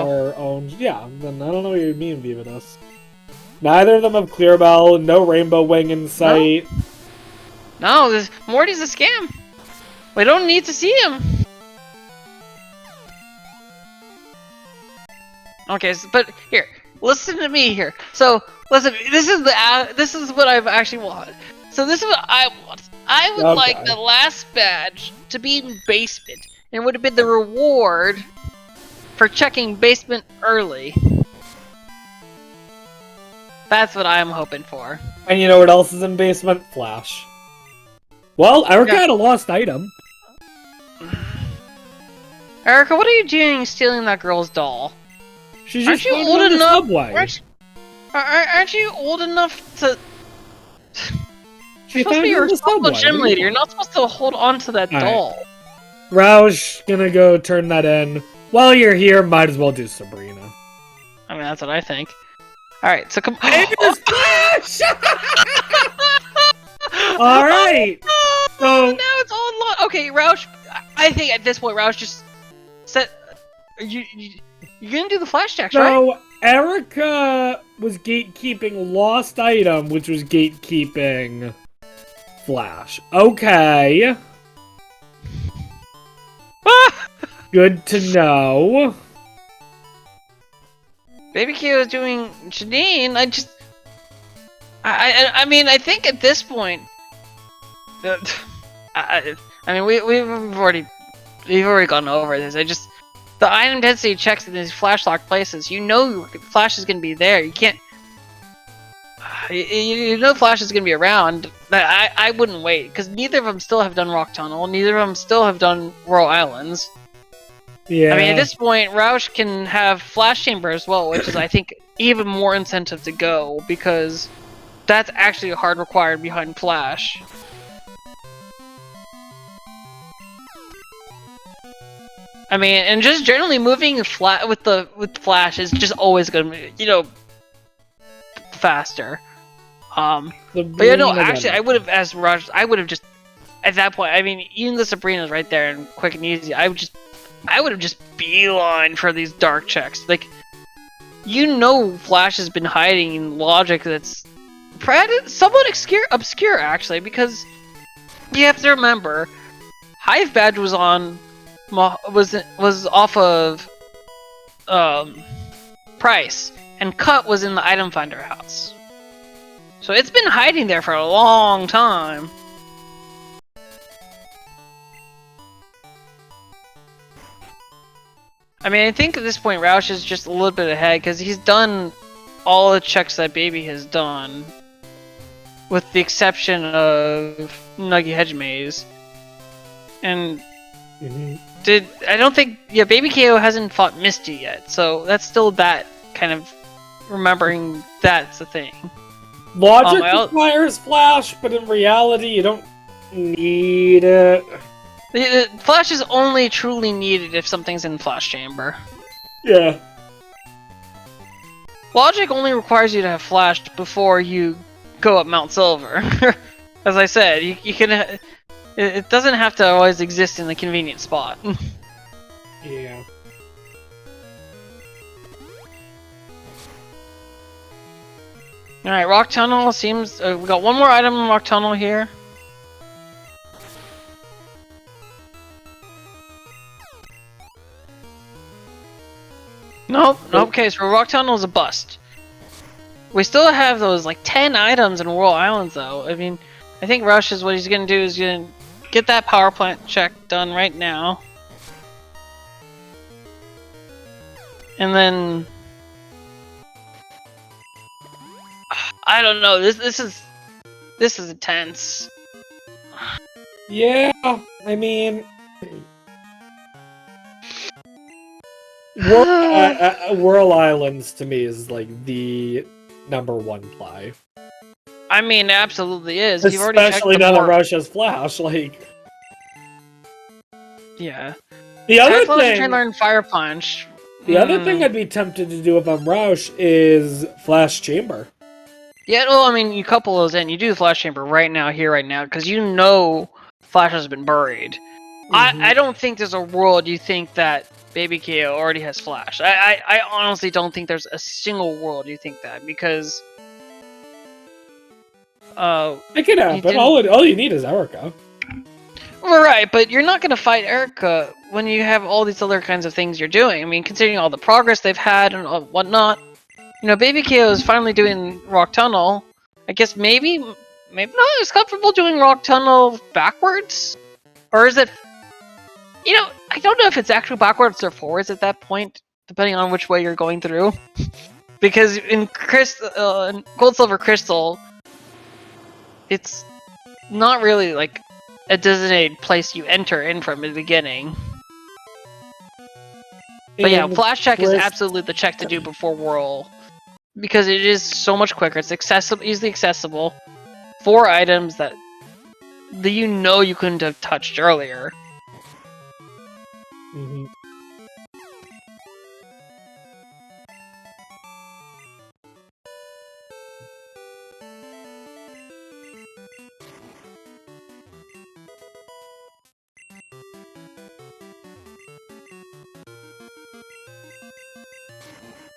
their own. Yeah, then I don't know what you mean, Vivinus. Neither of them have Clearbell, no Rainbow Wing in sight. No, Morty's a scam. We don't need to see him. Okay, but here, listen to me here. So, listen, this is what I've actually wanted. So this is what I want. I would like the last badge to be in basement. It would have been the reward for checking basement early. That's what I'm hoping for. And you know what else is in basement? Flash. Well, Erica had a lost item. Erica, what are you doing stealing that girl's doll? She's just old enough. Aren't you old enough to... You're supposed to be a responsible gym leader. You're not supposed to hold on to that doll. Roush, gonna go turn that in. While you're here, might as well do Sabrina. I mean, that's what I think. Alright, so come on. Flash! Alright! So now it's all unlocked. Okay, Roush, I think at this point, Roush just set... You're gonna do the flash checks, right? So, Erica was gatekeeping lost item, which was gatekeeping Flash. Okay. Good to know. babyk008 is doing Janine. I mean, I think at this point, I mean, we've already gone over this. The item density checks in these flash lock places. You know, Flash is gonna be there. You can't. You know, Flash is gonna be around. I wouldn't wait because neither of them still have done Rock Tunnel. Neither of them still have done Whirl Islands. Yeah. I mean, at this point, Roush can have Flash Chamber as well, which is, I think, even more incentive to go because that's actually a hard required behind Flash. I mean, and just generally moving flat with Flash is just always gonna be, you know, faster. But yeah, no, actually, I would have asked Roush. I would have just at that point. I mean, even the Sabrina's right there and quick and easy. I would have just beeline for these dark checks. Like, you know, Flash has been hiding logic that's somewhat obscure actually, because you have to remember, Hive Badge was off of Price, and Cut was in the Item Finder house. So it's been hiding there for a long time. I mean, I think at this point Roush is just a little bit ahead because he's done all the checks that Baby has done, with the exception of Nuggy Hedge Maze. And I don't think babyk008 hasn't fought Misty yet, so that's still that kind of remembering that's the thing. Logic requires Flash, but in reality, you don't need it. Flash is only truly needed if something's in Flash Chamber. Yeah. Logic only requires you to have Flash before you go up Mount Silver. As I said, you can. It doesn't have to always exist in the convenient spot. Yeah. Alright, Rock Tunnel seems... we got one more item in Rock Tunnel here. Nope, okay, so Rock Tunnel is a bust. We still have those, like, 10 items in Whirl Islands, though. I mean, I think Rush is what he's gonna do is gonna get that power plant check done right now. And then... I don't know, this is intense. Yeah, I mean, Whirl Islands to me is like the #1 play. I mean, it absolutely is. Especially You've already checked the now that more... Rush has Flash, like... Yeah. The other thing... Try to learn Fire Punch. The other thing I'd be tempted to do if I'm Roush is Flash Chamber. Yeah, well, I mean, you couple those in. You do the Flash Chamber right now, because you know Flash has been buried. I don't think there's a world you think that babyk008 already has Flash. I honestly don't think there's a single world you think that, because... it could happen. All you need is Erica. Right, but you're not going to fight Erica when you have all these other kinds of things you're doing. I mean, considering all the progress they've had and whatnot. You know, babyk008 is finally doing Rock Tunnel. I guess maybe not as comfortable doing Rock Tunnel backwards? Or is it... You know, I don't know if it's actually backwards or forwards at that point, depending on which way you're going through. Because in Gold Silver Crystal, it's not really like a designated place you enter in from the beginning. But yeah, Flash Check is absolutely the check to do before Whirl. Because it is so much quicker, it's easily accessible. 4 items that you know you couldn't have touched earlier.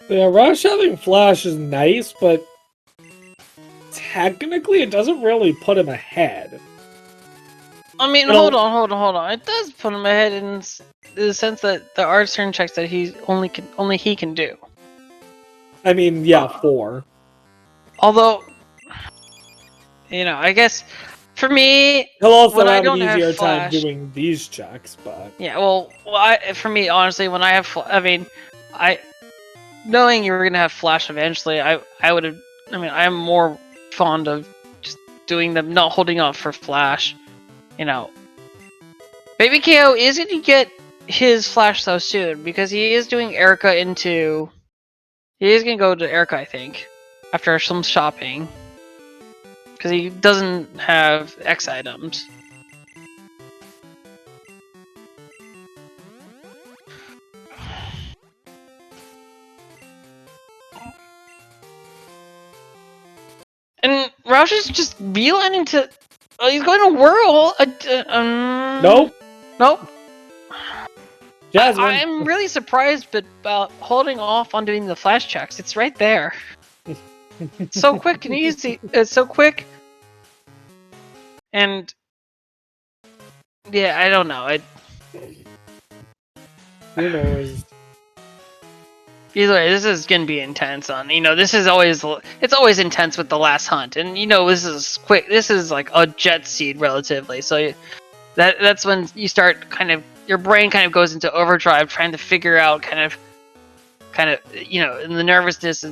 Yeah, Rush having Flash is nice, but technically it doesn't really put him ahead. I mean, hold on. It does put him ahead in the sense that there are certain checks that only he can do. I mean, yeah, 4. Although, you know, I guess for me, he'll also have an easier time doing these checks, but yeah, well, for me, honestly, when I have, knowing you were gonna have Flash eventually, I would have. I mean, I'm more fond of just doing them, not holding off for Flash. You know, babyk008 is gonna get his Flash so soon because he is doing Erica into. He is gonna go to Erica, I think, after some shopping, because he doesn't have X items. And Roush is just beelining to... Oh, he's going to Whirl! Nope. Jasmine. I'm really surprised about holding off on doing the Flash checks. It's right there. It's so quick and easy. It's so quick. And... yeah, I don't know. Who knows? Either way, this is gonna be intense. This is it's always intense with the last hunt, and this is quick. This is like a jet seed relatively, so that's when you start your brain kind of goes into overdrive, trying to figure out kind of, and the nervousness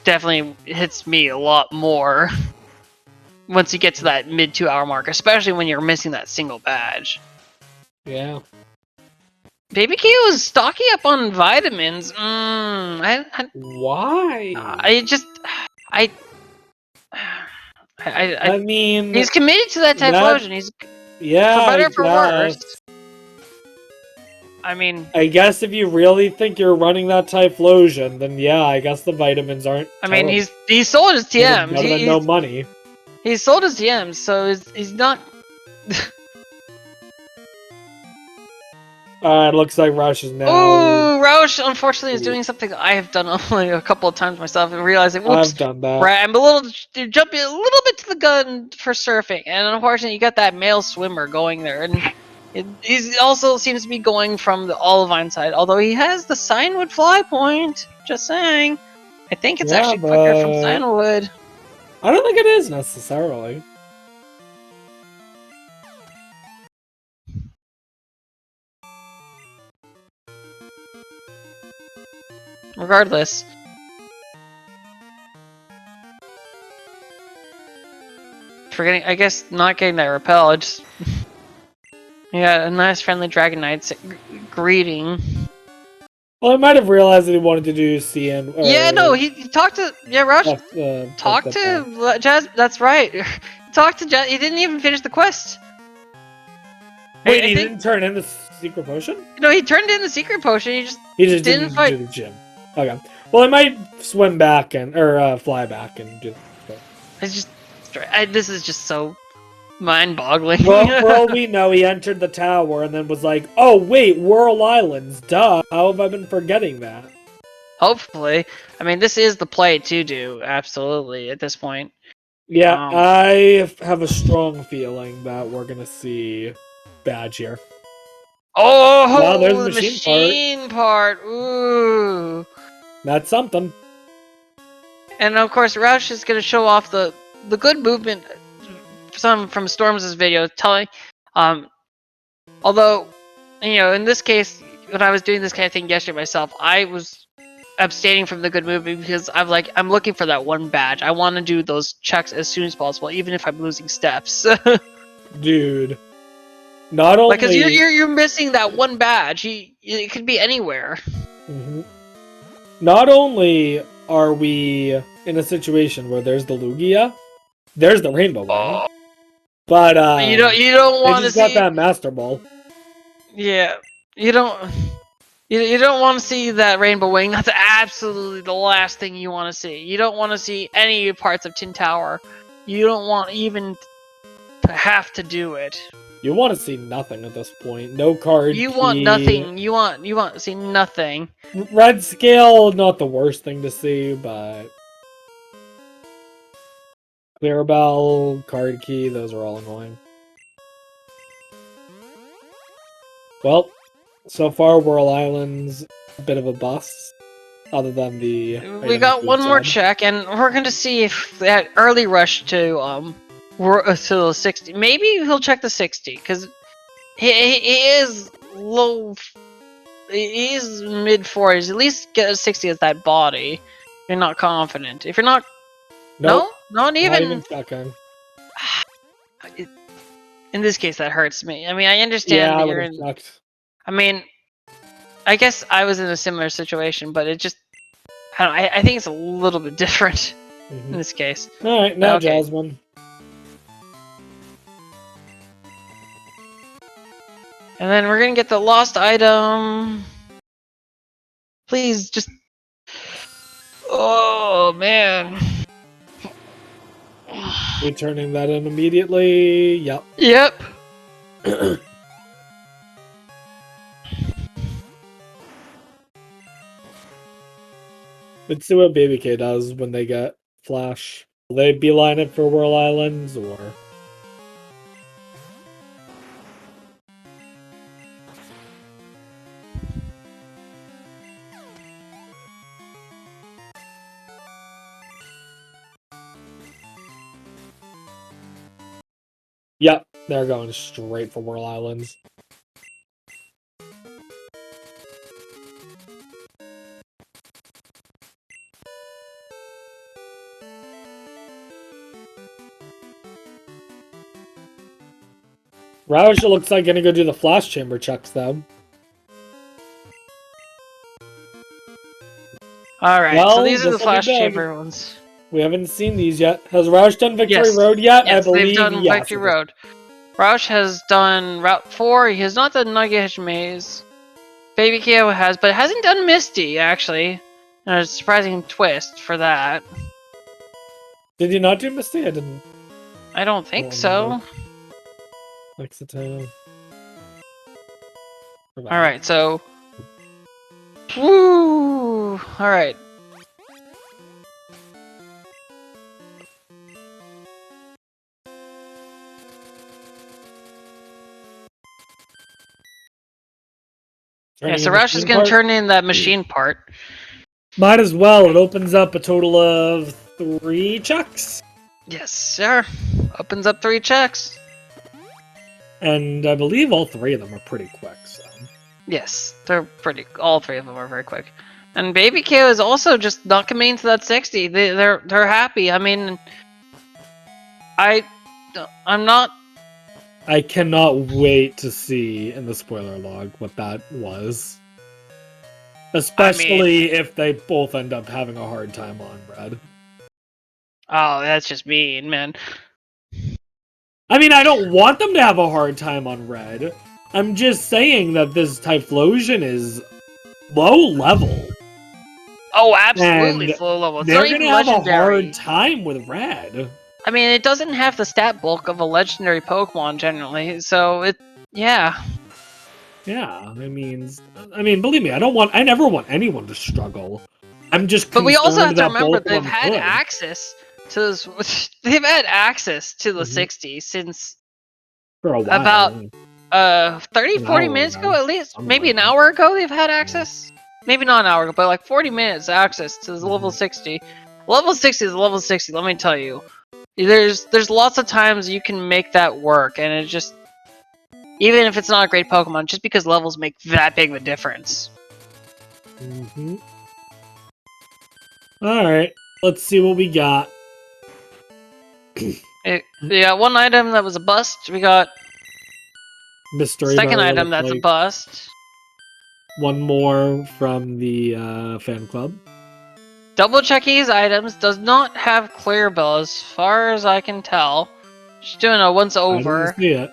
definitely hits me a lot more once you get to that mid 2-hour mark, especially when you're missing that single badge. Yeah. babyk008 is stocking up on vitamins. Why? I mean, he's committed to that Typhlosion. He's for better for worse. I mean, I guess if you really think you're running that Typhlosion, then yeah, I guess the vitamins aren't. I mean, he sold his TMs. Better than no money. He sold his TMs, so he's not. It looks like Roush is now. Ooh, Roush unfortunately is doing something I have done only a couple of times myself and realizing, whoops, I've done that. Right, I'm jumping a little bit to the gun for surfing, and unfortunately, you got that male swimmer going there, and he also seems to be going from the Olivine side, although he has the Cinewood fly point. Just saying, I think it's actually quicker from Cinewood. I don't think it is necessarily. Regardless. I guess not getting that repel, Yeah, a nice friendly Dragonite greeting. Well, I might have realized that he wanted to do CN. Yeah, no, he talked to Roush. Talked to Jazz. That's right. Talked to Jazz. He didn't even finish the quest. Wait, he didn't turn in the secret potion? No, he turned in the secret potion. He just didn't fight. do the gym. Okay. Well, I might swim back or fly back and do. It's just. This is just so mind-boggling. Well, for all we know, he entered the tower and then was like, "Oh wait, Whirl Islands. Duh. How have I been forgetting that?" Hopefully, I mean, this is the play to do. Absolutely, at this point. Yeah, I have a strong feeling that we're gonna see Badge here. Oh, wow, there's the machine part. Ooh, that's something. And of course, Roush is gonna show off the good movement. Some from Storms' video telling, although, you know, in this case, when I was doing this kind of thing yesterday myself, I was abstaining from the good movement because I'm looking for that one badge. I want to do those checks as soon as possible, even if I'm losing steps. Dude, not only because you're missing that one badge. It could be anywhere. Mm-hmm. Not only are we in a situation where there's the Lugia, there's the Rainbow Wing, but you don't want to see. got that Master Ball. Yeah, you don't want to see that Rainbow Wing. That's absolutely the last thing you want to see. You don't want to see any parts of Tin Tower. You don't want even to have to do it. You want to see nothing at this point. No card. You want nothing. You want to see nothing. Red scale, not the worst thing to see, but Clarabelle, card key, those are all annoying. Well, so far Whirl Island's a bit of a bust. Other than the we got one more check, and we're going to see if that early rush to the 60. Maybe he'll check the 60 because he is low. He is mid 40s. At least get a 60 as that body. You're not confident. If you're not, nope, no, not even checking. In this case, that hurts me. I mean, I understand that you're in. Checked. I mean, I guess I was in a similar situation, but it just, I think it's a little bit different in this case. All right, now Jasmine. And then we're gonna get the lost item. Please, just. Oh man. Returning that in immediately. Yep. Yep. Let's see what babyk does when they get Flash. Will they beeline it for Whirl Islands, or...? Yep, they're going straight for Whirl Islands. Roush looks like gonna go do the Flash Chamber checks, though. Alright, well, so these are the Flash Chamber ones. We haven't seen these yet. Has Roush done Victory Road yet? Yes, I believe they've done Victory Road. Roush has done Route 4. He has not done Nugget Maze. babyk008 has, but hasn't done Misty, actually. And a surprising twist for that. Did you not do Misty? I don't think so. Lexington. Alright, so... Woo! Alright. Yeah, so Roush is going to turn in that machine part. Might as well. It opens up a total of 3 checks. Yes, sir. Opens up 3 checks. And I believe all 3 of them are pretty quick, so... Yes, they're pretty... All 3 of them are very quick. And babyk008 is also just not committing to that 60. They're happy. I mean... I'm not I cannot wait to see in the spoiler log what that was. Especially if they both end up having a hard time on Red. Oh, that's just mean, man. I mean, I don't want them to have a hard time on Red. I'm just saying that this Typhlosion is low level. Oh, absolutely low level. It's they're not even gonna have legendary. a hard time with Red. I mean, it doesn't have the stat bulk of a legendary Pokemon generally, so yeah. Yeah, I mean, believe me, I never want anyone to struggle. I'm just concerned. But we also have to that remember both they've of them had could. access to this, they've had access to the 60 since for a while. About 30-40 minutes ago, at least. Maybe an hour ago they've had access. Maybe not an hour ago, but like 40 minutes access to the level 60. Level 60 is level 60, let me tell you. There's lots of times you can make that work, and it just, even if it's not a great Pokemon, just because levels make that big of a difference. Alright, let's see what we got. We got one item that was a bust. We got Mystery second item that's a bust. One more from the fan club. Double checking his items, does not have clear bell as far as I can tell. Just doing a once over. I didn't see it.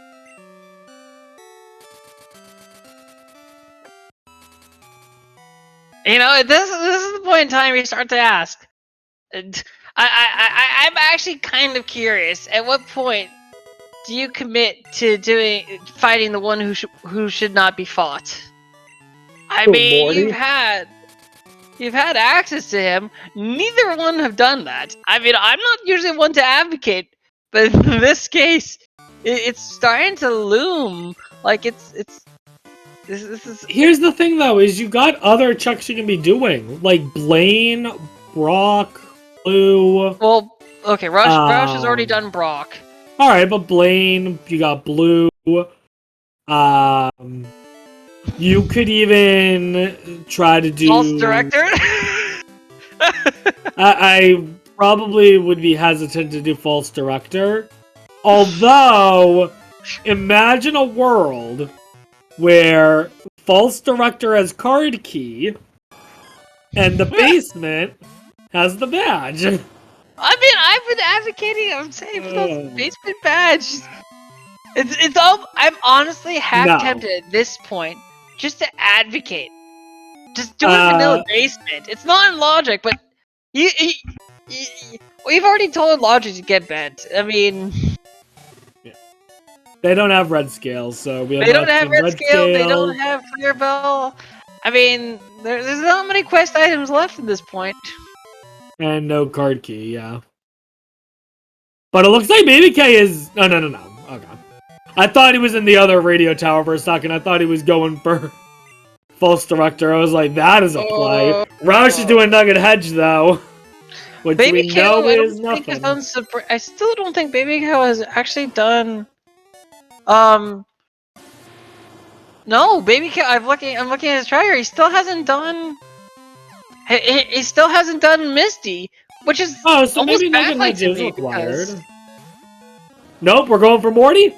You know, this is the point in time you start to ask. I'm actually kind of curious. At what point do you commit to fighting the one who should not be fought? I mean, Morty? you've had access to him. Neither one have done that. I mean, I'm not usually one to advocate, but in this case, it's starting to loom like this is. Here's the thing, though, is you got other checks you can be doing, like Blaine, Brock, Blue. Well, okay, Roush has already done Brock. All right, but Blaine, you got Blue. You could even try to do False Director. I probably would be hesitant to do False Director. Although, imagine a world where False Director has card key and the basement has the badge. I mean, I've been advocating. I'm saying for those basement badge. It's all. I'm honestly half tempted at this point just to advocate. Just do a vanilla basement. It's not in Logic, but we've already told Logic to get bent. I mean, they don't have red scales, so we have. They don't have red scale. They don't have clear bell. I mean, there's not many quest items left at this point. And no card key, yeah. But it looks like babyk is. No. Okay. I thought he was in the other radio tower for a second. I thought he was going for False Director. I was like, that is a play. Roush is doing Nugget Hedge, though. Which we know is nothing. I still don't think babyk008 has actually done. No, babyk008. I'm looking at his tracker. He still hasn't done. He still hasn't done Misty, which is so almost maybe Nugget baffling Hedge to is me required. because... Nope, we're going for Morty.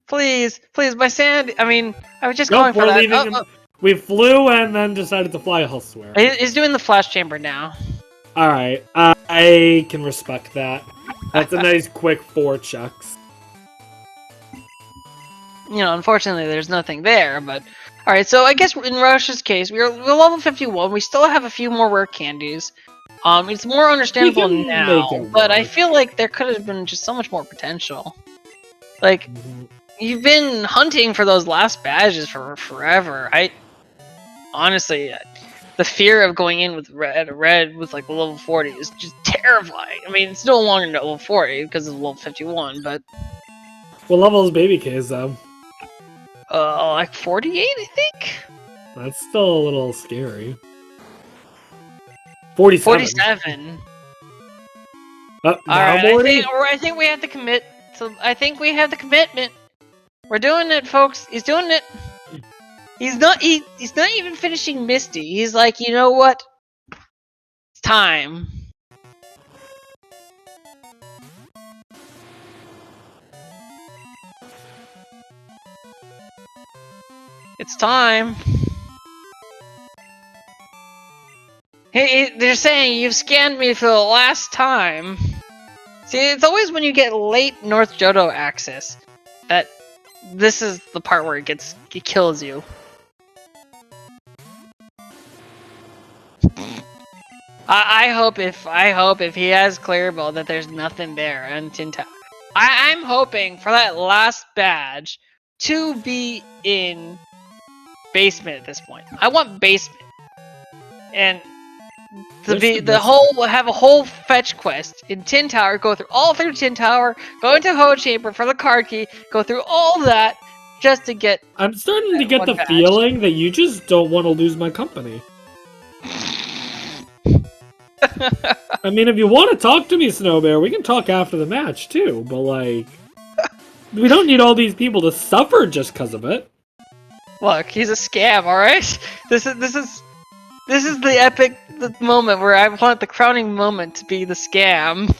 Please, my sanity. I mean, I was just calling for that. We flew and then decided to fly elsewhere. He's doing the flash chamber now. All right, I can respect that. That's a nice quick 4 checks. You know, unfortunately, there's nothing there, but... Alright, so I guess in Roush's case, we're level 51, we still have a few more rare candies. It's more understandable now, but I feel like there could have been just so much more potential. Like, you've been hunting for those last badges for forever. Honestly, the fear of going in with red with like level 40 is just terrifying. I mean, it's no longer level 40 because it's level 51, but... What level is babyk though? Like 48, I think? That's still a little scary. 47. 47. Alright, I think we have to commit. So I think we have the commitment. We're doing it, folks. He's doing it. He's not even finishing Misty. He's like, you know what? It's time. It's time. Hey, they're saying you've scanned me for the last time. See, it's always when you get late North Johto access that this is the part where it kills you. I hope if he has Clarabelle that there's nothing there on Tin Tower. I'm hoping for that last badge to be in basement at this point. I want basement. And have a whole fetch quest in Tin Tower, go through all through Tin Tower, go into Ho Chamber for the card key, go through all that just to get. I'm starting to get the feeling that you just don't want to lose my company. I mean, if you want to talk to me, Snowbear, we can talk after the match too. But like, we don't need all these people to suffer just because of it. Look, he's a scam. All right, this is the epic moment where I want the crowning moment to be the scam.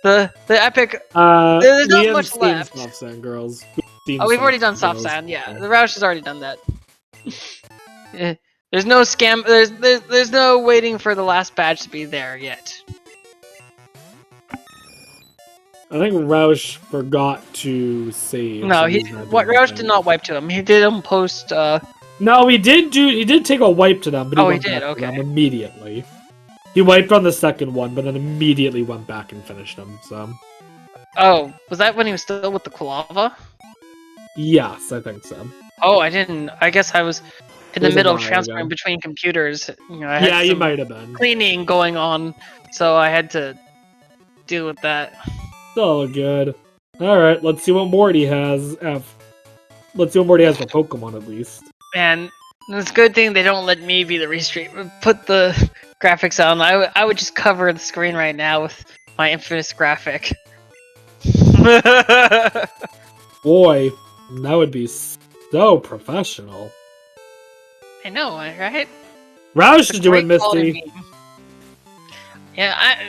The epic. There's not much left. Soft Sand Girls. We've already done Soft Sand. Yeah, the Roush has already done that. There's no scam. There's no waiting for the last badge to be there yet. I think Roush forgot to save. No, Roush did not wipe to him. He did him post. No, he did take a wipe to them, but he did. Okay. Immediately. He wiped on the second one, but then immediately went back and finished them. So. Oh, was that when he was still with the Quilava? Yes, I think so. Oh, I didn't. I guess I was in the middle of transferring between computers. You know, I had you might have been. Cleaning going on, so I had to deal with that. It's all good. All right, let's see what Morty has. Let's see what Morty has for Pokemon at least. And it's a good thing they don't let me be the restream. Put the graphics on. I would just cover the screen right now with my infamous graphic. Boy, that would be so professional. I know, right? Roush is doing Misty. Yeah,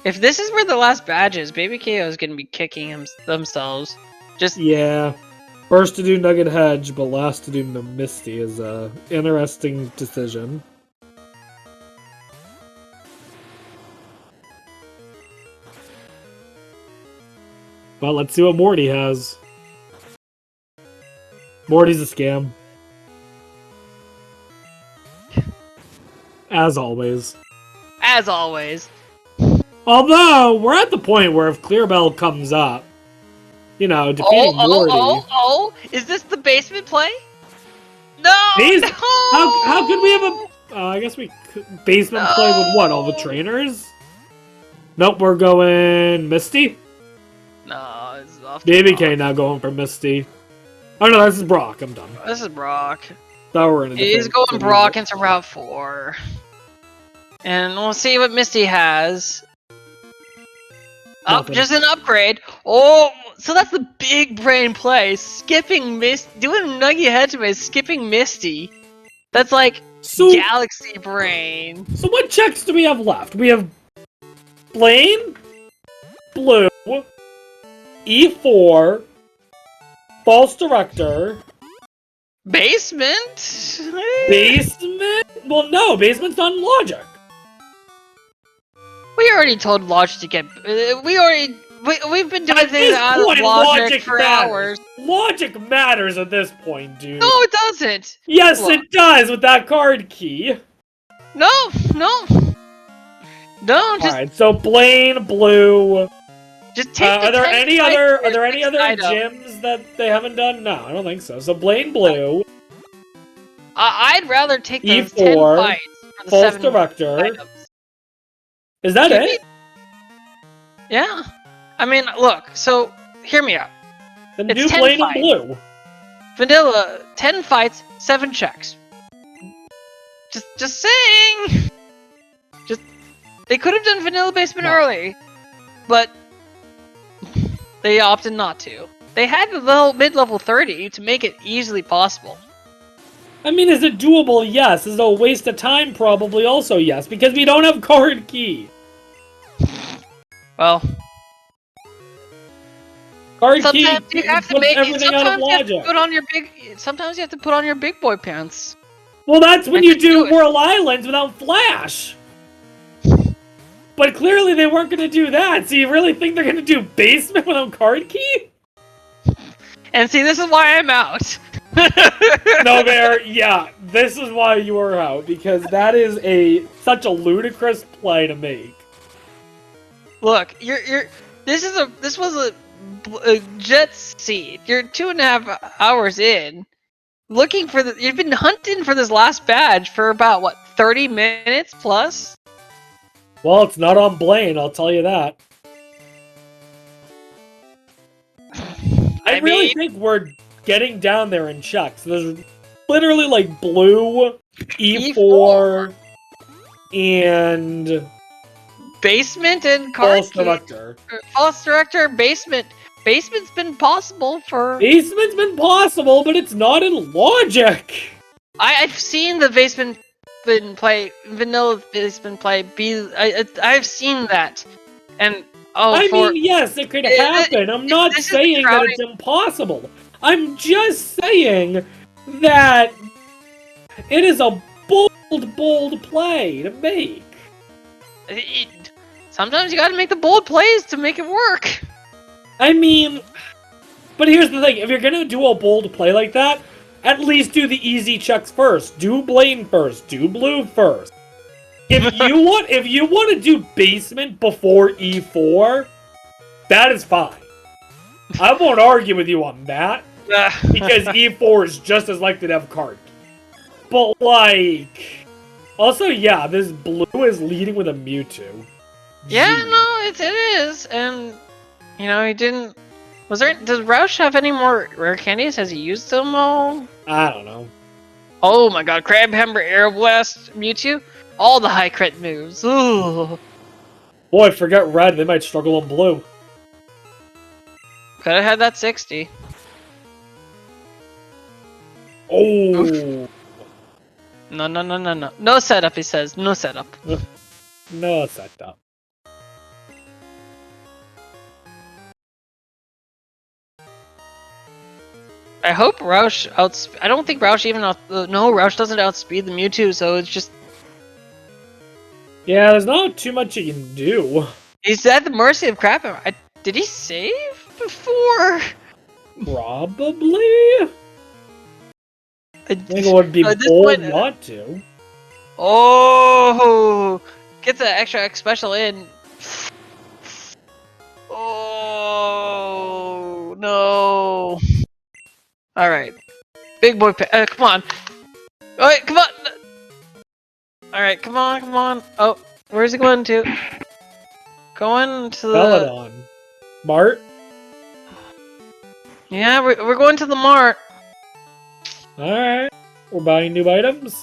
if this is where the last badge is, babyk008 is gonna be kicking themselves. Yeah. First to do Nugget Hedge, but last to do Misty is a interesting decision. Well, let's see what Morty has. Morty's a scam. As always. As always. Although, we're at the point where if Clarabelle comes up, you know, defeating Morty... Is this the basement play? No! No! How could we have a... I guess we could... Basement play with what? All the trainers? Nope, we're going... Misty? No, it's off babyk008 now going for Misty. Oh no, this is Brock. I'm done. This is Brock. Thought we're in a He's going Brock into Route 4. And we'll see what Misty has. Just an upgrade. Oh, so that's the big brain play. Skipping doing Nuggy Hedgehog, skipping Misty. That's like Galaxy Brain. So what checks do we have left? We have Blaine, Blue, E4, False Director, Basement? Basement? Well, no, Basement's not in Logic. We already told Logic to get... We've been doing things out of Logic for hours. Logic matters at this point, dude. No, it doesn't. Yes, it does with that card key. No. Alright, so Blaine, Blue... Just take are there any other gyms that they haven't done? No, I don't think so. So Blaine, Blue... I'd rather take those E4, 10 fights for the False 7 Director. items. Is that it? Yeah. I mean, look, so, hear me out. Then do Blaine and Blue. Vanilla, 10 fights, 7 checks. Just saying! They could have done Vanilla Basement early, but they opted not to. They had the mid-level 30 to make it easily possible. I mean, is it doable? Yes. Is it a waste of time? Probably also yes, because we don't have card key. Well, Card Sometimes key you have to puts make. everything out of Sometimes you have to logic. put on your big. Sometimes you have to put on your big boy pants. Well, that's when you do Whirl Islands without Flash. But clearly they weren't going to do that. So you really think they're going to do basement without card key? And see, this is why I'm out. No, Bear. Yeah, this is why you are out, because that is such a ludicrous play to make. Look, this was a jet seed. You're 2.5 hours in, looking for you've been hunting for this last badge for about what 30 minutes plus. Well, it's not on Blaine, I'll tell you that. I really think we're getting down there in checks. There's literally like blue, E4, and basement and card false director. False director, basement. Basement's been possible for. Basement's been possible, but it's not in logic. I've seen the basement vanilla basement play. I've seen that, and I mean, yes, it could happen. I'm not saying that it's impossible. I'm just saying that it is a bold play to make. Sometimes you gotta make the bold plays to make it work. I mean, but here's the thing. If you're gonna do a bold play like that, at least do the easy checks first. Do Blaine first. Do blue first. If you want to do basement before E4, that is fine. I won't argue with you on that, because E4 is just as likely to have card. But like, also yeah, this blue is leading with a Mewtwo. Yeah, no, it is, and you know he didn't. Does Roush have any more rare candies? Has he used them all? I don't know. Oh my god, Crab Hammer, Aeroblast, Mewtwo, all the high crit moves. Ooh. Boy, forget red. They might struggle on blue. Could have had that 60. Oh. Oof. No. No setup, he says. No setup. No setup. I hope Roush I don't think Roush even no, Roush doesn't outspeed the Mewtwo, so it's just. Yeah, there's not too much you can do. He's at the mercy of Crab Hammer. Did he save before? Probably. I think it would be bold not to. Oh, get the extra X special in. Oh no! All right, big boy. Come on! All right, come on! All right, come on! Oh, where's he going to? Going to the Peloton. Mart. Yeah, we're going to the mart. Alright. We're buying new items.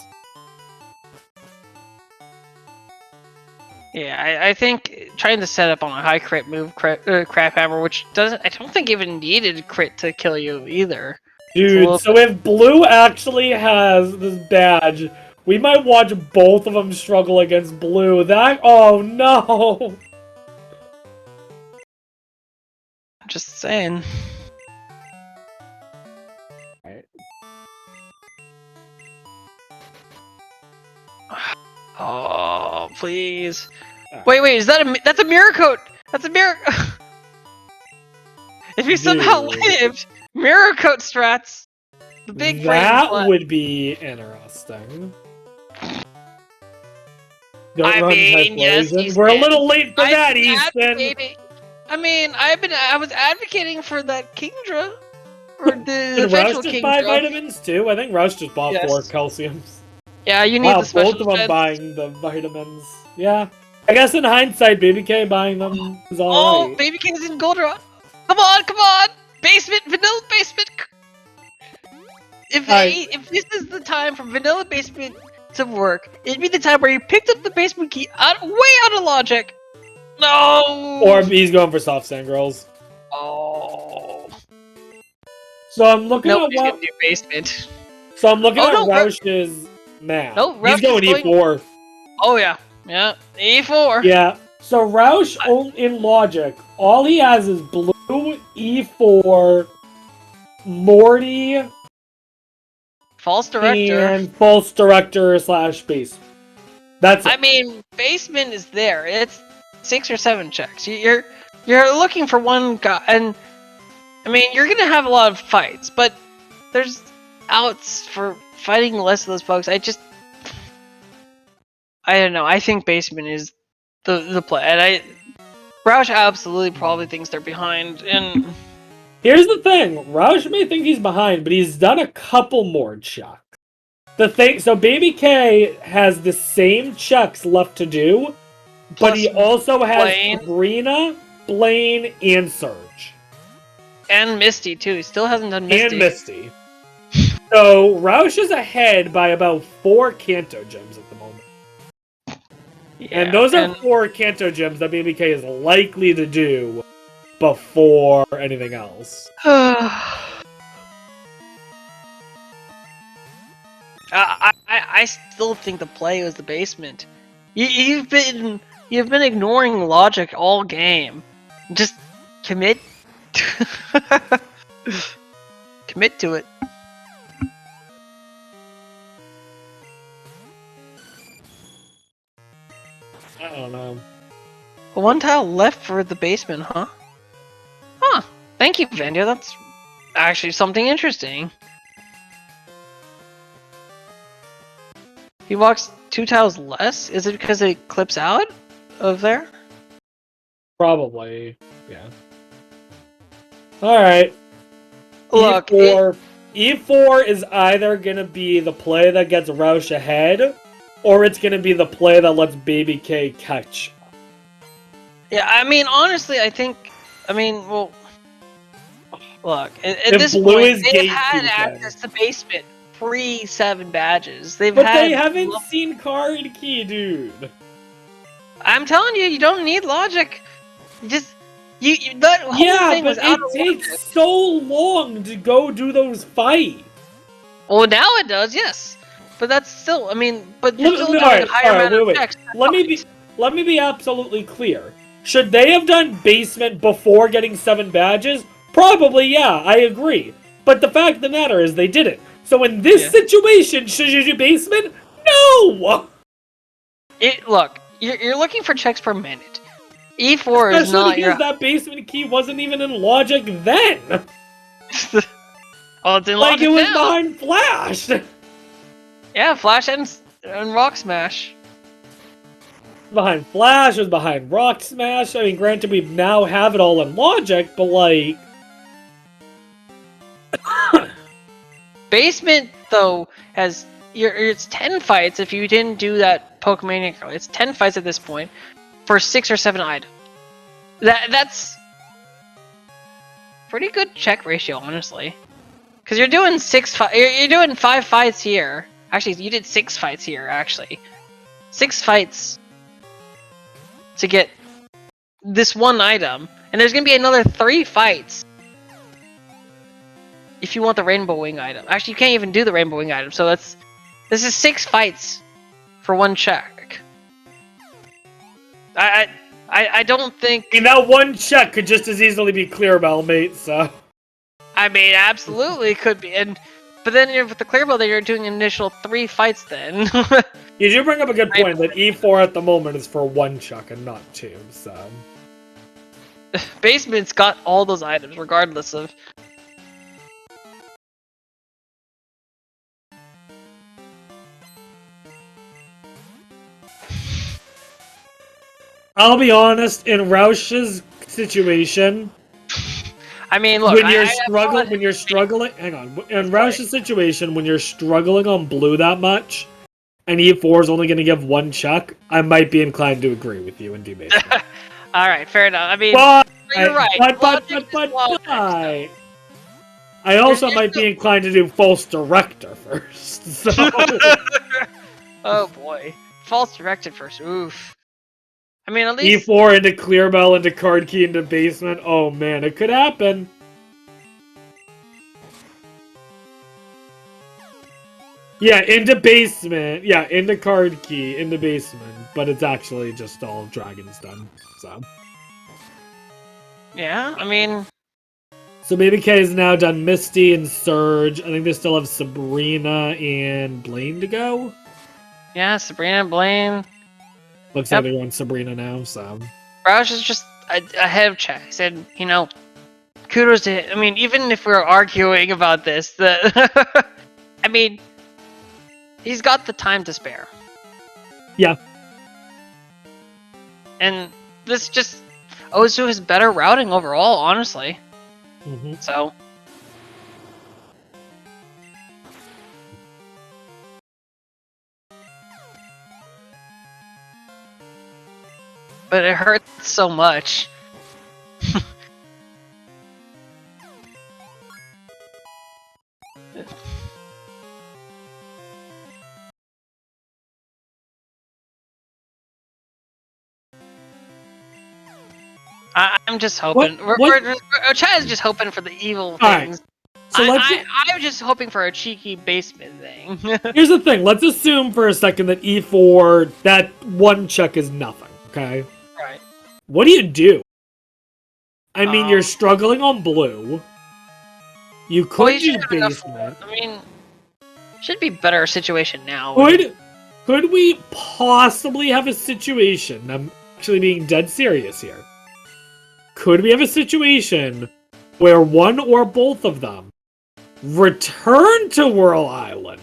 Yeah, I think trying to set up on a high crit move, Crap Hammer, which I don't think even needed crit to kill you either. Dude, so if Blue actually has this badge, we might watch both of them struggle against Blue. Oh no! I'm just saying. Oh, please. Right. Wait, that's a mirror coat! That's a mirror. If you somehow lived, mirror coat strats. The big that would be interesting. Yes, we're a little late for that, Easton. I was advocating for that Kingdra. Or the Roush just buy vitamins too? I think Roush just bought 4 calciums. Yeah, you need the special both of them buying the vitamins. Yeah. I guess in hindsight, BabyK buying them is alright. Oh, BabyK's in Goldenrod. Come on! Basement, vanilla basement! If this is the time for vanilla basement to work, it'd be the time where you picked up the basement key way out of logic. No! Or he's going for soft sand girls. Oh. So I'm looking at gonna do basement. So I'm looking at Roush's map. No, he's going E4. Oh yeah, E4. Yeah. So Roush in logic, all he has is blue, E4, Morty, false director, and false director / base. That's it. I mean, basement is there. It's 6 or 7 checks. You're looking for one guy, and I mean, you're gonna have a lot of fights, but there's outs for fighting less of those folks. I don't know. I think basement is the play, and Roush absolutely probably thinks they're behind. And here's the thing: Roush may think he's behind, but he's done a couple more checks. The thing, so Baby K has the same checks left to do, but he also has Blaine. Sabrina, Blaine, and Surge. And Misty, too. He still hasn't done Misty. And Misty. So, Roush is ahead by about 4 Kanto gems at the moment. Yeah, and those are 4 Kanto gems that BBK is likely to do before anything else. I still think the play was the basement. You've been ignoring logic all game. Just commit. Commit to it. I don't know. One tile left for the basement, huh? Huh. Thank you, Vandia. That's actually something interesting. He walks 2 tiles less? Is it because it clips out of there? Probably, yeah. Alright. Look, E4 is either gonna be the play that gets Roush ahead, or it's gonna be the play that lets Baby K catch. Yeah, I mean, honestly, well, look, at this point, they've had access to basement pre-7 badges. They haven't seen card key, dude. I'm telling you, you don't need logic. That whole thing was out of logic. It takes so long to go do those fights. Well, now it does, yes. But that's still, but you're still doing a higher amount of checks. Let me be absolutely clear. Should they have done basement before getting 7 badges? Probably, yeah, I agree. But the fact of the matter is they didn't. So in this situation, should you do basement? No! Look, you're looking for checks per minute. E4 is not because that basement key wasn't even in logic then! Oh, it's in logic it was now. behind Flash! Yeah, Flash and Rock Smash. Behind Flash, it was behind Rock Smash. I mean, granted, we now have it all in logic, but like... Basement, though, has... It's 10 fights if you didn't do that Pokemon. It's 10 fights at this point for 6 or 7 items. That's... pretty good check ratio, honestly. Because you're doing 5 fights here. Actually, you did 6 fights here, actually. 6 fights to get this one item. And there's going to be another 3 fights if you want the Rainbow Wing item. Actually, you can't even do the Rainbow Wing item, so this is 6 fights for 1 check. I don't think... I mean, that 1 check could just as easily be Clear Bell, mate, so... I mean, absolutely could be, but then with the Clear Bell, you're doing an initial 3 fights then. You do bring up a good point that E4 at the moment is for 1 chuck and not 2, so... Basement's got all those items, regardless of... I'll be honest, in Roush's situation... I mean, look, when you're struggling, hang on. In Roush's situation, when you're struggling on blue that much, and E4 is only going to give 1 chuck, I might be inclined to agree with you and do basement. Alright, fair enough. I mean, you're right. But I also might be inclined to do false director first. So. Oh boy. False directed first. Oof. I mean, at least... E4 into Clear Bell into Card Key into basement. Oh man, it could happen. Yeah, into basement. Yeah, into Card Key, into basement. But it's actually just all Dragon's done. So. Yeah, I mean... So babyk has now done Misty and Surge. I think they still have Sabrina and Blaine to go. Yeah, Sabrina, Blaine. Looks like they're going Sabrina now, so. Roush is just ahead of Chad. I said, you know, kudos to him. I mean, even if we're arguing about this, I mean, he's got the time to spare. Yeah. And this just owes to his better routing overall, honestly. So. But it hurts so much. I'm just hoping. Chad is just hoping for the evil things. Right. So I'm just hoping for a cheeky basement thing. Here's the thing. Let's assume for a second that E4, that one check is nothing, okay? Right. What do you do? I mean, you're struggling on blue. You could do basement. I mean, should be better situation now. Could we possibly have a situation? I'm actually being dead serious here. Could we have a situation where one or both of them return to Whirl Island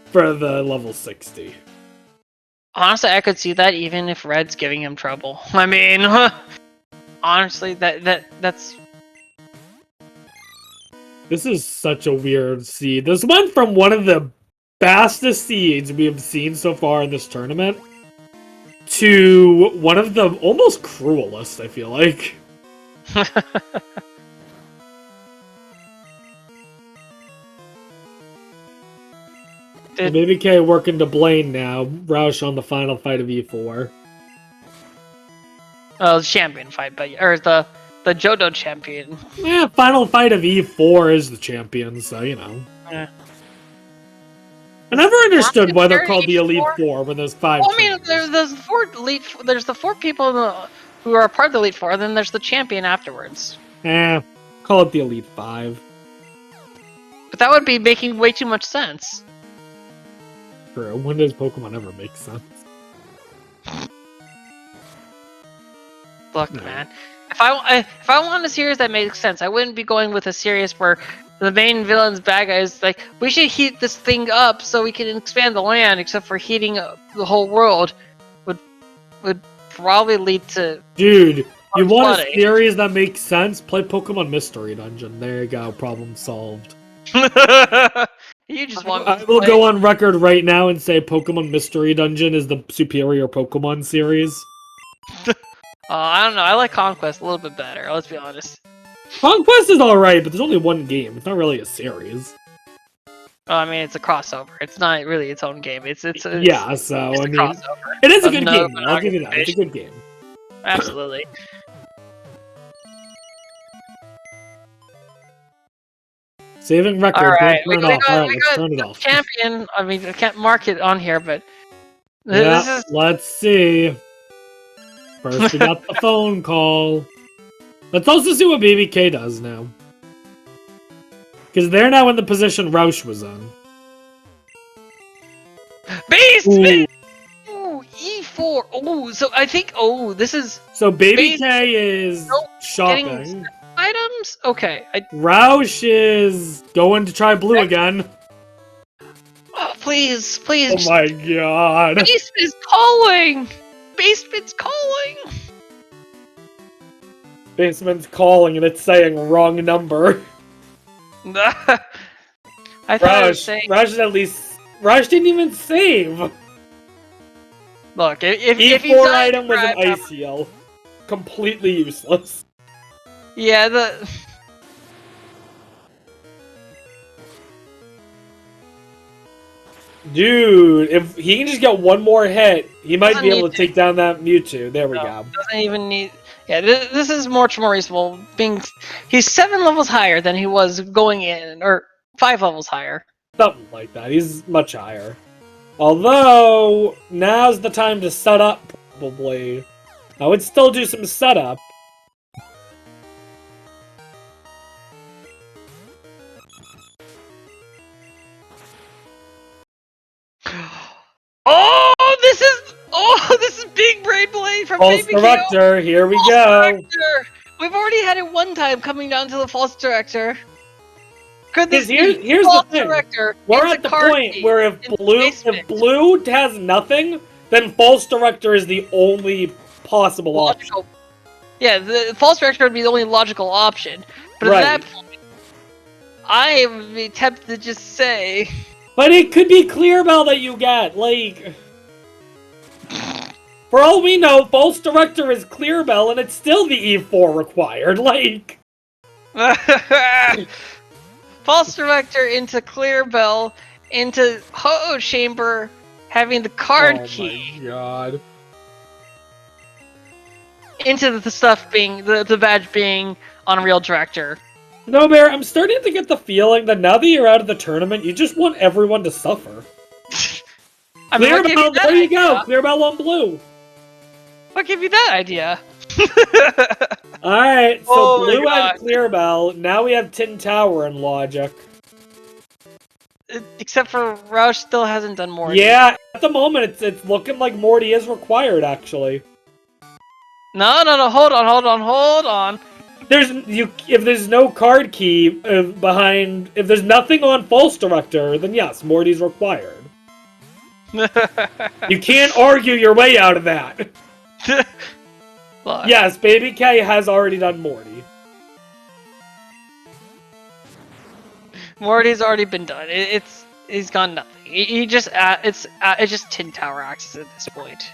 for the level 60? Honestly, I could see that even if Red's giving him trouble. I mean, honestly, that's... This is such a weird seed. This went from one of the fastest seeds we have seen so far in this tournament to one of the almost cruelest, I feel like. babyk working to Blaine now. Roush on the final fight of E4. Oh, the champion fight, or the Johto champion. Yeah, final fight of E4 is the champion, so you know. Yeah. I never understood why they're called the Elite Four when there's 5. Well, I mean, there's the 4 elite. There's the 4 people who are a part of the Elite Four, and then there's the champion afterwards. Call it the Elite 5. But that would be making way too much sense. True. When does Pokemon ever make sense? Look, man. If I want a series that makes sense, I wouldn't be going with a series where the main villain's bad guy is like, we should heat this thing up so we can expand the land, except for heating up the whole world would probably lead to... Dude, you want a series that makes sense? Play Pokemon Mystery Dungeon. There you go. Problem solved. You just want I will go on record right now and say Pokemon Mystery Dungeon is the superior Pokemon series. I don't know. I like Conquest a little bit better. Let's be honest. Conquest is alright, but there's only one game. It's not really a series. I mean, it's a crossover. It's not really its own game. It's yeah. So it's I mean, crossover. it is a good game. I'll give you that. It's a good game. Absolutely. Saving record. All right, we got turn it off. Champion. I mean, I can't mark it on here, but yeah. Let's see. First, we got the phone call. Let's also see what babyk does now. Because they're now in the position Roush was in. Basement! Ooh, E4. Oh, so I think, this is... So babyk is shopping. Items? Okay. Roush is going to try blue again. Oh, please, please. Oh my god. Basement's calling! Basement's calling! Basement's calling and it's saying wrong number. I thought it was saying... Roush at least... Roush didn't even save! Look, if E4 item was an Ice Heal. Completely useless. Yeah, Dude, if he can just get one more hit, he might be able to take down that Mewtwo. There we go. Doesn't even need... Yeah, this is much more reasonable. He's 7 levels higher than he was going in, or 5 levels higher. Something like that. He's much higher. Although, now's the time to set up, probably. I would still do some setup. this is Big Brain Blade from False babyk008. director, here we go. Director. We've already had it one time coming down to the false director. Could this be here's false the thing. director? We're at the point where if blue has nothing, then false director is the only possible option. Yeah, the false director would be the only logical option. But at that point, I would be tempted to just say... But it could be Clearbell that you get, like... For all we know, false director is Clearbell, and it's still the E4 required, like... False director into Clearbell, into Ho-Oh Chamber, having the card key. Oh my god. Into the stuff being, the badge being Unreal Director. No, Bear, I'm starting to get the feeling that now that you're out of the tournament, you just want everyone to suffer. I mean, Clearbell, there you go! Clearbell on blue! What gave you that idea? Alright, so blue had Clearbell, now we have Tin Tower in Logic. Except for Roush still hasn't done Morty. Yeah, at the moment it's looking like Morty is required, actually. No, hold on. If there's no card key behind, if there's nothing on false director, then yes, Morty's required. You can't argue your way out of that. Yes, babyk has already done Morty. Morty's already been done. He's gone nothing. It's just Tin Tower access at this point,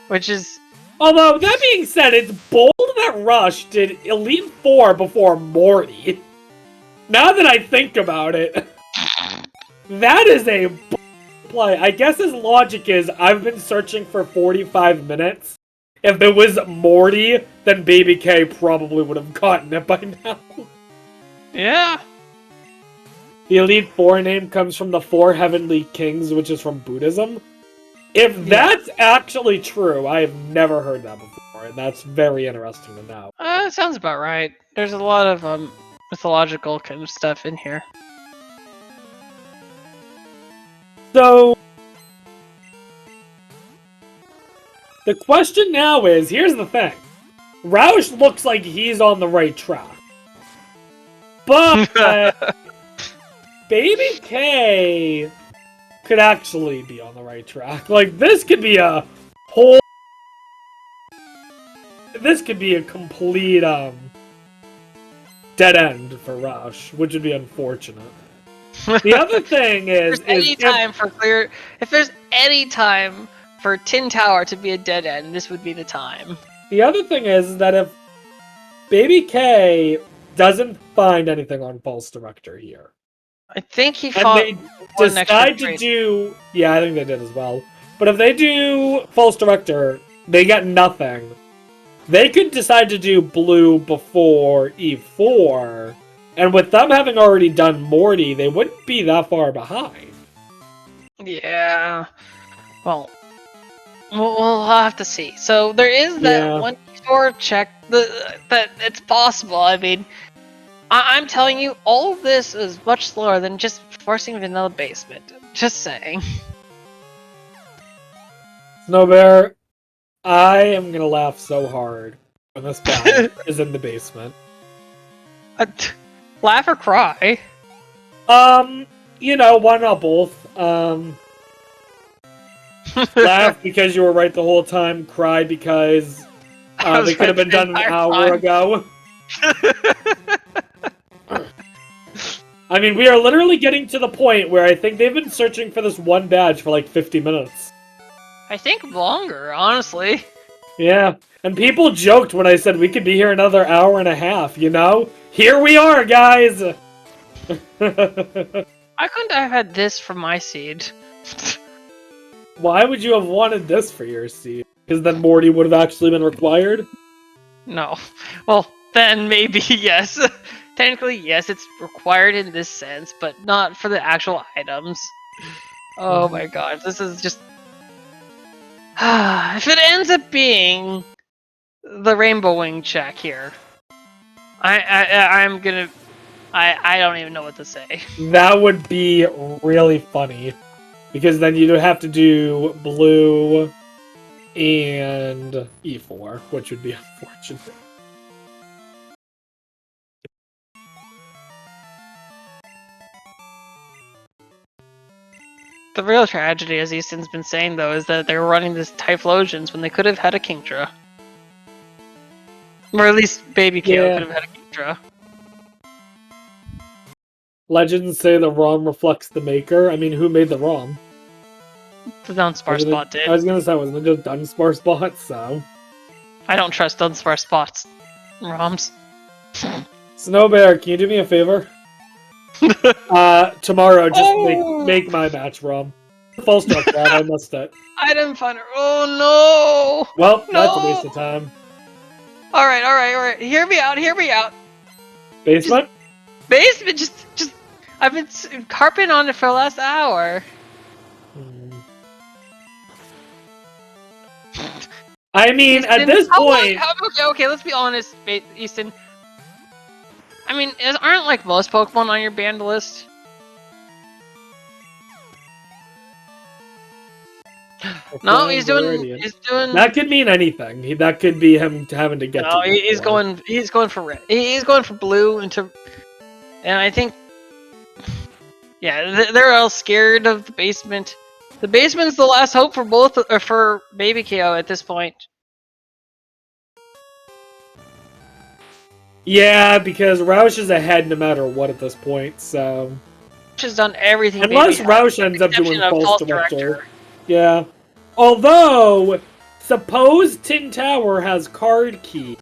which is. Although that being said, it's bold that Rush did Elite 4 before Morty. Now that I think about it, that is a bold play. I guess his logic is I've been searching for 45 minutes. If it was Morty, then babyk probably would have gotten it by now. Yeah. The Elite 4 name comes from the 4 Heavenly Kings, which is from Buddhism. If that's actually true, I have never heard that before, and that's very interesting to know. It sounds about right. There's a lot of mythological kind of stuff in here. So, the question now is, here's the thing. Roush looks like he's on the right track. But babyk could actually be on the right track. Like, this could be a whole... This could be a complete, dead end for Roush, which would be unfortunate. The other thing is... If there's any time for Tin Tower to be a dead end, this would be the time. The other thing is that if babyk doesn't find anything on false director here, I think he fought. And they decide to do... Yeah, I think they did as well. But if they do false director, they get nothing. They could decide to do blue before E4, and with them having already done Morty, they wouldn't be that far behind. Yeah. Well, we'll have to see. So there is that one E4 check that it's possible. I mean... I'm telling you, all of this is much slower than just forcing Vanilla Basement. Just saying. Snowbear, I am gonna laugh so hard when this guy is in the basement. Laugh or cry? You know, why not both? Laugh because you were right the whole time, cry because they could have been done an hour ago. I mean, we are literally getting to the point where I think they've been searching for this one badge for like 50 minutes. I think longer, honestly. Yeah, and people joked when I said we could be here another hour and a half, you know? Here we are, guys! I couldn't have had this for my seed. Why would you have wanted this for your seed? Because then Morty would have actually been required? No. Well, then maybe yes. Technically, yes, it's required in this sense, but not for the actual items. Oh my god, this is just... If it ends up being the Rainbow Wing check here, I'm gonna... I don't even know what to say. That would be really funny. Because then you'd have to do blue and E4, which would be unfortunate. The real tragedy, as Easton's been saying, though, is that they're running this Typhlosions when they could have had a Kingdra. Or at least babyk008 could have had a Kingdra. Legends say the ROM reflects the maker. I mean, who made the ROM? The Dunsparce Spot did. I was gonna say, wasn't it just Dunsparce Spot, so... I don't trust Dunsparce Spot's ROMs. Snowbear, can you do me a favor? Tomorrow, just make my match ROM. False struck that, I missed it. Item finder. Oh no! Well, that's a waste of time. Alright. Hear me out. Basement? Basement, just... I've been harping on it for the last hour. I mean, Easton, at this point... Okay, let's be honest, Easton. I mean, aren't like most Pokemon on your banned list? No, he's doing. That could mean anything. That could be him having to get. No, he's going for red. He's going for blue and I think, yeah, they're all scared of the basement. The basement's the last hope for both for babyk008 at this point. Yeah, because Roush is ahead no matter what at this point. So Roush has done everything. Unless Roush ends up doing false director. Yeah. Although, suppose Tin Tower has card key,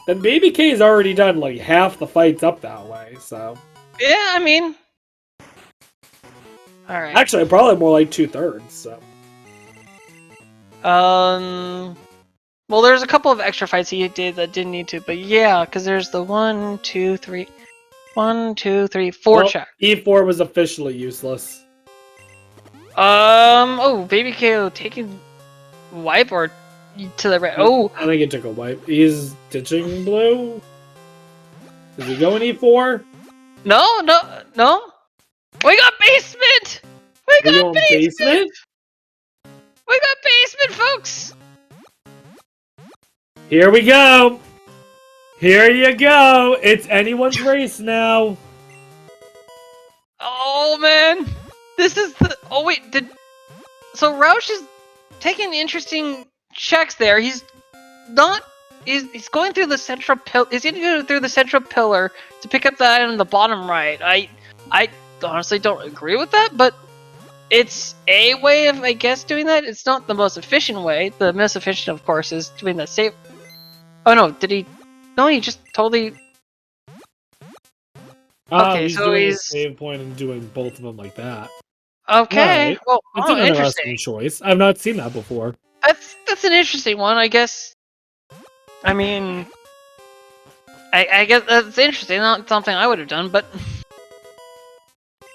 then babyk008's already done like half the fights up that way, so... Yeah, I mean... Alright. Actually, probably more like 2/3, so... Well, there's a couple of extra fights he did that didn't need to, but yeah, because there's the 4 check. E4 was officially useless. Oh, babyk008 taking wipe or to the right. Oh, I think it took a wipe. He's ditching blue. Is he going E4? No. We got basement. We got basement. We got basement, folks. Here we go. Here you go. It's anyone's race now. Oh man. This is the... Oh wait, so Roush is taking interesting checks there. He's not... He's going through the central pillar. He's going to go through the central pillar to pick up the item in the bottom right. I honestly don't agree with that, but it's a way of, I guess, doing that. It's not the most efficient way. The most efficient, of course, is doing the safe... Oh no, did he... No, he just totally... Okay, he's so doing he's... a save point and doing both of them like that. Okay, right. well, it's an interesting choice. I've not seen that before. That's an interesting one, I guess. I mean, I guess that's interesting. Not something I would have done, but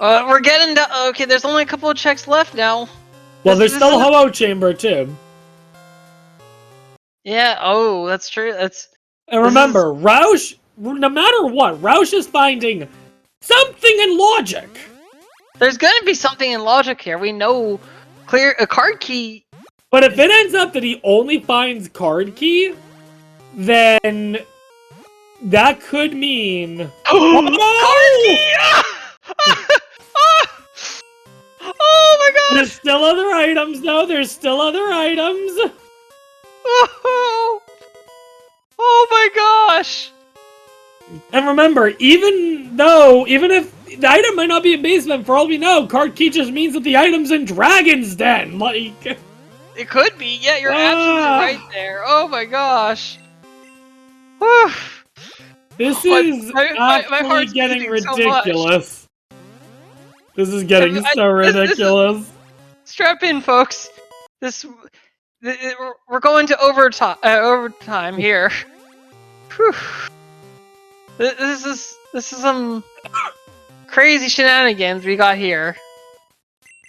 we're getting to... Okay, there's only a couple of checks left now. Well, there's still a Ho-Oh chamber too. Yeah. Oh, that's true. And remember, Roush. No matter what, Roush is finding something in logic. There's gonna be something in logic here. We know a card key. But if it ends up that he only finds card key, then that could mean card key! Oh my god! There's still other items, though. There's still other items. Oh my gosh! And remember, even if the item might not be in basement, for all we know, card key just means that the item's in Dragon's Den. Like, it could be. Yeah, you're absolutely right there. Oh my gosh. Whew. This is actually getting ridiculous. So this is getting so ridiculous. Strap in, folks. We're going to overtime here. Whew. This is some crazy shenanigans we got here.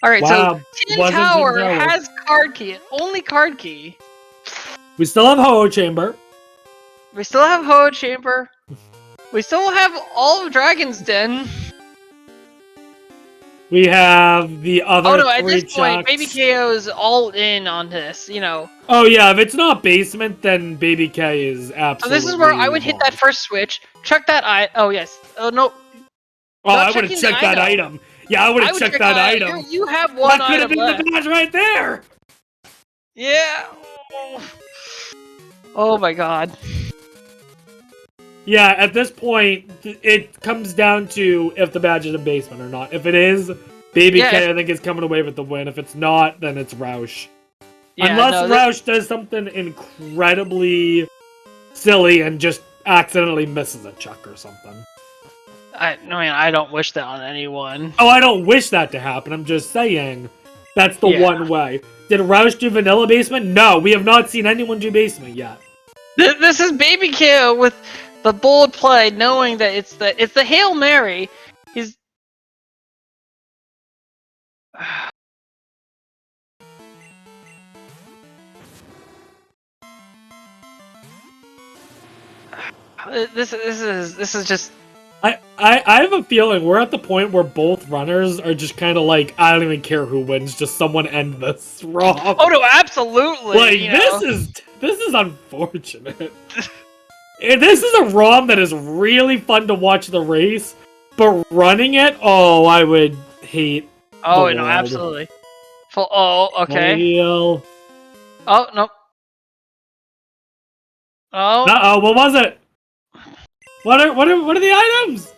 Alright, wow. So Tin Tower has card key, only card key. We still have Ho-Oh chamber. We still have Ho-Oh chamber. We still have all of Dragon's Den. We have the other. Oh no! At three this point, chucks. babyk008 is all in on this. You know. Oh yeah, if it's not basement, then babyk is So absolutely. this is where I would hit that first switch, chuck that Oh yes. Oh no. Oh, I would have checked that item. Yeah, I would have checked that item. You have one that could have item been left. the badge right there. Yeah. Oh my god. Yeah, at this point, it comes down to if the badge is in basement or not. If it is, babyk, I think, is coming away with the win. If it's not, then it's Roush. Yeah, unless Roush does something incredibly silly and just accidentally misses a chuck or something. I mean, I don't wish that on anyone. Oh, I don't wish that to happen. I'm just saying that's the one way. Did Roush do vanilla basement? No, we have not seen anyone do basement yet. This is babyk with the bold play, knowing that it's the Hail Mary. He's this is just. I have a feeling we're at the point where both runners are just kind of like, I don't even care who wins, just someone end this wrong. Oh no, absolutely. Like this is unfortunate. This is a ROM that is really fun to watch the race, but running it, oh, I would hate. Oh no, absolutely. Oh, okay. Oh no. Oh. Uh-oh, what was it? What are the items?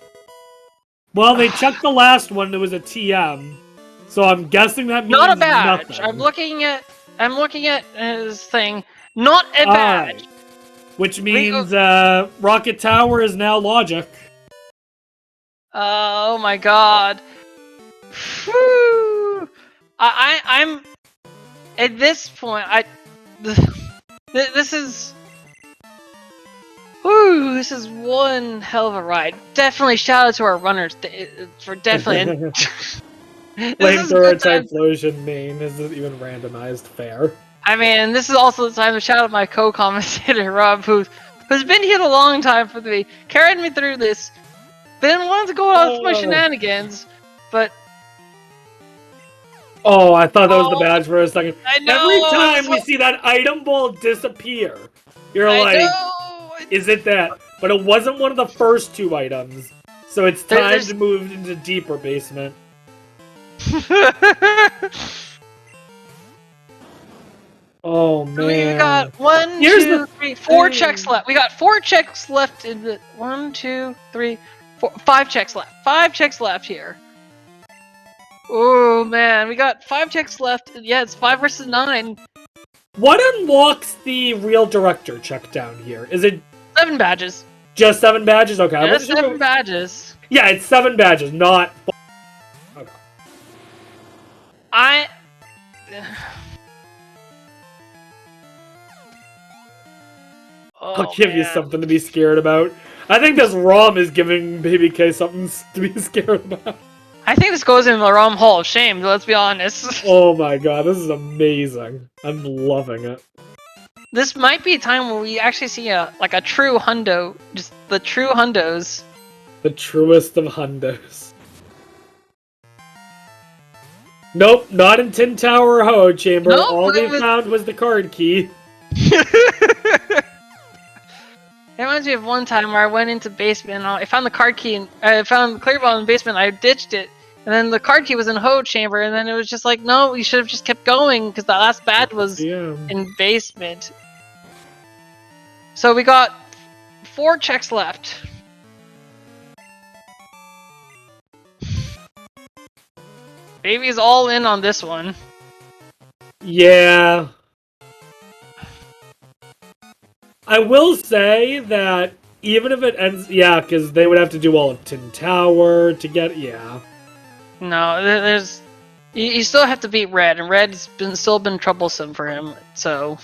Well, they chucked the last one. It was a TM, so I'm guessing that means not a badge. Nothing. I'm looking at his thing. Not a badge. Which means Rocket Tower is now logic. Oh my god. Whew. I'm at this point. This is. Woo, this is one hell of a ride. Definitely shout out to our runners for definitely. Flamethrower Typhlosion main isn't even randomized fair. I mean, this is also the time to shout out my co-commentator Rob, who's been here a long time for me, carried me through this. Been wanting to go out with my shenanigans, but. Oh, I thought that was the badge for a second. I know. Every time we see that item ball disappear, you're like. Is it that? But it wasn't one of the first two items, so it's time to move into deeper basement. Oh man! We got 1, 2, 3, 4 checks left. We got 4 checks left in the 1, 2, 3, 4, 5 checks left. 5 checks left here. Oh man, we got 5 checks left. Yeah, it's 5 versus 9. What unlocks the real director check down here? Is it 7 badges? Just 7 badges? Okay. Just 7 badges. Yeah, it's 7 badges, not. Okay. I'll give you something to be scared about. I think this ROM is giving babyk something to be scared about. I think this goes in the ROM Hall of Shame, let's be honest. Oh my god, this is amazing. I'm loving it. This might be a time where we actually see a true hundo, just the true hundos. The truest of hundos. Nope, not in Tin Tower or Ho Chamber. Nope, all they found was the card key. It reminds me of one time where I went into basement and I found the card key and I found the clear ball in the basement and I ditched it. And then the card key was in Ho Chamber and then it was just like, no, you should have just kept going because the last badge was in basement. So we got 4 checks left. Baby's all in on this one. Yeah. I will say that even if it ends, yeah, because they would have to do all of Tin Tower to get, yeah. No, there's, you still have to beat Red, and Red's still been troublesome for him. So.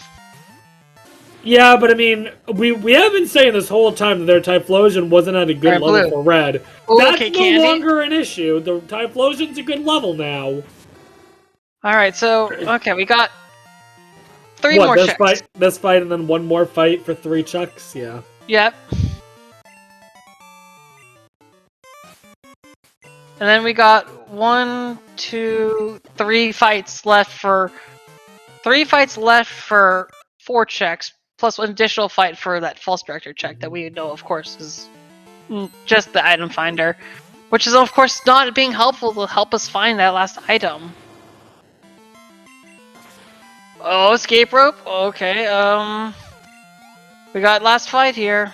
Yeah, but I mean, we have been saying this whole time that their Typhlosion wasn't at a good level for Red. Ooh, that's okay, no longer an issue. The Typhlosion's a good level now. Alright, so, okay, we got 3 more checks. This fight and then 1 more fight for 3 chucks? Yeah. Yep. And then we got 1, 2, 3 fights left for 4 checks, plus an additional fight for that false director check that we know, of course, is just the item finder, which is of course not being helpful to help us find that last item. Oh, escape rope. Okay. We got last fight here.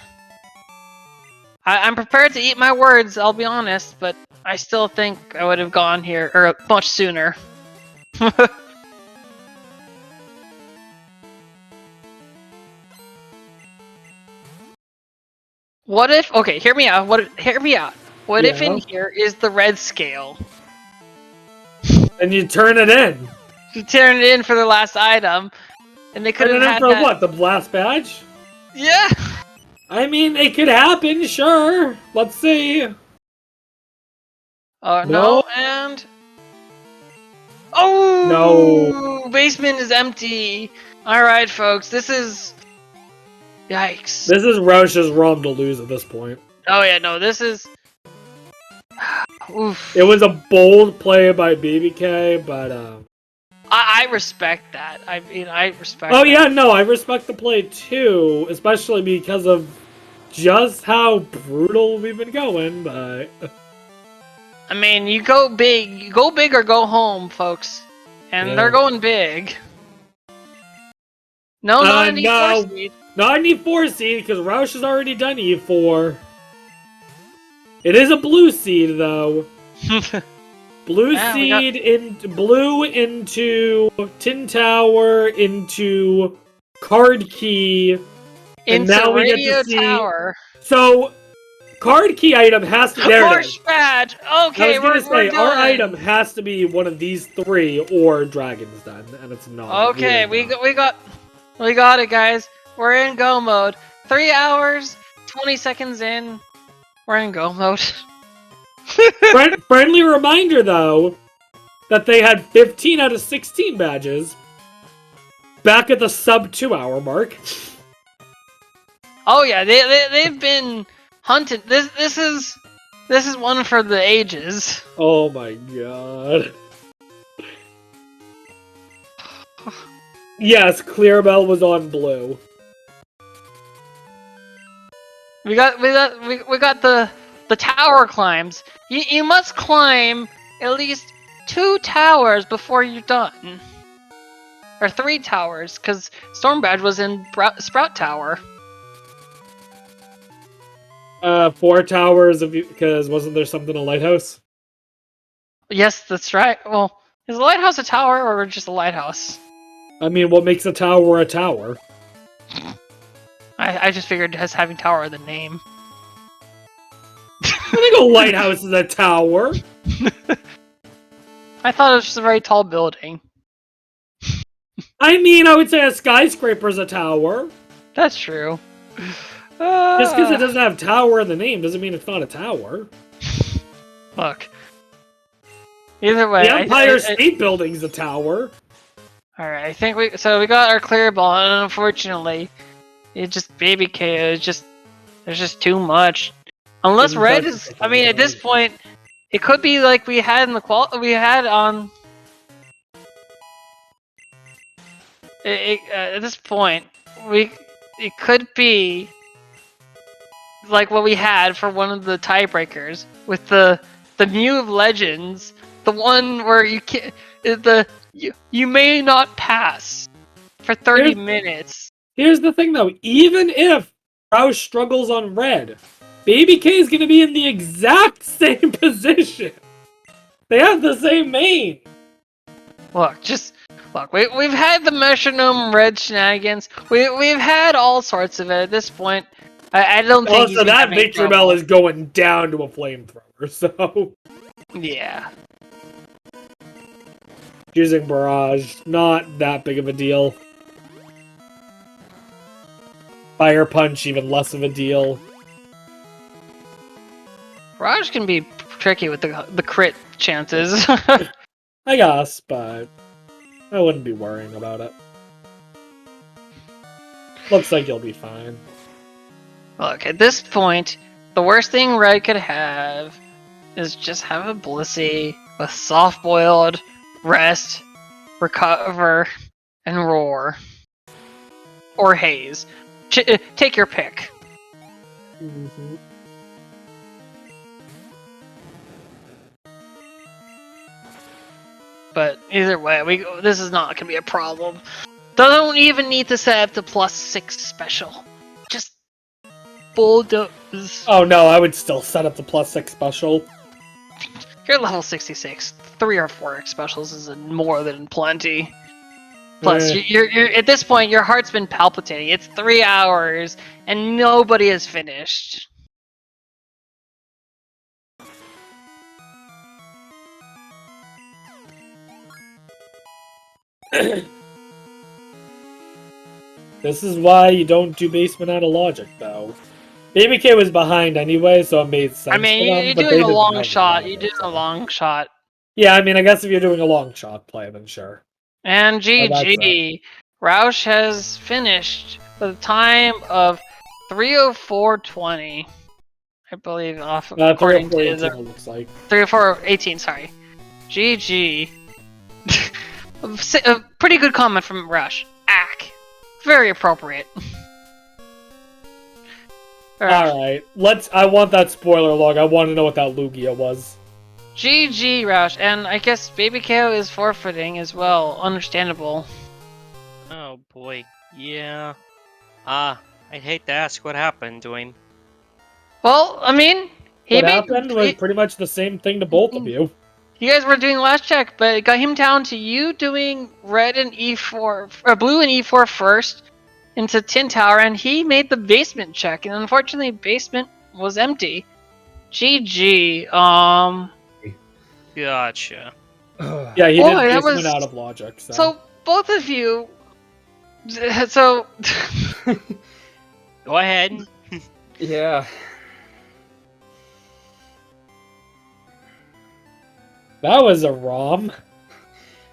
I'm prepared to eat my words, I'll be honest, but I still think I would have gone here, or much sooner. What if, okay, hear me out, hear me out. What if in here is the red scale? And you turn it in. You turn it in for the last item, and they could have had for that... what, the blast badge? Yeah! I mean, it could happen, sure. Let's see. No, and... Oh! No. Basement is empty. Alright, folks, this is... Yikes. This is Roush's realm to lose at this point. Oh yeah, no, this is... Oof. It was a bold play by BBK, but I respect that. I mean, I respect Oh that. yeah, no, I respect the play too, especially because of just how brutal we've been going, but... I mean, you go big or go home, folks. And they're going big. No, not an E4 seed. Not an E4 seed, because Roush has already done E4. It is a blue seed, though. Blue seed blue into Tin Tower into Card Key. And into now we get Radio to see... Tower. So, Card Key item has to... There Marsh badge! Okay, I was gonna say, our done. item has to be one of these 3 or Dragon's Den, and it's not. Okay, we got it, guys. We're in go mode. 3 hours, 20 seconds in. We're in go mode. Friendly reminder, though, that they had 15 out of 16 badges back at the sub 2 hour mark. Oh yeah, they've been hunted. This is one for the ages. Oh my god. Yes, Clearbell was on blue. We got the tower climbs. You must climb at least 2 towers before you're done. Or 3 towers, because Storm Badge was in Sprout Tower. 4 towers, because wasn't there something a lighthouse? Yes, that's right. Well, is a lighthouse a tower or just a lighthouse? I mean, what makes a tower a tower? I just figured as having tower the name. I think a lighthouse is a tower. I thought it was just a very tall building. I mean, I would say a skyscraper's a tower. That's true. Just because it doesn't have tower in the name doesn't mean it's not a tower. Look. Either way, the Empire State Building's a tower. Alright, I think we got our clear ball, and unfortunately, it just babyk008 is just there's just too much. Unless red is, I mean, at this point, it could be like we had in the on. At this point, it could be like what we had for one of the tiebreakers with the Mew of Legends, the one where you can't you may not pass for 30 minutes. Here's the thing, though. Even if Roush struggles on red, babyk008 is going to be in the exact same position. They have the same main. Look, we've had the metronome red shenanigans. We've had all sorts of it at this point. I don't think. Also, that Victory Bell is going down to a flamethrower. So yeah. Using Barrage, not that big of a deal. Fire Punch, even less of a deal. Barrage can be tricky with the crit chances. I guess, but I wouldn't be worrying about it. Looks like you'll be fine. Look, at this point, the worst thing Red could have is just have a Blissey with soft-boiled, rest, recover, and roar. Or haze. Take your pick. Mm-hmm. But either way, this is not going to be a problem. Don't even need to set up the +6 special. Just bulldoze. Oh no, I would still set up the +6 special. You're level 66. 3 or 4 specials is more than plenty. Plus, you're at this point, your heart's been palpitating. It's 3 hours, and nobody is finished. This is why you don't do basement out of logic, though. babyk was behind anyway, so it made sense. I mean, you're doing a long shot. You're doing a long shot. Yeah, I mean, I guess if you're doing a long shot play, then sure. And GG. Roush has finished with a time of 3:04:20. I believe, according to the looks like 3:04:18. Sorry. GG. A pretty good comment from Roush. Ack. Very appropriate. Alright, I want that spoiler log. I want to know what that Lugia was. GG, Roush, and I guess babyk008 is forfeiting as well. Understandable. Oh boy, yeah. I'd hate to ask what happened to him. Well, I mean, what happened was pretty much the same thing to both of you. You guys were doing last check, but it got him down to you doing red and E4, or blue and E4 first into Tin Tower, and he made the basement check, and unfortunately, basement was empty. GG. Gotcha. Yeah, he did basement out of logic. So both of you. So. Go ahead. Yeah. That was a ROM.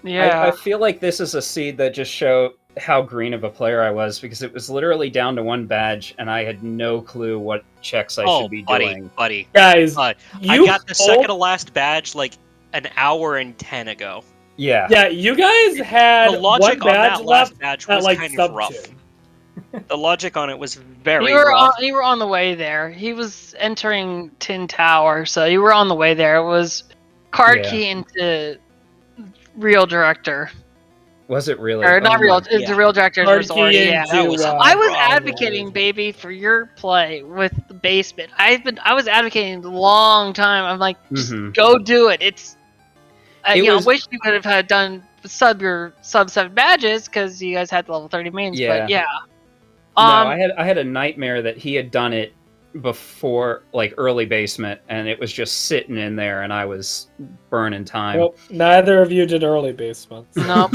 Yeah. I feel like this is a seed that just showed how green of a player I was, because it was literally down to one badge and I had no clue what checks I should be doing. Buddy. Guys, I got the second to last badge like an hour and 10 ago. Yeah. Yeah, you guys had the logic one on badge that left last badge was like kind of rough. The logic on it was very rough. You were on the way there. He was entering Tin Tower, so you were on the way there. It was card key into real director. Was it really? Or not real. It's the real director's resort. Yeah, that was. I was advocating, baby, for your play with the basement. I was advocating a long time. I'm like, just go do it. It's. I wish you could have done sub 7 badges because you guys had the level 30 mains. Yeah. But yeah. No, I had a nightmare that he had done it before, like early basement, and it was just sitting in there, and I was burning time. Well, neither of you did early basements. Nope.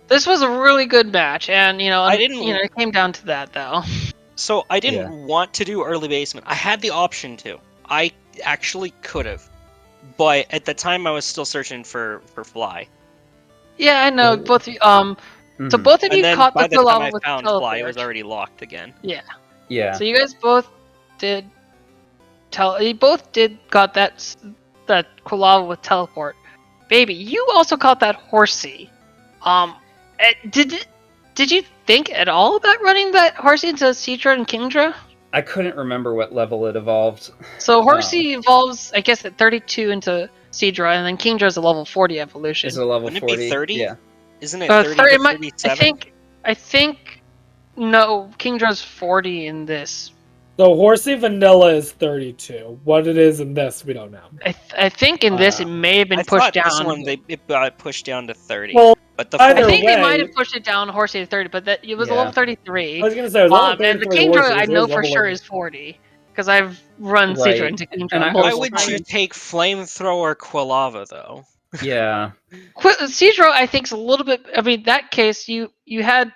This was a really good match, and it came down to that though. So I didn't want to do early basement. I had the option to. I actually could have, but at the time I was still searching for Fly. Yeah, I know. Both so both of you caught the Quilava with found teleport. Fly, it was already locked again. Yeah. Yeah. So you guys both did got that Quilava with teleport. Baby, you also caught that Horsey. Did you think at all about running that Horsey into Seadra and Kingdra? I couldn't remember what level it evolved. So Horsey evolves, I guess, at 32 into Seadra, and then Kingdra is a level 40 evolution. Is it a level 40? Wouldn't it be 30? Yeah. Isn't it 30 to 37? I think no, Kingdra's 40 in this. So Horsey Vanilla is 32. What it is in this, we don't know. I think in this it may have been pushed down. This one it got pushed down to 30. Well, but I think they might have pushed it down Horsey to 30, but it was a level 33. I was gonna say, it was level 33 and the Kingdra I know for sure is 40. Because I've run Seadra into Kingdra. Why would you take Flamethrower Quilava though? Yeah. Seadra, I think, is a little bit. I mean, that case you had.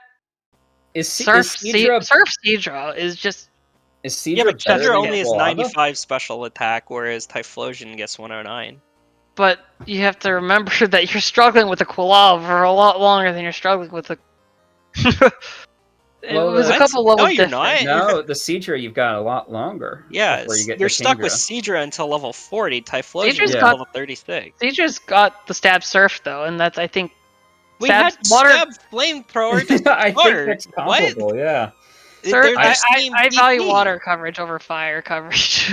Surf Seadra is just. Is Seadra but Seadra only has Quilava? 95 special attack, whereas Typhlosion gets 109. But you have to remember that you're struggling with a Quilava for a lot longer than you're struggling with a. It was a couple No, levels you're different. No, the Seadra you've got a lot longer. Yeah, before you get you're the stuck with Kingdra. Seadra until level 40. Typhlosion Seadra's is got- level 36. Seadra's got the stab surf though, and that's I think We had water stab flamethrower to I think water. that's What? comparable. Yeah. Surf, They're I, the same I value DP. water coverage over fire coverage.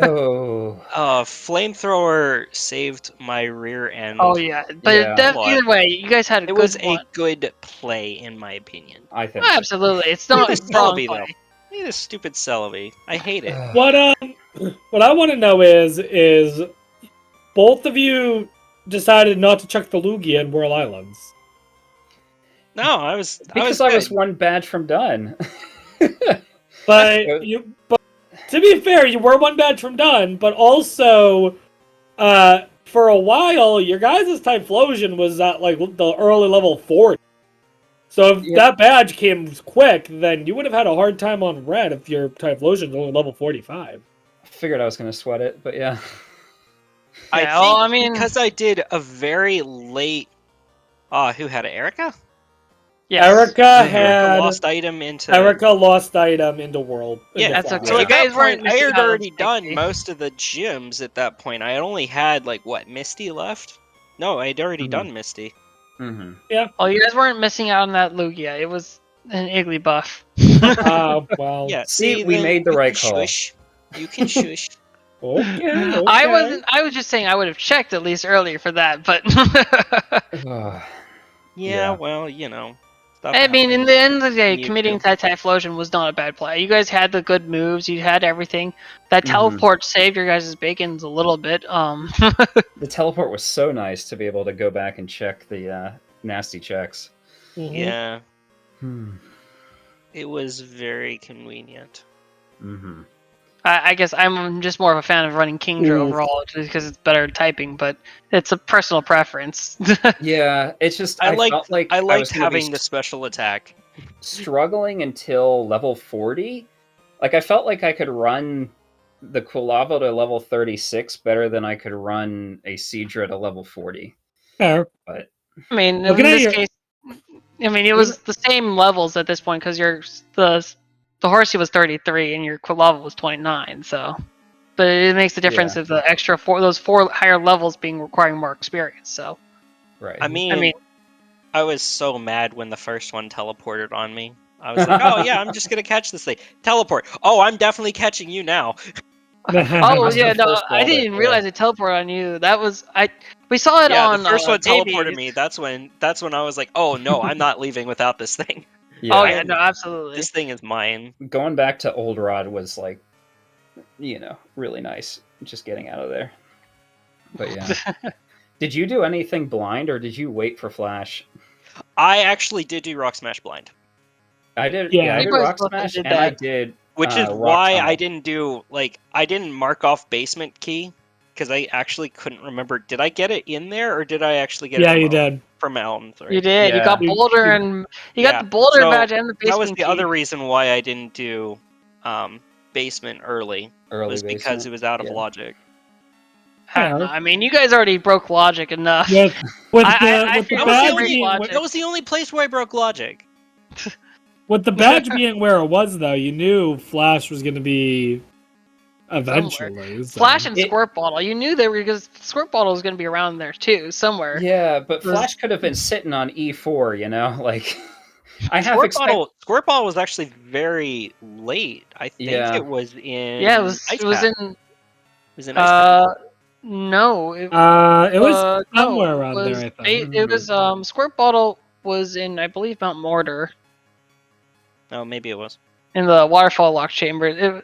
Oh. Flamethrower saved my rear end. Oh yeah, but Yeah. either way, you guys had a It good was one. a good play, in my opinion. I think. Oh, absolutely, it's not Look at a wrong Celebi, play. though. Look at this stupid Celebi. I hate it. What I want to know is both of you decided not to check the Lugia in Whirl Islands. No, I was Because one badge from done. But to be fair, you were one badge from done, but also for a while your guys' Typhlosion was at like the early level 40. So if that badge came quick, then you would have had a hard time on red if your Typhlosion was only level 45. I figured I was going to sweat it, but yeah. I think because I did a very late. Who had it? Erica? Yes. Erica lost item into World. Yeah, that's into okay. So Flash. at that guys weren't point, I had missing out on already done Sticky. most of the gyms at that point. I only had like what, Misty left? No, I'd already done Misty. Mm-hmm. Oh, you guys weren't missing out on that Lugia. It was an Iggly buff. Well. Yeah. See, we then made the you right can call. Shush. You can shush. Okay. I was just saying I would have checked at least earlier for that, but Yeah, Yeah. well, stuff I mean, in happens. the end of the day, Mewtwo. committing to that Typhlosion was not a bad play. You guys had the good moves, you had everything. That teleport saved your guys' bacons a little bit. The teleport was so nice to be able to go back and check the nasty checks. Mhm. Yeah, Hmm. it was very convenient. Mm-hmm. I guess I'm just more of a fan of running Kingdra overall, just because it's better tapping, but it's a personal preference. Yeah, it's just I felt like I was liked gonna be having the special attack. struggling until level 40. Like I felt like I could run the Kulavo to level 36 better than I could run a Seadra to level 40. Fair. But I mean, Looking in at this your- case, I mean, it was the same levels at this point because the Horsey was 33 and your Quilava was 29. So, but it makes the difference of the extra those four higher levels being requiring more experience. So, right. I mean, I was so mad when the first one teleported on me. I was like, oh yeah, I'm just gonna catch this thing. Teleport. Oh, I'm definitely catching you now. oh Must yeah, have no, first I balled it, didn't realize it teleported on you. That was we saw it Yeah, on the first one teleported Babies. me. That's when I was like, oh no, I'm not leaving without this thing. Yeah. Oh yeah, no, absolutely. This thing is mine. Going back to Old Rod was like, really nice. Just getting out of there. But yeah. Did you do anything blind or did you wait for Flash? I actually did do Rock Smash blind, I did. Yeah. Yeah, I You did guys Rock both Smash did and I that. did. which is Rock why Tunnel. I didn't do I didn't mark off basement key because I actually couldn't remember. Did I get it in there or did I actually get it? Yeah, you did. From Elm. Sorry. You did. You got Yeah. Boulder and you got the Boulder so badge and the basement that was the key. other reason why I didn't do basement early. Was because basement. it was out of Yeah. logic. I don't know. I mean, you guys already broke logic enough. With I the feel badge like being logic. That was the only place where I broke logic. with the badge being where it was though, you knew Flash was going to be eventually. So. Flash and Squirt Bottle. You knew they were because Squirt Bottle was going to be around there too, somewhere. Yeah, but Flash could have been sitting on E4, like I have Squirt Bottle was actually very late. I think it was in Yeah, it was in Ice Pack. No, it was somewhere no, around it was there, I think. It was Squirt Bottle was in I believe Mount Mortar Oh, maybe it was. in the waterfall lock chamber.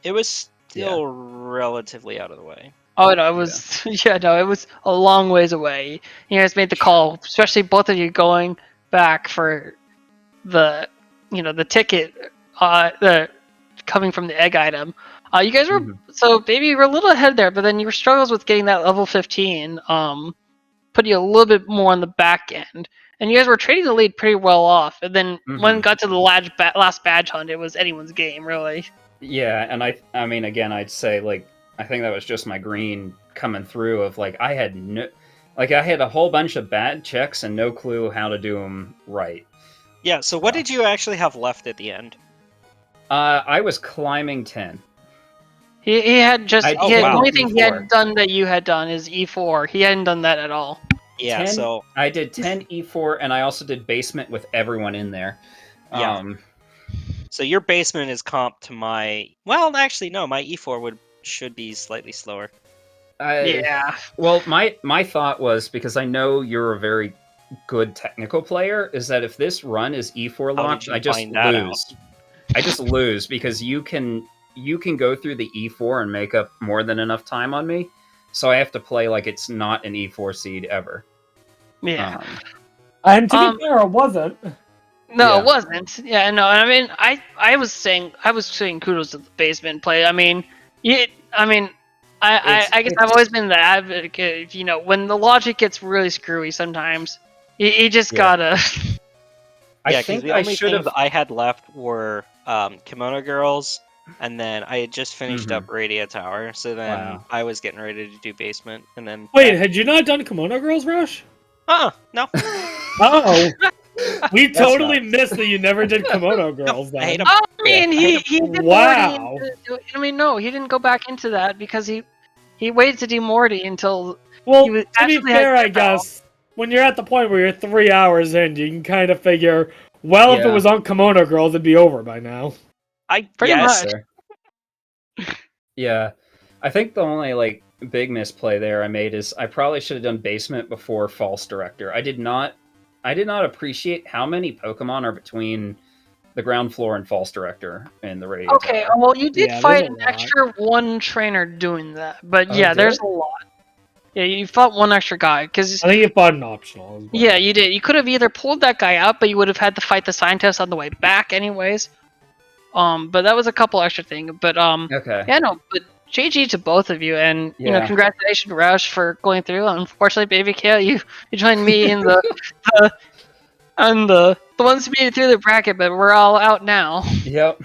It was still relatively out of the way. Oh no, it was it was a long ways away. You guys made the call, especially both of you going back for the the ticket the coming from the egg item. You guys were so maybe you were a little ahead there, but then your struggles with getting that level 15 put you a little bit more on the back end. And you guys were trading the lead pretty well off. And then when it got to the last badge hunt, it was anyone's game, really. Yeah, and I mean, again, I'd say, I think that was just my green coming through of, I had I had a whole bunch of bad checks and no clue how to do them right. Yeah, so what did you actually have left at the end? I was climbing 10. He had just I- the wow. only thing he E4. hadn't done that you had done is E4. He hadn't done that at all. Yeah, 10, so I did 10 E4, and I also did basement with everyone in there. Yeah. So your basement is comp to my. Well, actually, no. My E4 should be slightly slower. Yeah. Well, my thought was, because I know you're a very good technical player, is that if this run is E4 How launch, did you I just find that out? lose. I just lose because you can go through the E4 and make up more than enough time on me. So I have to play like it's not an E4 seed ever. Yeah. And to be fair, it wasn't. No, Yeah. it wasn't. Yeah, no. I mean, I was saying kudos to the basement play. I mean, I guess I've always been the advocate. You know, when the logic gets really screwy, sometimes you just gotta. Yeah, I because think the I only should have. things I had left were Kimono Girls, and then I had just finished up Radio Tower. So then Wow. I was getting ready to do basement, and then Wait, had you not done Kimono Girls, Rush? no. Oh, we That's totally not- missed that you never did Kimono Girls. I hate Then. 'em. I mean, he did Wow. Morty. I mean, no, he didn't go back into that because he waited to do Morty until. Well, He was to be actually had fair, I Kimono. guess when you're at the point where you're 3 hours in, you can kind of figure, well, if it Yeah. was on Kimono Girls, it'd be over by now. Pretty yes. much. Yeah, I think the only like big misplay there I made is I probably should have done basement before False Director. I did not appreciate how many Pokemon are between the ground floor and False Director in the radio. Okay, tower. well, you did Yeah, fight there's a an lot. extra one trainer doing that, but Oh, yeah, you there's did? a lot. Yeah, you fought one extra guy because I think you fought an optional. As well. yeah, you did. You could have either pulled that guy out, but you would have had to fight the scientist on the way back, anyways. But that was a couple extra things. But Okay. yeah, no, but GG to both of you, and you know, Yeah. congratulations, Roush, for going through. Unfortunately, babyk008, you joined me in the the ones who made it through the bracket, but we're all out now. Yep.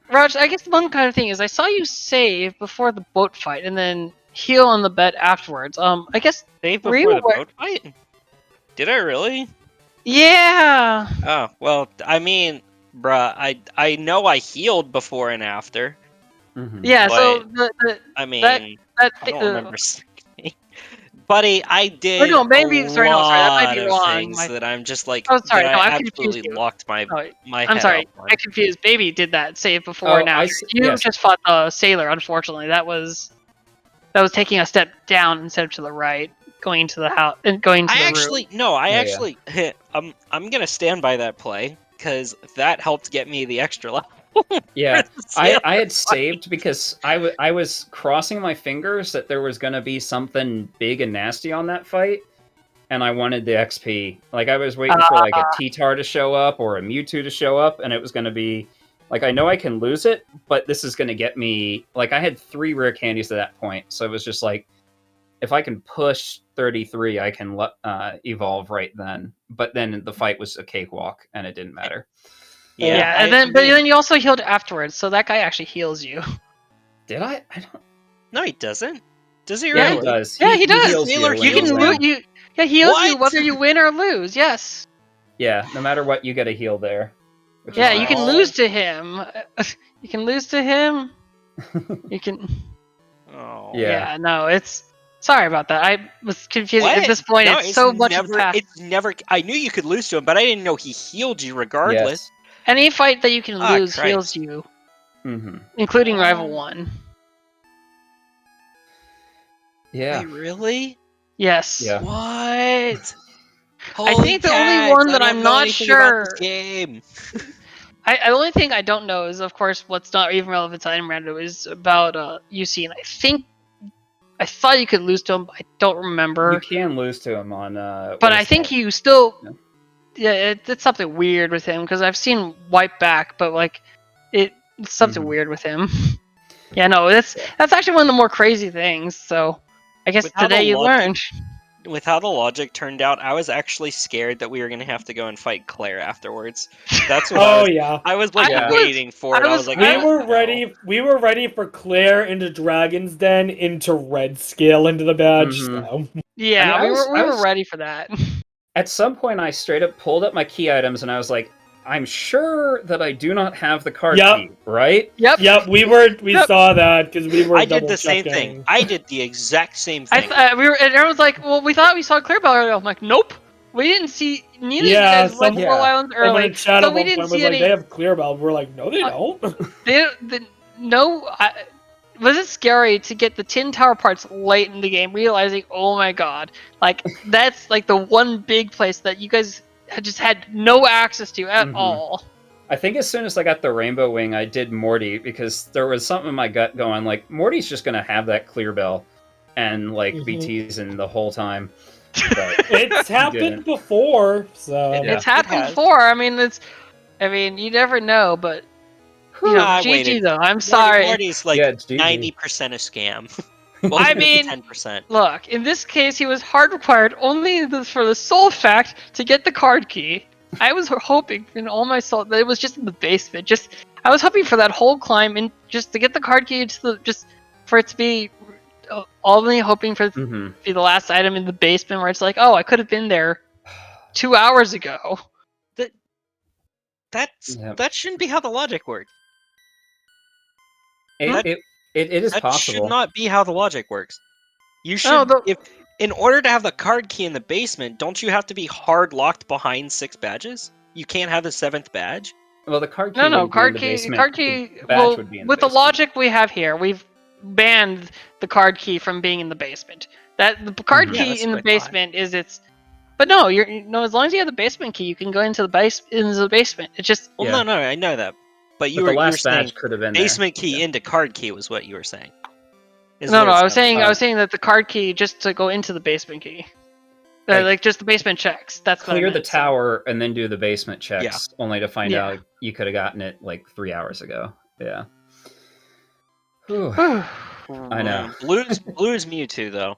Roush, I guess the one kind of thing is I saw you save before the boat fight, and then heal on the bed afterwards. I guess Save were before you the aware- boat fight? Did I really? Yeah. Oh, well, I mean, bruh, I know I healed before and after. Mhm. Yeah. So But- the I mean, that I don't remember. Buddy, I did no, maybe- a sorry, no, sorry, that might be lot of wrong. things that I'm just like, Oh, sorry, that no, I I confused absolutely you. locked my No, my I'm head sorry, up on. I confused. Baby did that save before Oh, and after. You yes. just fought the sailor. Unfortunately, that was taking a step down instead of to the right, going into the house and going to I the actually no, I Yeah, actually I'm gonna stand by that play because that helped get me the extra level. Yeah. for the sailor I had fight. saved because I was crossing my fingers that there was going to be something big and nasty on that fight, and I wanted the XP. Like, I was waiting for like a T-Tar to show up or a Mewtwo to show up, and it was going to be like, I know I can lose it, but this is going to get me. Like, I had 3 rare candies at that point, so it was just like, if I can push 33, I can evolve right then. But then the fight was a cakewalk, and it didn't matter. Yeah, and then but then you also healed afterwards, so that guy actually heals you. Did I? I don't. No, he doesn't. Does he Yeah, really? he does. Yeah, he does. heals Sailor you when You can you lose. win. Yeah, he heals you What? whether you win or lose. Yes. Yeah, no matter what, you get a heal there. which is Yeah, nice. you can lose to him. You can lose to him. You can. Oh. Yeah. No, it's. Sorry about that. I was confusing What? at this point. No, it's so much in never, the past. It's never. I knew you could lose to him, but I didn't know he healed you regardless. Any fight that you can Ah, lose Christ. heals you, Yes. Hmm. including Rival 1. Yeah. Wait, really? Yes. Yeah. What? I think the only one that I'm not sure. Game. The only thing I don't know is, of course, what's not even relevant to Item Rando is about UC, and I thought you could lose to him, but I don't remember. You can lose to him on. But I think you still. Yeah, it's something weird with him because I've seen Wipe Back, but like, it's something Mhm. weird with him. Yeah, no, that's actually one of the more crazy things. So, I guess With how today the you logic- learned. With how the logic turned out, I was actually scared that we were gonna have to go and fight Claire afterwards. That's what Oh yeah. I was like Yeah. waiting for it. I was like, We oh, were no. ready. We were ready for Claire into Dragon's Den into Red Scale into the badge. Mhm. So. Yeah, I mean, we I were was- ready for that. At some point, I straight up pulled up my key items, and I was like, I'm sure that I do not have the card key, right? Yep, we saw that because we were I did the same double-checking. thing. I did the exact same thing. and everyone's like, well, we thought we saw Clear Bell earlier. I'm like, nope. We didn't see neither of you guys went to Whirl Island Someone early. in chat So at we one didn't point was see like, any. they have Clear Bell. We're like, no, they don't. Was it scary to get the Tin Tower parts late in the game, realizing, oh my god, like that's like the one big place that you guys just had no access to at all. I think as soon as I got the Rainbow Wing, I did Morty, because there was something in my gut going, like, Morty's just going to have that Clear Bell and, like, be teasing the whole time. But it's happened before, so... It's happened before. I mean, you never know, but... You know, GG though, I'm sorry. Morty's like 90% a scam. I mean, 10%. Look, in this case, he was hard required only for the sole fact to get the card key. I was hoping in all my soul that it was just in the basement. I was hoping for that whole climb and just to get the card key, just for it to be only hoping for it to be the last item in the basement, where it's like, oh, I could have been there 2 hours ago. That shouldn't be how the logic works. It is possible. That should not be how the logic works. You should, in order to have the card key in the basement, don't you have to be hard locked behind 6 badges? You can't have the 7th badge. Well, the card key. Card key. Well, with the logic we have here, we've banned the card key from being in the basement. The card key in the basement is its. But no, as long as you have the basement key, you can go into the basement. It's just. Well, no, I know that. But you were saying could have been basement key into card key was what you were saying. I was saying that the card key just to go into the basement key. Like just the basement checks. That's clear the tower and then do the basement checks, only to find out you could have gotten it like 3 hours ago. Yeah. I know. Blue's Mewtwo though.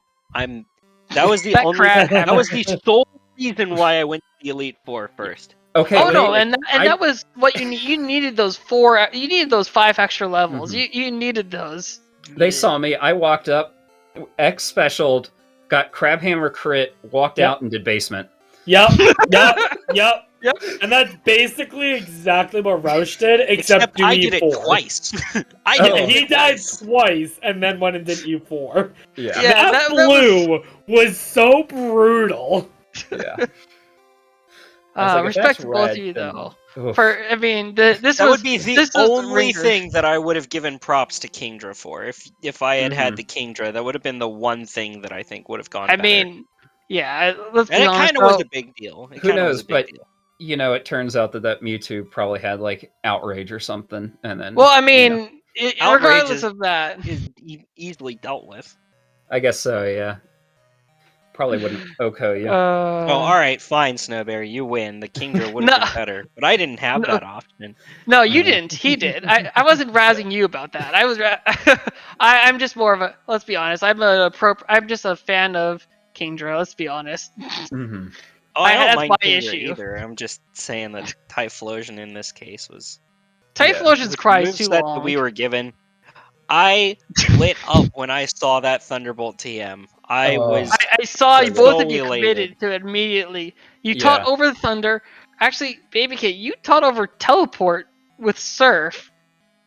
That was the sole reason why I went to the Elite Four first. Okay. Oh no, and that was what you need. You needed those 4. You needed those 5 extra levels. You needed those. They saw me. I walked up, X specialed, got Crabhammer crit, walked out, and did basement. Yep. And that's basically exactly what Roush did, except do I E4. did it twice. He died twice and then went and did E4. Yeah. That blue was so brutal. Yeah. Respect to both of you though. This would be the only thing that I would have given props to Kingdra for. If I had the Kingdra, that would have been the one thing that I think would have gone better. Let's be honest. It kind of was a big deal. Who knows? But it turns out that Mewtwo probably had like Outrage or something, and then. Well, regardless of that, is easily dealt with. I guess so. Yeah. Probably wouldn't Oko you. All right, fine, Snowberry, you win. The Kingdra would have been better, but I didn't have that option. No, you didn't. He did. I wasn't razzing you about that. I was. I'm just more of a. Let's be honest. I'm just a fan of Kingdra. Let's be honest. Oh, I don't mind Kingdra either. I'm just saying that Typhlosion in this case was. Typhlosion's cries too long. That we were given. I lit up when I saw that Thunderbolt TM. I saw you both of you committed to it immediately. You taught over the Thunder. Actually, babyk008, you taught over Teleport with Surf,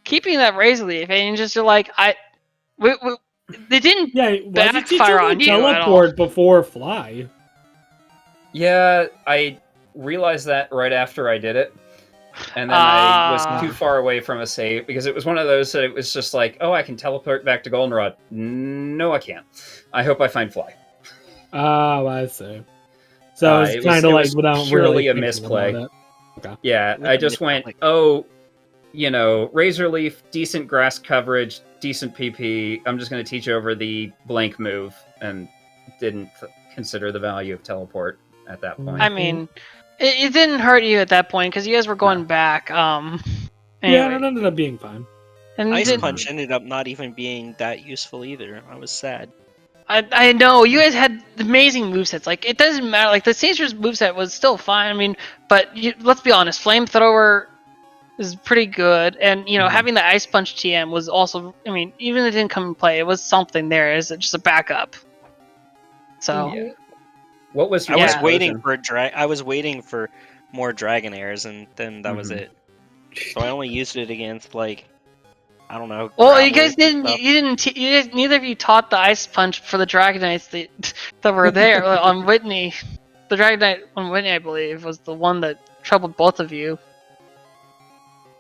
keeping that Razor Leaf, and just you're like, they didn't backfire on you Teleport before Fly. Yeah, I realized that right after I did it. And then I was too far away from a save, because it was one of those that it was just like, oh, I can teleport back to Goldenrod. No, I can't. I hope I find Fly. Oh, I see. So it's kind of like without purely really a misplay. Okay. Yeah, I just went, Razor Leaf, decent grass coverage, decent PP. I'm just going to teach over the blank move, and didn't consider the value of teleport at that point. I mean... It didn't hurt you at that point because you guys were going back. Anyway. Yeah, it ended up being fine. And Ice Punch ended up not even being that useful either. I was sad. I know you guys had amazing movesets. Like it doesn't matter. Like the Caesar's moveset was still fine. I mean, but let's be honest, Flamethrower is pretty good, and having the Ice Punch TM was also. I mean, even if it didn't come in play, it was something there. It's just a backup. So. Yeah. What was your I was Yeah. waiting for I was waiting for more Dragonairs, and then that was it. So I only used it against like, I don't know. Well, you guys growlers and didn't. stuff. You didn't. Neither of you taught the ice punch for the Dragonites that were there on Whitney. The Dragonite on Whitney, I believe, was the one that troubled both of you.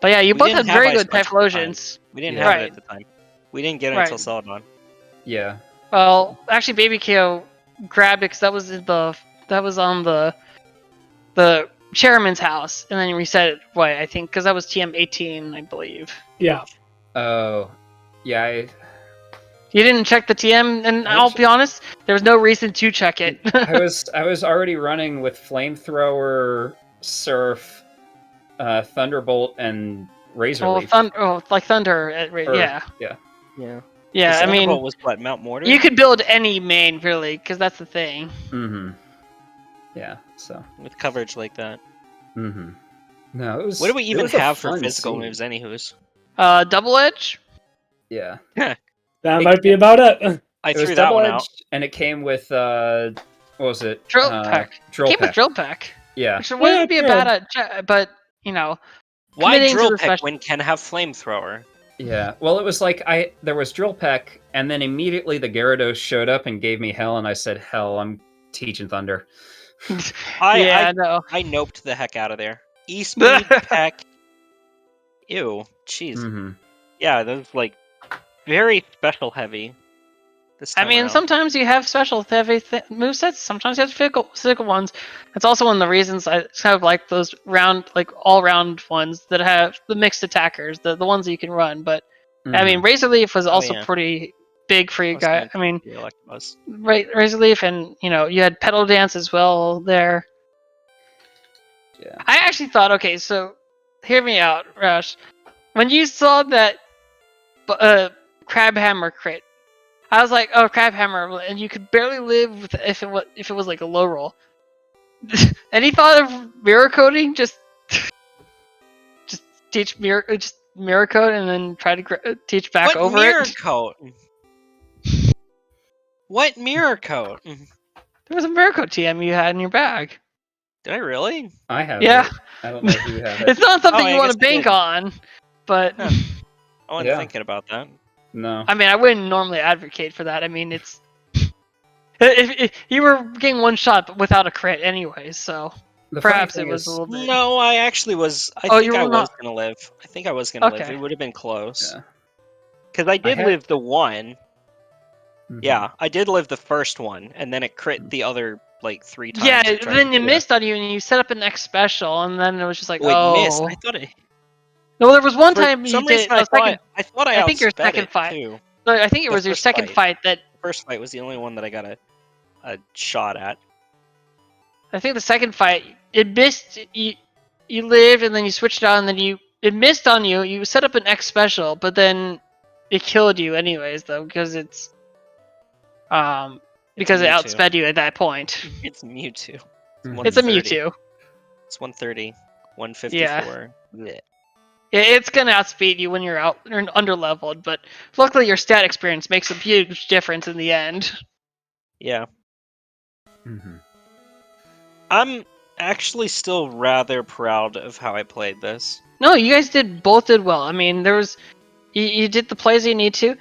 But yeah, you We both didn't had have very ice good punch at the time. Typhlosions. We didn't Yeah. have it Right. at the time. We didn't get it Right. until Celadon. Yeah. Well, actually, babyk008 grabbed it because that was on the chairman's house, and then you reset it. What I think because that was TM18, I believe. Yeah. Oh, yeah. You didn't check the TM, and I I'll che- be honest, there was no reason to check it. I was already running with flamethrower, surf, thunderbolt, and razor Well, leaf. like thunder. Yeah. Yeah. Yeah. Yeah, I mean, was what, Mount Mortar? you could build any main really, because that's the thing. Mm-hmm. Yeah. So. with coverage like that. Mm-hmm. No, it was. What do we it even was a have for fun physical scene. moves, anywho's? Double edge. Yeah. That might be about it. I It was threw that one double out. edged, and it came with what was it? Drill pack. Drill Came with pack. drill pack. Yeah. Which wouldn't be a true. bad, but Why committing to drill the pick special- when can have flamethrower? Yeah. Well, it was like there was drill peck, and then immediately the Gyarados showed up and gave me hell, and I said, "Hell, I'm teaching Thunder." I know. I noped the heck out of there. E-speed peck. Ew. Jeez. Mm-hmm. Yeah, those like very special heavy. This I time mean, around. sometimes you have special heavy movesets. Sometimes you have physical ones. That's also one of the reasons I kind of like those all-round ones that have the mixed attackers, the ones that you can run. But I mean, Razor Leaf was also yeah. pretty big for you guys. I mean, Yeah, Electabuzz. Razor Leaf, and you had Pedal Dance as well there. Yeah. I actually thought, okay, so hear me out, Roush. When you saw that Crabhammer crit, I was like, oh, Crabhammer, and you could barely live with if it was like a low roll. Any thought of mirror coding? Just teach mirror code and then try to teach back over mirror it. Coat? What mirror coat? There was a mirror code TM you had in your bag. Did I really? I have. Yeah. It. I don't know if you have it. It's not something Oh, you I want to guess I bank did. on, but Huh. I wasn't Yeah. thinking about that. No. I mean, I wouldn't normally advocate for that. I mean, it's if you were getting one shot but without a crit anyway, so The funny perhaps it thing was is- a little bit. No, I actually was. I Oh, think you I were was not- gonna live. I think I was gonna live. Okay. It would have been close. Yeah. Because I did had- live the one. Mhm. Yeah, I did live the first one, and then it crit the other like 3 times. Yeah, it tried then to- you missed on you, and you set up an next special, and then it was just like, Wait, oh. missed. I thought it. No, there was one For time you some did. reason, no, I second, thought I think your outsped second it, fight. too. no, I think it The was your first second fight. fight that. The first fight was the only one that I got a shot at. I think the second fight it missed. You lived, and then you switched out, and then it missed on you. You set up an X special, but then it killed you anyways, though, because because it Mewtwo. outsped you at that point. It's Mewtwo. Mhm. It's a 130. Mewtwo. It's 130. 154. Blech. It's gonna outspeed you when you're under leveled, but luckily your stat experience makes a huge difference in the end. Yeah. Mhm. I'm actually still rather proud of how I played this. No, you guys both did well. I mean, there was you did the plays you need to.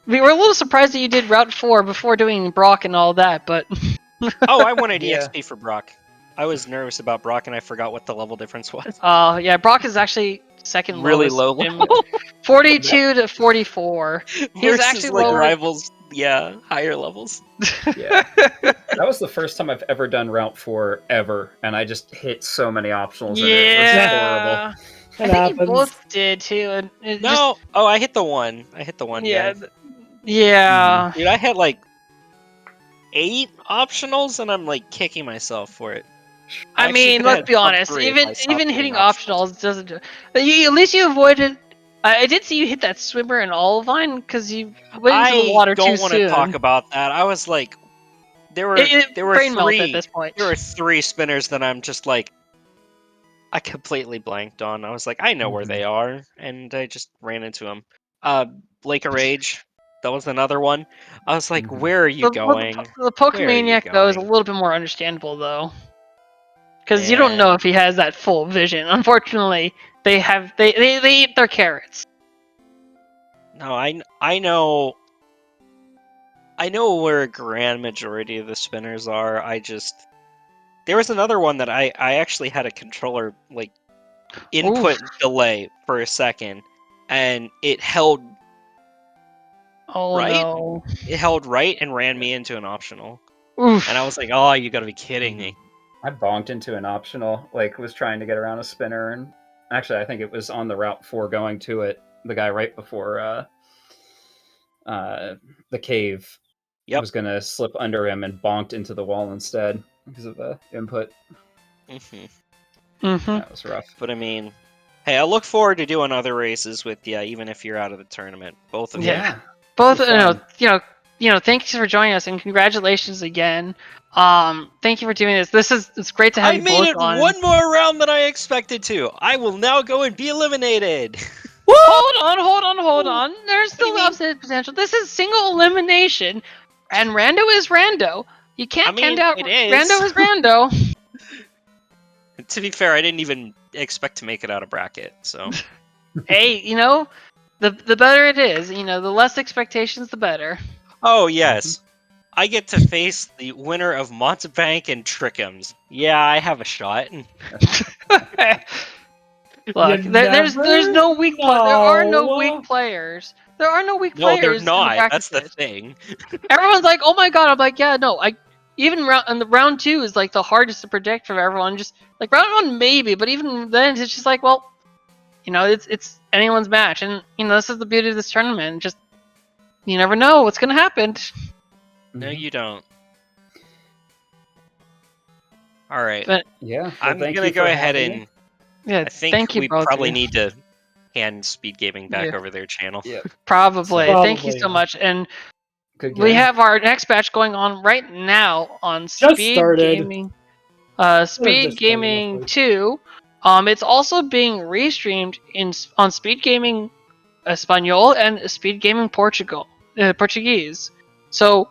We were a little surprised that you did Route 4 before doing Brock and all that, but Oh, I wanted Yeah. EXP for Brock. I was nervous about Brock, and I forgot what the level difference was. yeah, Brock is actually second Really lowest low in- level. 42 to 44. Versus actually like lower- rivals, yeah, higher levels. Yeah. That was the first time I've ever done Route 4 ever, and I just hit so many optionals in it. It was horrible. Yeah, It I think happens. you both did too. And it just, No, oh, I hit the one. I hit the one. yeah, guy. yeah. Dude, I had like 8 optionals, and I'm like kicking myself for it. I actually mean, could've let's had be honest. top 3 if Even I stopped hitting hitting optionals doesn't. At least you avoided. I did see you hit that swimmer and Olivine because you went into the water too don't want soon. to talk about that. I was like, there were brain melt at 3. this point. There were 3 spinners that I'm just like, I completely blanked on. I was like, I know where they are, and I just ran into them. Lake of Rage. That was another one. I was like, where are you going? The Pokemaniac though is a little bit more understandable though, because you don't know if he has that full vision. Unfortunately, they eat their carrots. No, I know. I know where a grand majority of the spinners are. There was another one that I actually had a controller like input delay for a second, and it held right. No. It held right and ran me into an optional. Oof. And I was like, oh, you gotta be kidding me. I bonked into an optional, like was trying to get around a spinner, and actually I think it was on the route before going to it. The guy right before the cave was gonna slip under him and bonked into the wall instead because of the input. That was rough. But I mean, hey, I look forward to doing other races with you, even if you're out of the tournament. Both of you. Yeah. Both, you know, thank you for joining us and congratulations again. Thank you for doing this. It's great to have you both on. I made it one more round than I expected to. I will now go and be eliminated. Hold on. There's still upset potential. This is single elimination, and Rando is Rando. You can't count out. Rando is Rando. To be fair, I didn't even expect to make it out of bracket, so. Hey, you know, the better it is. You know, the less expectations, the better. Oh yes, I get to face the winner of Montebank and Trickums. Yeah, I have a shot. Look, there's no weak. There are no weak players. There are no weak players. No, they're not. In the That's the thing. Everyone's like, "Oh my god!" I'm like, "Yeah, no." Even round 2 is like the hardest to predict for everyone. Just like round 1, maybe, but even then, it's just like, well, you know, it's anyone's match, and you know, this is the beauty of this tournament. Just you never know what's gonna happen. No, you don't. All right. But yeah, I'm gonna go ahead and. Yeah, I think we probably need to hand SpeedGaming back over their channel. Yeah. Probably. Thank you so much. And we have our next batch going on right now on SpeedGaming. SpeedGaming 2. It's also being restreamed on SpeedGaming Espanol and SpeedGaming Portuguese. So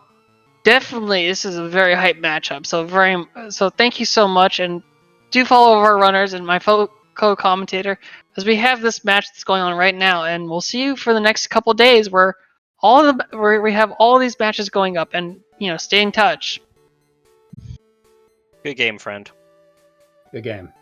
definitely, this is a very hype matchup. So thank you so much, and do follow our runners and my fellow co-commentator as we have this match that's going on right now, and we'll see you for the next couple days where we have all these matches going up, and you know, stay in touch. Good game, friend. Good game.